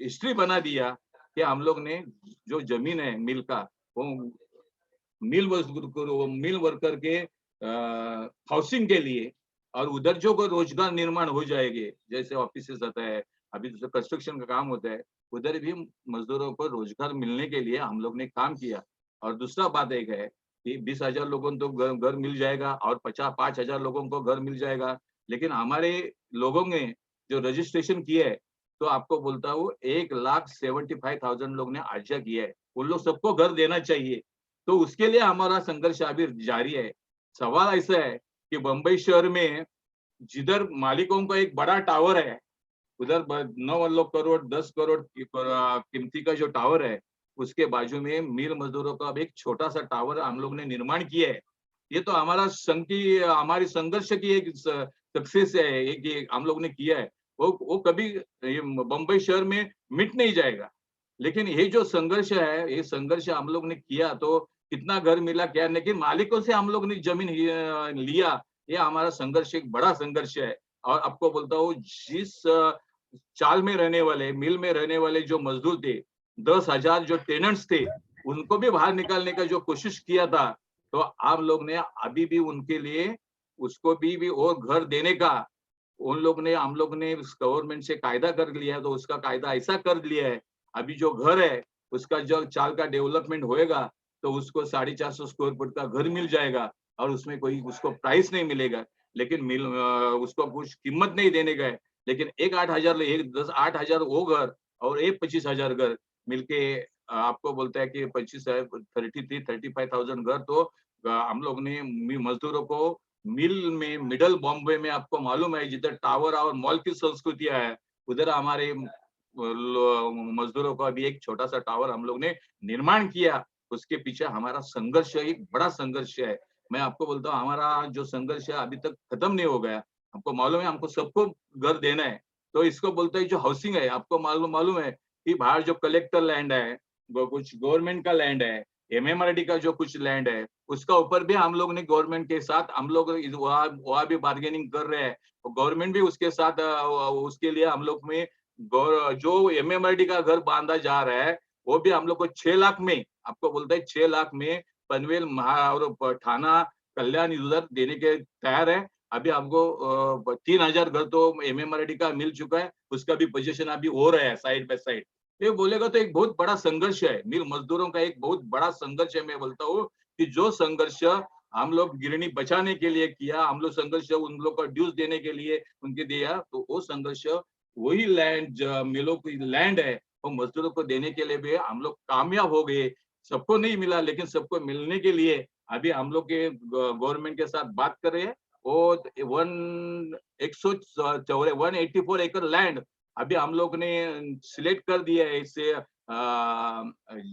हिस्ट्री बना दिया कि हम लोग ने जो जमीन है मिल का, वो मिल वर्कर के हाउसिंग के लिए, और उधर जो कोई रोजगार निर्माण हो जाएंगे, जैसे ऑफिसेस आता है, अभी जैसे कंस्ट्रक्शन का काम होता है, उधर भी मजदूरों को रोजगार मिलने के लिए हम लोग ने काम किया। और दूसरा बात एक है कि 20,000 लोगों को घर मिल जाएगा और 5,000 लोगों को घर मिल जाएगा। लेकिन हमारे लोगों ने जो रजिस्ट्रेशन किया है, तो आपको बोलता हूँ 1,75,000 लोग ने अर्जा किया है, उन लोग सबको घर देना चाहिए। तो उसके लिए हमारा संघर्ष अभी जारी है। सवाल ऐसा है कि बंबई शहर में जिधर मालिकों का एक बड़ा टावर है, उधर 9 करोड़ 10 करोड़ कीमती का जो टावर है, उसके बाजू में मिल मजदूरों का एक छोटा सा टावर हम लोग ने निर्माण किया है। ये तो हमारी संघर्ष की एक सक्सेस है, एक हम लोग ने किया है। वो कभी बंबई शहर में मिट नहीं जाएगा। लेकिन ये जो संघर्ष है, ये संघर्ष हम लोग ने किया तो कितना घर मिला क्या, लेकिन मालिकों से हम लोग ने जमीन लिया, ये हमारा संघर्ष एक बड़ा संघर्ष है। और आपको बोलता हूँ, जिस चाल में रहने वाले, मिल में रहने वाले जो मजदूर थे, 10,000 जो टेनेंट्स थे, उनको भी बाहर निकालने का जो कोशिश किया था, तो आप लोग ने अभी भी उनके लिए उसको भी और घर देने का हम लोग ने उस गवर्नमेंट से कायदा कर लिया है। तो उसका कायदा ऐसा कर लिया है, अभी जो घर है उसका जो चाल का डेवलपमेंट होएगा, तो उसको 450 स्क्वायर फुट का घर मिल जाएगा, और उसमें कोई उसको प्राइस नहीं मिलेगा, लेकिन उसको कुछ कीमत नहीं देने का है। लेकिन एक 8,000, एक 8,000 वो घर और एक 25,000 घर मिलके आपको बोलता है कि 35,000 घर, तो हम लोग ने मजदूरों को मिल में, मिडल बॉम्बे में आपको मालूम है जिधर टावर और मॉल की संस्कृतियां है, उधर हमारे मजदूरों का भी एक छोटा सा टावर हम लोग ने निर्माण किया। उसके पीछे हमारा संघर्ष एक बड़ा संघर्ष है। मैं आपको बोलता हूँ, हमारा जो संघर्ष है अभी तक खत्म नहीं हो गया। हमको मालूम है हमको सबको घर देना है। तो इसको बोलते हैं जो हाउसिंग है, आपको मालूम है कि बाहर जो कलेक्टर लैंड है, वो कुछ गवर्नमेंट का लैंड है, एमएमआरडी का जो कुछ लैंड है, उसका ऊपर भी हम लोग ने गवर्नमेंट के साथ हम लोग वहाँ भी बार्गेनिंग कर रहे हैं। गवर्नमेंट भी उसके साथ उसके लिए हम लोग में जो एमएमआरडी का घर बांधा जा रहा है, वो भी हम लोग को 6 लाख में, आपको बोलते हैं 6 लाख में पनवेल और थाना कल्याण उधर देने के तैयार है। अभी हमको 3,000 घर तो एमएमआरडी का मिल चुका है, उसका भी पोजीशन अभी हो रहा है साइड बाय साइड। ये बोलेगा तो एक बहुत बड़ा संघर्ष है, मिल मजदूरों का एक बहुत बड़ा संघर्ष है। मैं बोलता हूँ कि जो संघर्ष हम लोग गिरनी बचाने के लिए किया, हम लोग संघर्ष उन लोग का ड्यूज देने के लिए उनके दिया, तो वो संघर्ष वही लैंड मिलों की लैंड है, वो मजदूरों को देने के लिए भी हम लोग कामयाब हो गए। सबको नहीं मिला, लेकिन सबको मिलने के लिए अभी हम लोग के गवर्नमेंट के साथ बात कर रहे हैं। और 184 एकड़ लैंड अभी हम लोग ने सिलेक्ट कर दिया है। इससे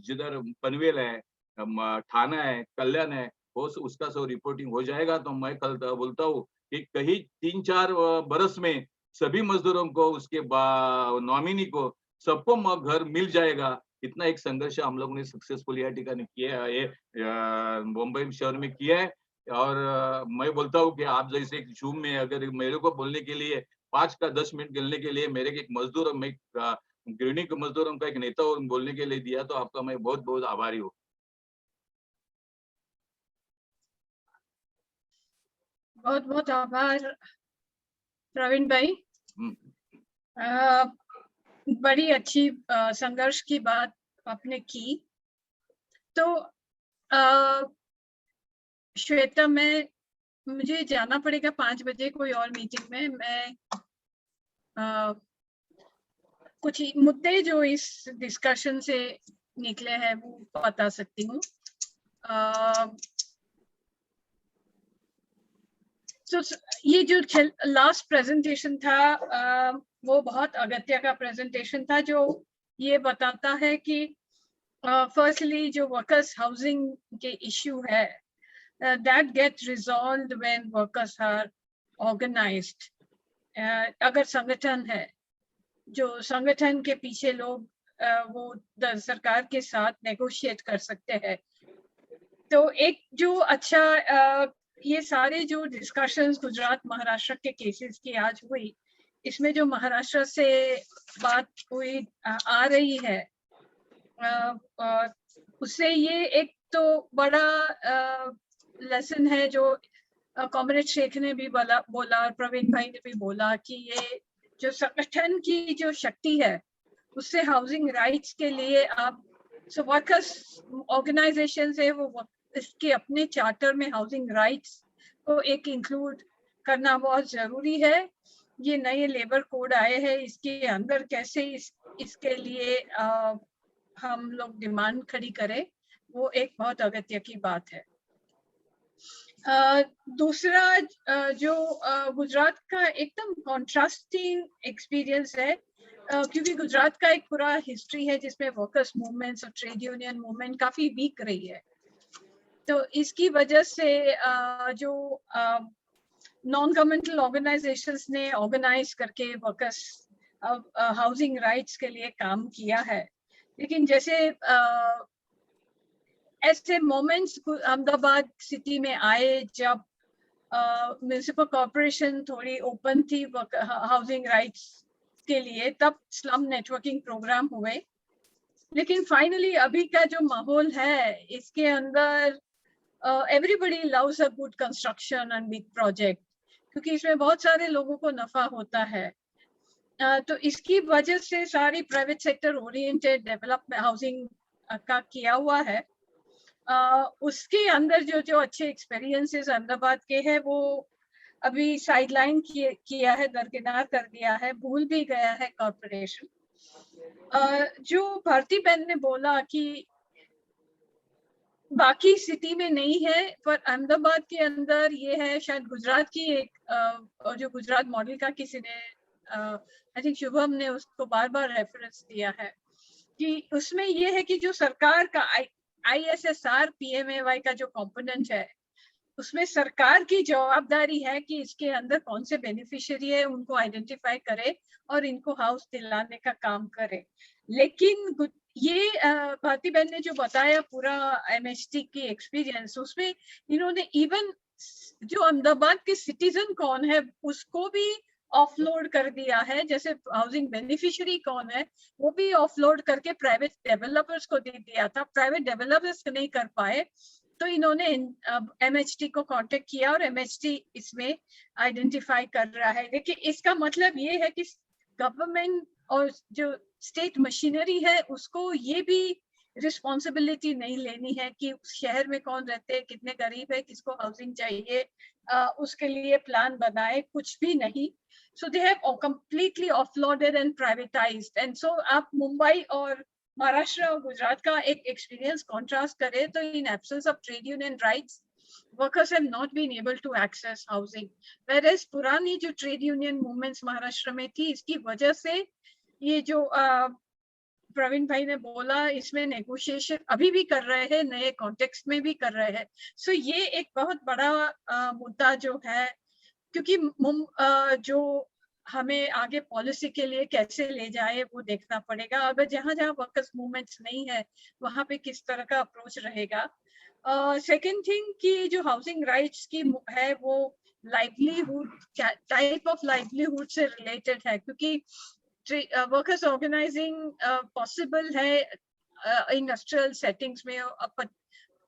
जिधर पनवेल है, थाना है, कल्याण है, वो उसका सब रिपोर्टिंग हो जाएगा। तो मैं कल बोलता हूँ कि कहीं 3-4 बरस में सभी मजदूरों को, उसके नॉमिनी को, सबको घर मिल जाएगा। इतना एक संघर्ष हम लोग ने सक्सेसफुल टीका ने किया है, मुंबई शहर में किया है। और मैं बोलता हूँ कि आप जैसे एक जूम में अगर मेरे को बोलने के लिए 5 का 10 मिनट मिलने के लिए मेरे एक मजदूर, मैं गृहिणी मजदूरों का एक नेता और बोलने के लिए दिया, तो आपका मैं बहुत बहुत आभारी हूँ। बहुत बहुत आभार प्रवीण भाई। बड़ी अच्छी संघर्ष की बात आपने की। तो श्वेता, मुझे जाना पड़ेगा 5 बजे कोई और मीटिंग में। मैं कुछ मुद्दे जो इस डिस्कशन से निकले हैं वो बता सकती हूँ। तो ये जो लास्ट प्रेजेंटेशन था, वो बहुत अगत्य का प्रेजेंटेशन था, जो ये बताता है कि फर्स्टली जो वर्कर्स हाउसिंग के इश्यू है, that get resolved when workers are organized. अगर संगठन है, जो संगठन के पीछे लोग वो सरकार के साथ नेगोशिएट कर सकते हैं। तो एक जो अच्छा ये सारे जो डिस्कशंस गुजरात महाराष्ट्र के केसेस की आज हुई, इसमें जो महाराष्ट्र से बात हुई आ रही है, उससे ये एक तो बड़ा लेसन है जो कॉमरेड शेख ने भी बोला और प्रवीण भाई ने भी बोला कि ये जो संगठन की जो शक्ति है उससे हाउसिंग राइट्स के लिए आप वर्कर्स ऑर्गेनाइजेशन है वो इसके अपने चार्टर में हाउसिंग राइट्स को एक इंक्लूड करना बहुत जरूरी है। ये नए लेबर कोड आए हैं, इसके अंदर कैसे इसके लिए हम लोग डिमांड खड़ी करें, वो एक बहुत अगत्य की बात है। दूसरा जो गुजरात का एकदम कॉन्ट्रास्टिंग एक्सपीरियंस है, क्योंकि गुजरात का एक पूरा हिस्ट्री है जिसमें वर्कर्स मूवमेंट्स और ट्रेड यूनियन मूवमेंट काफी वीक रही है, तो इसकी वजह से जो नॉन गवर्नमेंटल ऑर्गेनाइजेशंस ने ऑर्गेनाइज करके वर्कर्स हाउसिंग राइट्स के लिए काम किया है, लेकिन जैसे ऐसे मोमेंट्स अहमदाबाद सिटी में आए जब म्युनिसिपल कॉर्पोरेशन थोड़ी ओपन थी हाउसिंग राइट्स के लिए, तब स्लम नेटवर्किंग प्रोग्राम हुए, लेकिन फाइनली अभी का जो माहौल है इसके अंदर everybody loves a good construction and big project, क्योंकि इसमें बहुत सारे लोगों को नफा होता है। तो इसकी वजह से सारी private sector oriented development housing का किया हुआ है। उसके अंदर जो अच्छे एक्सपीरियंसेस अहमदाबाद के हैं वो अभी साइडलाइन किया है, दरकिनार कर दिया है, भूल भी गया है कॉर्पोरेशन। जो भारती बहन ने बोला कि बाकी सिटी में नहीं है पर अहमदाबाद के अंदर ये है, शायद गुजरात की एक जो गुजरात मॉडल का किसी ने आई थिंक शुभम ने उसको बार बार रेफरेंस दिया है कि उसमें ये है कि जो सरकार का ISSR PMAY का जो कंपोनेंट है उसमें सरकार की जवाबदारी है कि इसके अंदर कौन से बेनिफिशियरी है उनको आइडेंटिफाई करे और इनको हाउस दिलाने का काम करे। लेकिन ये भारती बहन ने जो बताया पूरा MHT की एक्सपीरियंस, उसमें इन्होंने इवन जो अहमदाबाद के सिटीजन कौन है उसको भी ऑफलोड कर दिया है, जैसे हाउसिंग बेनिफिशियरी कौन है वो भी ऑफलोड करके प्राइवेट डेवलपर्स को दे दिया था। प्राइवेट डेवलपर्स नहीं कर पाए तो इन्होंने MHT को कांटेक्ट किया और MHT इसमें आइडेंटिफाई कर रहा है। देखिए इसका मतलब ये है कि गवर्नमेंट और जो स्टेट मशीनरी है उसको ये भी रिस्पॉन्सिबिलिटी नहीं लेनी है कि उस शहर में कौन रहते हैं, कितने गरीब है, किसको हाउसिंग चाहिए, उसके लिए प्लान बनाए, कुछ भी नहीं। So they have completely offloaded and privatised. And so आप मुंबई और महाराष्ट्र और गुजरात का एक एक्सपीरियंस कॉन्ट्रास्ट करें तो in absence of trade union rights workers have not been able to access housing, whereas पुरानी जो ट्रेड यूनियन मूवमेंट्स महाराष्ट्र में थी इसकी वजह से ये जो प्रवीण भाई ने बोला इसमें नेगोशिएशन अभी भी कर रहे हैं, नए कॉन्टेक्स्ट में भी कर रहे हैं। सो ये एक बहुत बड़ा मुद्दा जो है, क्योंकि जो हमें आगे पॉलिसी के लिए कैसे ले जाए वो देखना पड़ेगा। अगर जहाँ जहाँ वर्कर्स मूवमेंट्स नहीं है वहाँ पे किस तरह का अप्रोच रहेगा। सेकेंड थिंग कि जो हाउसिंग राइट्स की है वो लाइवलीहुड टाइप ऑफ लाइवलीहुड से रिलेटेड है, क्योंकि वर्कर्स ऑर्गेनाइजिंग पॉसिबल है इंडस्ट्रियल सेटिंग्स में,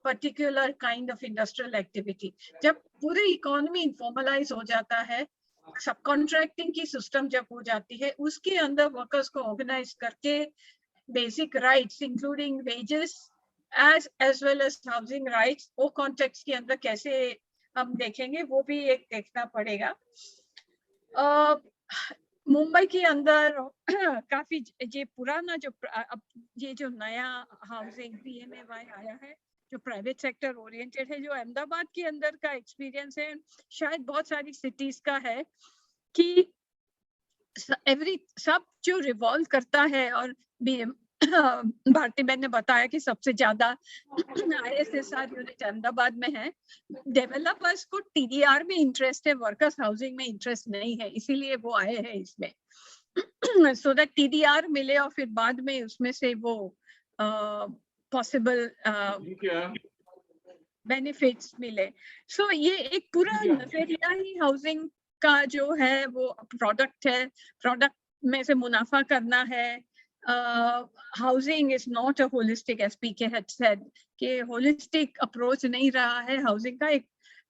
particular kind of industrial activity. जब पूरी इकोनॉमी इनफॉर्मलाइज हो जाता है, सब कॉन्ट्रैक्टिंग की सिस्टम जब हो जाती है, उसके अंदर वर्कर्स को ऑर्गेनाइज करके basic rights including wages as well as housing rights, वो कॉन्टेक्स्ट के अंदर कैसे हम देखेंगे वो भी एक देखना पड़ेगा। मुंबई के अंदर काफी ये पुराना जो अब ये जो नया हाउसिंग PMAY आया है जो प्राइवेट सेक्टर ओरिएंटेड है, जो अहमदाबाद के अंदर का एक्सपीरियंस है, शायद बहुत सारी सिटीज का है कि सब जो रिवॉल्व करता है, और भारती बहन ने बताया कि सबसे ज्यादा ISSR यूनिट अहमदाबाद में है। डेवलपर्स को TDR में इंटरेस्ट है, वर्कर्स हाउसिंग में इंटरेस्ट नहीं है, इसीलिए वो आए हैं इसमें सो दैट TDR मिले और फिर बाद में उसमें से वो पॉसिबल बेनिफिट्स मिले। सो ये एक पूरा नजरिया ही हाउसिंग का जो है वो प्रोडक्ट है, प्रोडक्ट में से मुनाफा करना है। Housing is not a holistic, S PK had said, कि होलिस्टिक अप्रोच नहीं रहा है, हाउसिंग का एक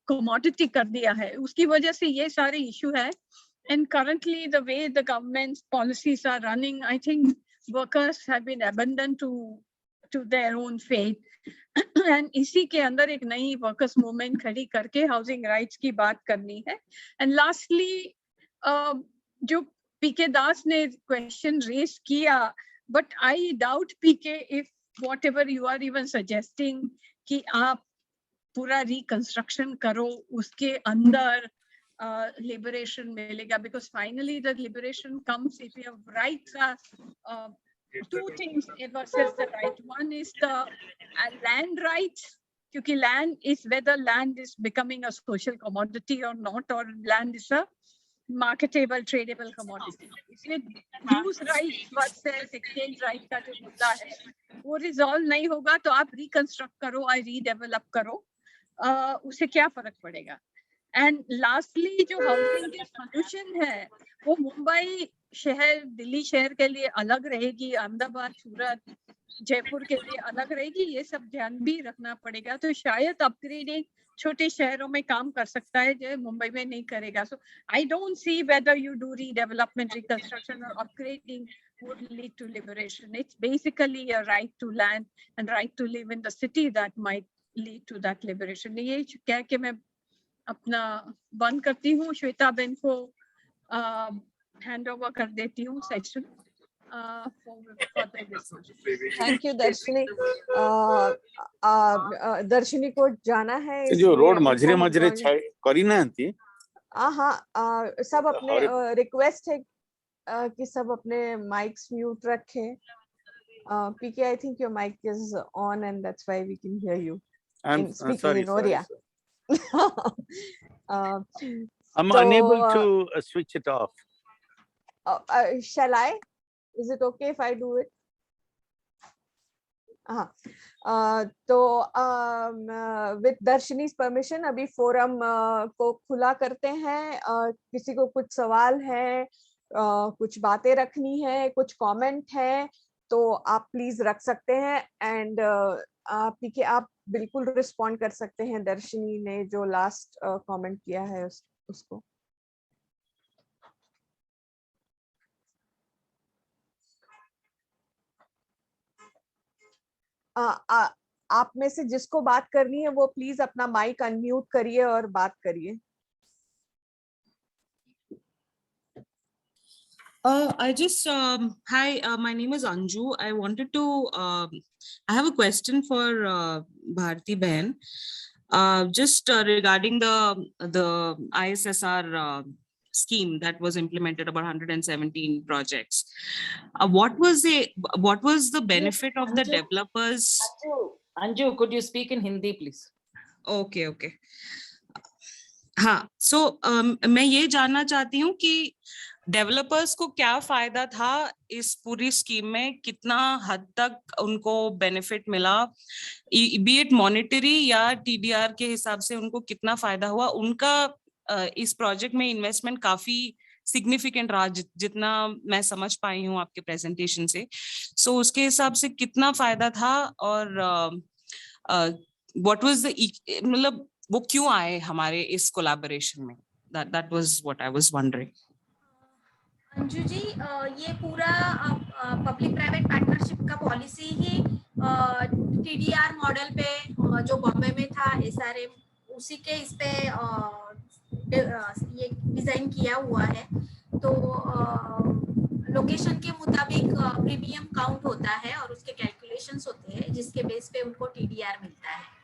कमोडिटी कर दिया है, उसकी वजह से ये सारे इशू है। And currently, the way the government's policies are running, I think workers have been abandoned to their own fate. And इसी के अंदर एक नई workers movement खड़ी करके housing rights की बात करनी है। And lastly, जो पीके दास ने question raise किया, but I doubt PK if whatever you are even suggesting कि आप पूरा reconstruction करो, उसके अंदर liberation मिलेगा, because finally the liberation comes if you have rights. Two things versus the right. One is the land rights, क्योंकि land is whether land is becoming a social commodity or not, or land is a marketable, tradable commodity. इसलिए use rights versus exchange right का जो मुद्दा है वो resolve नहीं होगा तो आप reconstruct करो और redevelop करो, उससे क्या फर्क पड़ेगा। एंड लास्टली जो हाउसिंग की सॉल्यूशन है वो मुंबई शहर, दिल्ली शहर के लिए अलग रहेगी, अहमदाबाद, सूरत, जयपुर के लिए अलग रहेगी, ये सब ध्यान भी रखना पड़ेगा। तो शायद अपग्रेडिंग छोटे शहरों में काम कर सकता है जो मुंबई में नहीं करेगा। So I don't see whether you do redevelopment, reconstruction और upgrading would lead to liberation. It's basically a right to land and right to live in the city that might lead to that liberation. ये कह के मैं अपना बंद करती हूँ, Shweta Ben को हैंड ओवर कर देती हूँ सेशन। थैंक यू दर्शनी। दर्शनी को जाना है, जो रोड मझरे मझरे करी ना थी। हाँ, सब अपने रिक्वेस्ट है कि सब अपने माइक्स म्यूट रखें। PK, I think your mic is on and that's why we can hear you speaking in Odia. I'm unable to switch it off. Shall I? Is it okay if I do it? तो with दर्शनी's permission अभी forum को खुला करते हैं। किसी को कुछ सवाल है, कुछ बातें रखनी है, कुछ कमेंट है तो आप प्लीज रख सकते हैं। एंड पीके आप बिल्कुल रिस्पॉन्ड कर सकते हैं दर्शनी ने जो लास्ट कमेंट किया है उसको। आप में से जिसको बात करनी है वो प्लीज अपना माइक अनम्यूट करिए और बात करिए। I just, hi, my name is Anju. I wanted to, I have a question for Bharti Behan. Just regarding the ISSR scheme that was implemented, about 117 projects. What was the benefit of the developers? Anju, could you speak in Hindi, please? Okay. हाँ, so मैं ये जानना चाहती हूँ कि developers को क्या फायदा था इस पूरी स्कीम में, कितना हद तक उनको बेनिफिट मिला, बी इट मॉनेटरी या टीडीआर के हिसाब से उनको कितना फायदा हुआ। उनका इस प्रोजेक्ट में इन्वेस्टमेंट काफी सिग्निफिकेंट रहा जितना मैं समझ पाई हूँ आपके प्रेजेंटेशन से। सो उसके हिसाब से कितना फायदा था और व्हाट वाज द, मतलब वो क्यों आए हमारे इस कोलैबोरेशन में, that was what I was wondering. Anju ji, ये पूरा पब्लिक प्राइवेट पार्टनरशिप का पॉलिसी ही टीडीआर मॉडल पे जो बॉम्बे में था एसआरएम, उसी के इस पे ये डिजाइन किया हुआ है। तो लोकेशन के मुताबिक प्रीमियम काउंट होता है और उसके कैलकुलेशंस होते हैं जिसके बेस पे उनको टीडीआर मिलता है।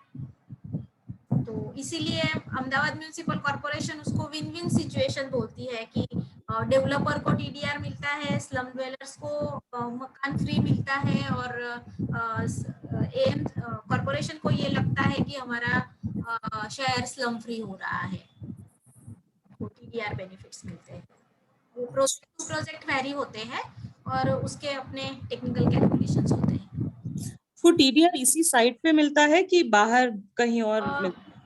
तो इसीलिए अहमदाबाद म्यूनिसिपल कॉर्पोरेशन उसको विन विन सिचुएशन बोलती है कि डेवलपर को टीडीआर मिलता है, स्लम ड्वेलर्स को मकान फ्री मिलता है और एम कॉर्पोरेशन को ये लगता है कि हमारा शहर स्लम फ्री हो रहा है, तो टीडीआर बेनिफिट्स मिलते हैं। वो प्रोजेक्ट वेरी होते हैं और उसके अपने टेक्निकल कैलकुलेशंस होते हैं। वो टीडीआर इसी साइट पे मिलता है कि बाहर कहीं और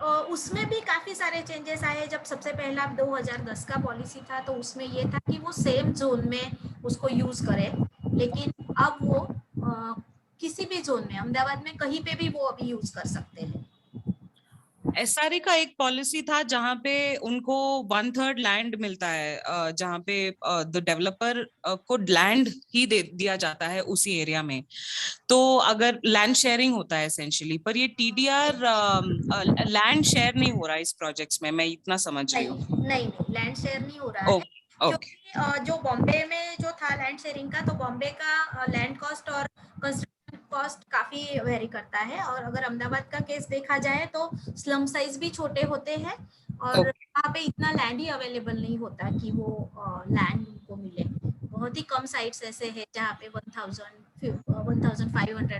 उसमें भी काफी सारे चेंजेस आए। जब सबसे पहला 2010 का पॉलिसी था तो उसमें ये था कि वो सेम जोन में उसको यूज करे, लेकिन अब वो किसी भी जोन में, अहमदाबाद में कहीं पे भी वो अभी यूज कर सकते हैं। एसआरए का एक पॉलिसी था जहां पे उनको 1/3 लैंड मिलता है, जहां पे द डेवलपर को लैंड ही दे दिया जाता है उसी एरिया में, तो अगर लैंड शेयरिंग होता है एसेंशियली, पर ये टीडीआर लैंड शेयर नहीं हो रहा है इस प्रोजेक्ट्स में, मैं इतना समझ रही हूँ। नहीं, लैंड शेयर नहीं हो रहा है, ओके। क्योंकि जो बॉम्बे में जो था लैंड शेयरिंग का, तो बॉम्बे का लैंड कॉस्ट और कंस्ट्रक्शन कॉस्ट काफी वेरी करता है, और अगर अहमदाबाद का केस देखा जाए तो स्लम साइज भी छोटे होते हैं और वहाँ पे इतना लैंड ही अवेलेबल नहीं होता कि वो लैंड उनको मिले। बहुत ही कम साइट्स ऐसे हैं जहाँ पे 1500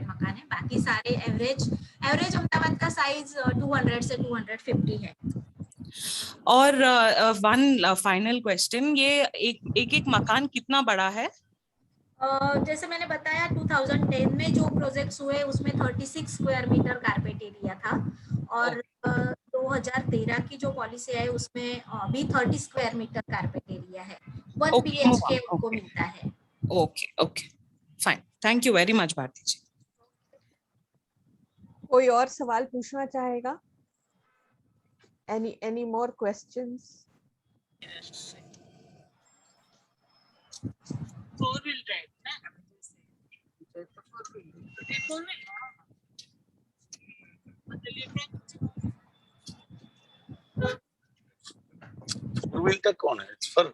मकान है, बाकी सारे एवरेज अहमदाबाद का साइज 200 से 250 है। और वन फाइनल क्वेश्चन, ये एक मकान कितना बड़ा है? जैसे मैंने बताया 2010 में जो प्रोजेक्ट्स हुए उसमें 36 स्क्वायर मीटर कारपेट एरिया था, और 2013 की जो पॉलिसी है उसमें भी 30 स्क्वायर मीटर कारपेट एरिया है, 1 BHK उनको मिलता है। Okay okay fine, thank you very much Bharti ji. कोई और सवाल पूछना चाहेगा? Any more questions? Four-wheel drive, na? Four-wheel का कौन है? It's for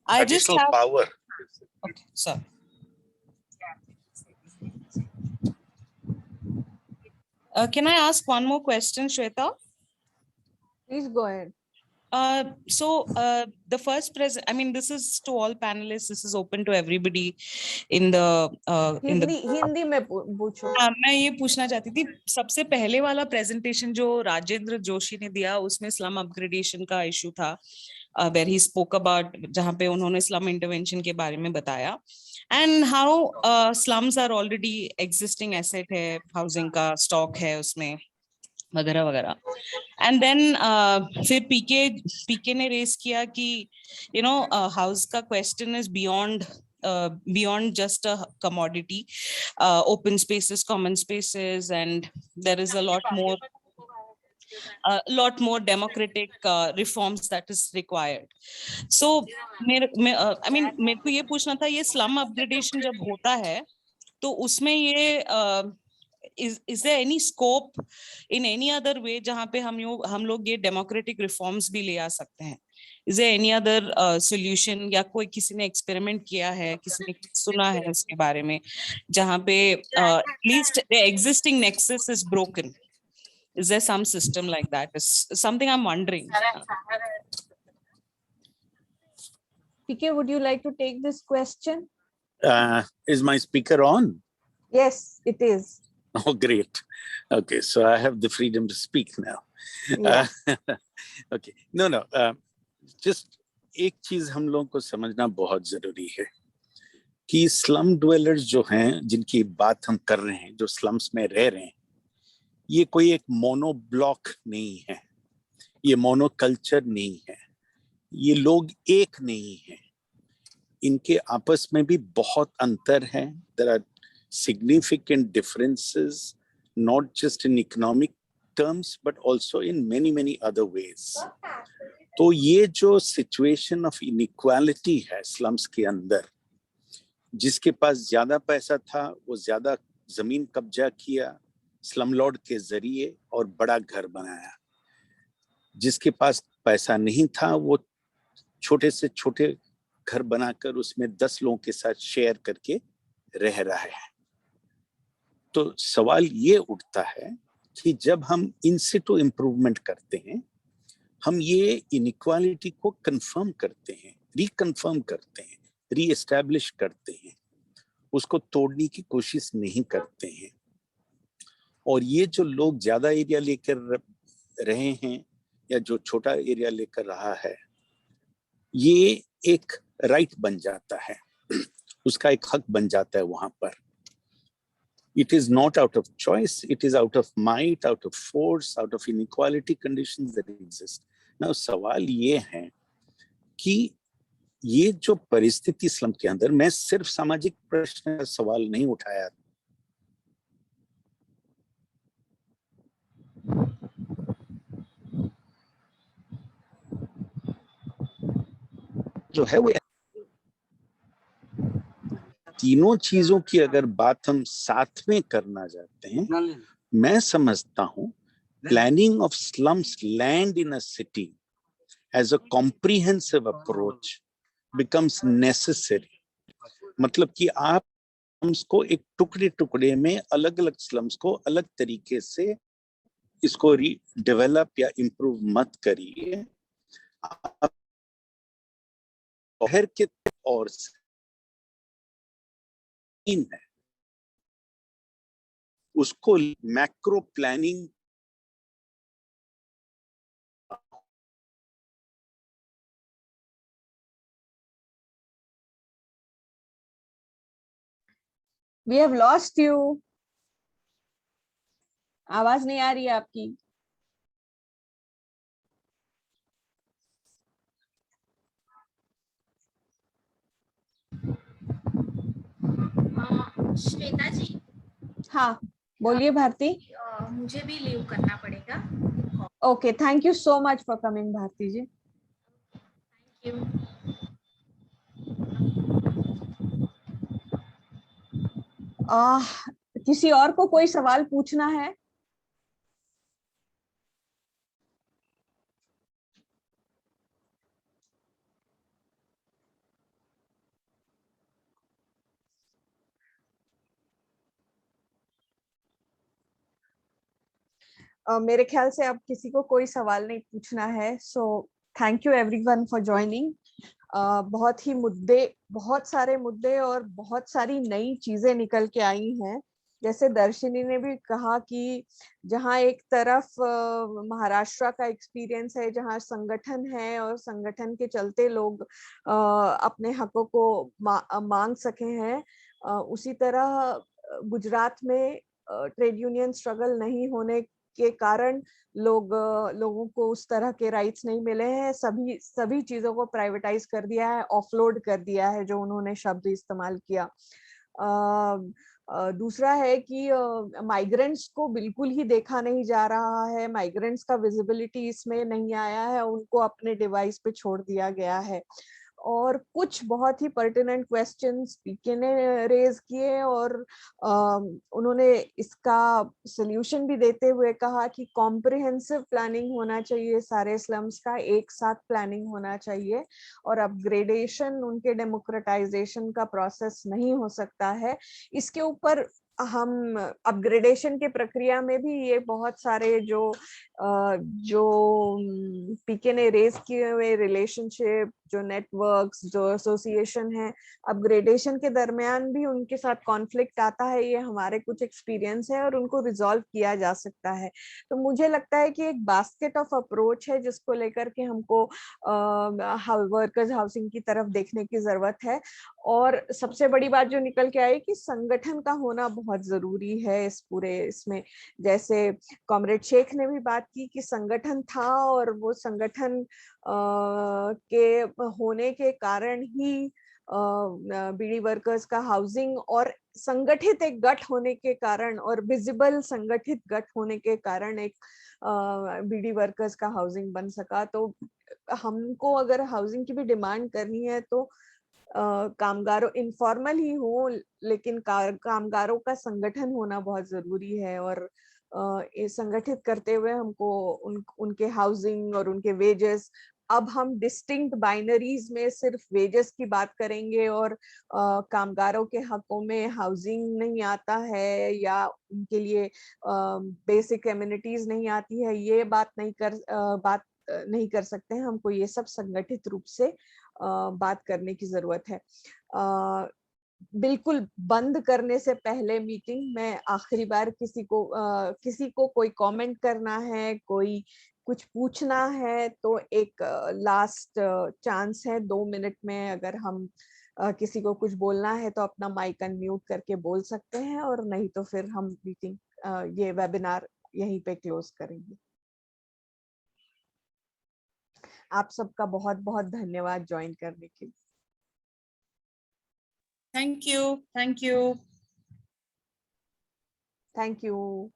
I just additional have power. Okay, sorry. Can I ask one more question, Shweta? Please go ahead. The first I mean, this is to all panelists. This is open to everybody in the Hindi में पूछो। मैं ये पूछना चाहती थी, सबसे पहले वाला प्रेजेंटेशन जो राजेंद्र जोशी ने दिया उसमें स्लम अपग्रेडेशन का इशू था, where he spoke about, जहाँ पे उन्होंने स्लम इंटरवेंशन के बारे में बताया, and how slums are already existing asset है, हाउसिंग का स्टॉक है उसमें वगैरह वगैरह। एंड देन फिर पीके ने रेस किया कि यू नो हाउस का question is beyond just a commodity, open spaces, common spaces, and there is a lot more democratic reforms that is required. So मेरे को ये पूछना था, ये slum upgradation जब होता है तो उसमें ये is there any scope in any other way जहाँ पे हम लोग ये democratic reforms भी ले आ सकते हैं? Is there any other solution, या कोई किसी ने experiment किया है, किसी ने सुना है उसके बारे में, जहाँ पे at least the existing nexus is broken? Is there some system like that? Is something I'm wondering. PK, would you like to take this question? Is my speaker on? Yes, it is. Oh, great. Okay, so I have the freedom to speak now. Yeah. Okay, no. Just एक चीज हम लोगों को समझना बहुत जरूरी है कि स्लम ड्वेलर्स जो हैं, जिनकी बात हम कर रहे हैं, जो स्लम्स में रह रहे हैं, ये कोई एक मोनो ब्लॉक नहीं है, ये मोनो कल्चर नहीं है, ये लोग एक नहीं है, इनके आपस में भी बहुत अंतर है। There are significant differences, not just in economic terms, but also in many other ways. तो ये जो सिचुएशन ऑफ इनइक्वालिटी है स्लम्स के अंदर, जिसके पास ज्यादा पैसा था वो ज्यादा जमीन कब्जा किया स्लम लॉर्ड के जरिए और बड़ा घर बनाया, जिसके पास पैसा नहीं था वो छोटे से छोटे घर बनाकर उसमें 10 लोगों के साथ शेयर करके रह रहा है। तो सवाल ये उठता है कि जब हम इन सिटू इम्प्रूवमेंट करते हैं, हम ये इनइक्वालिटी को कंफर्म करते हैं, रिकन्फर्म करते हैं, रीएस्टैब्लिश करते हैं, उसको तोड़ने की कोशिश नहीं करते हैं। और ये जो लोग ज्यादा एरिया लेकर रहे हैं या जो छोटा एरिया लेकर रहा है, ये एक राइट बन जाता है, उसका एक हक बन जाता है वहां पर। It is not out of choice. It is out of might, out of force, out of inequality conditions that exist. Now, सवाल ये है कि ये जो परिस्थिति स्लम के अंदर, मैं सिर्फ सामाजिक प्रश्न का सवाल नहीं उठाया, जो है वो तीनों चीजों की अगर बात हम साथ में करना चाहते हैं, मैं समझता हूं planning of slums land in a city as a comprehensive approach becomes necessary. मतलब कि आप स्लम्स को एक टुकड़े टुकड़े में, अलग अलग स्लम्स को अलग तरीके से इसको डेवलप या इम्प्रूव मत करिए। आप शहर के और है उसको macro planning We have lost you. आवाज नहीं आ रही है आपकी। श्वेता जी। हाँ बोलिए भारती। मुझे भी लीव करना पड़ेगा। Okay, thank you so much for coming Bharti ji. Thank you. किसी और को कोई सवाल पूछना है? मेरे ख्याल से अब किसी को कोई सवाल नहीं पूछना है। So thank you everyone for joining. बहुत ही मुद्दे, बहुत सारे मुद्दे और बहुत सारी नई चीजें निकल के आई हैं। जैसे दर्शिनी ने भी कहा कि जहाँ एक तरफ महाराष्ट्र का एक्सपीरियंस है, जहाँ संगठन है और संगठन के चलते लोग अपने हकों को मांग सके हैं, उसी तरह गुजरात में ट्रेड यूनियन स्ट्रगल नहीं होने के कारण लोगों को उस तरह के राइट्स नहीं मिले हैं। सभी चीजों को प्राइवेटाइज कर दिया है, ऑफलोड कर दिया है, जो उन्होंने शब्द इस्तेमाल किया। दूसरा है कि माइग्रेंट्स को बिल्कुल ही देखा नहीं जा रहा है, माइग्रेंट्स का विजिबिलिटी इसमें नहीं आया है, उनको अपने डिवाइस पे छोड़ दिया गया है। और कुछ बहुत ही पर्टिनेंट क्वेश्चंस पीके ने रेज किए और उन्होंने इसका सॉल्यूशन भी देते हुए कहा कि कॉम्प्रिहेंसिव प्लानिंग होना चाहिए, सारे स्लम्स का एक साथ प्लानिंग होना चाहिए, और अपग्रेडेशन, उनके डेमोक्रेटाइजेशन का प्रोसेस नहीं हो सकता है। इसके ऊपर हम अपग्रेडेशन के प्रक्रिया में भी ये बहुत सारे जो पीके ने रेज किए हुए रिलेशनशिप, जो नेटवर्क्स, जो एसोसिएशन है, अपग्रेडेशन के दरमियान भी उनके साथ कॉन्फ्लिक्ट आता है। ये हमारे कुछ एक्सपीरियंस है और उनको रिजॉल्व किया जा सकता है। तो मुझे लगता है कि एक बास्केट ऑफ अप्रोच है जिसको लेकर के हमको वर्कर्स हाउसिंग की तरफ देखने की जरूरत है। और सबसे बड़ी बात जो निकल के आई कि संगठन का होना बहुत जरूरी है इस पूरे इसमें। जैसे कॉमरेड शेख ने भी बात की कि संगठन था और वो संगठन के होने के कारण ही बीडी वर्कर्स का हाउसिंग, और संगठित एक गठ होने के कारण और विजिबल संगठित गठ होने के कारण एक बीडी वर्कर्स का हाउसिंग बन सका। तो हमको अगर हाउसिंग की भी डिमांड करनी है तो कामगारों, इनफॉर्मल ही हो लेकिन कामगारों का संगठन होना बहुत जरूरी है। और ये संगठित करते हुए हमको उनके हाउसिंग और उनके वेजेस, अब हम डिस्टिंक्ट बाइनरीज में सिर्फ वेजेस की बात करेंगे और कामगारों के हकों में हाउसिंग नहीं आता है या उनके लिए बेसिक एमिनिटीज नहीं आती है, ये बात नहीं कर सकते हैं। हमको ये सब संगठित रूप से बात करने की जरूरत है। बिल्कुल बंद करने से पहले मीटिंग में आखिरी बार किसी को कोई कमेंट करना है, कोई कुछ पूछना है, तो एक लास्ट चांस है, 2 मिनट में अगर हम किसी को कुछ बोलना है तो अपना माइक अनम्यूट करके बोल सकते हैं, और नहीं तो फिर हम मीटिंग ये वेबिनार यहीं पे क्लोज करेंगे। आप सबका बहुत बहुत धन्यवाद ज्वाइन करने के लिए। Thank you, thank you, thank you.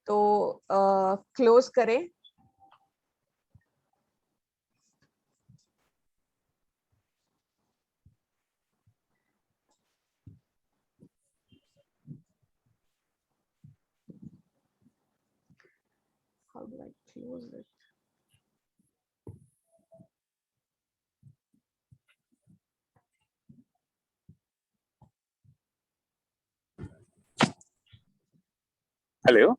तो क्लोज करें। How do I close it? Hello.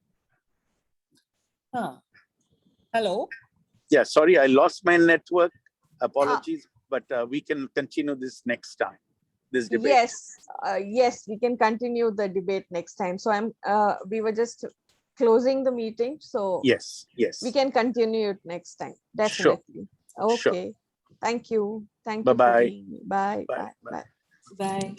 hello. Yeah, sorry, I lost my network. Apologies, but we can continue this next time. This debate. Yes, we can continue the debate next time. So we were just closing the meeting, so Yes. we can continue it next time, definitely. Sure. Okay. Thank you. Thank you. Bye-bye. Bye. Bye. Bye. Bye.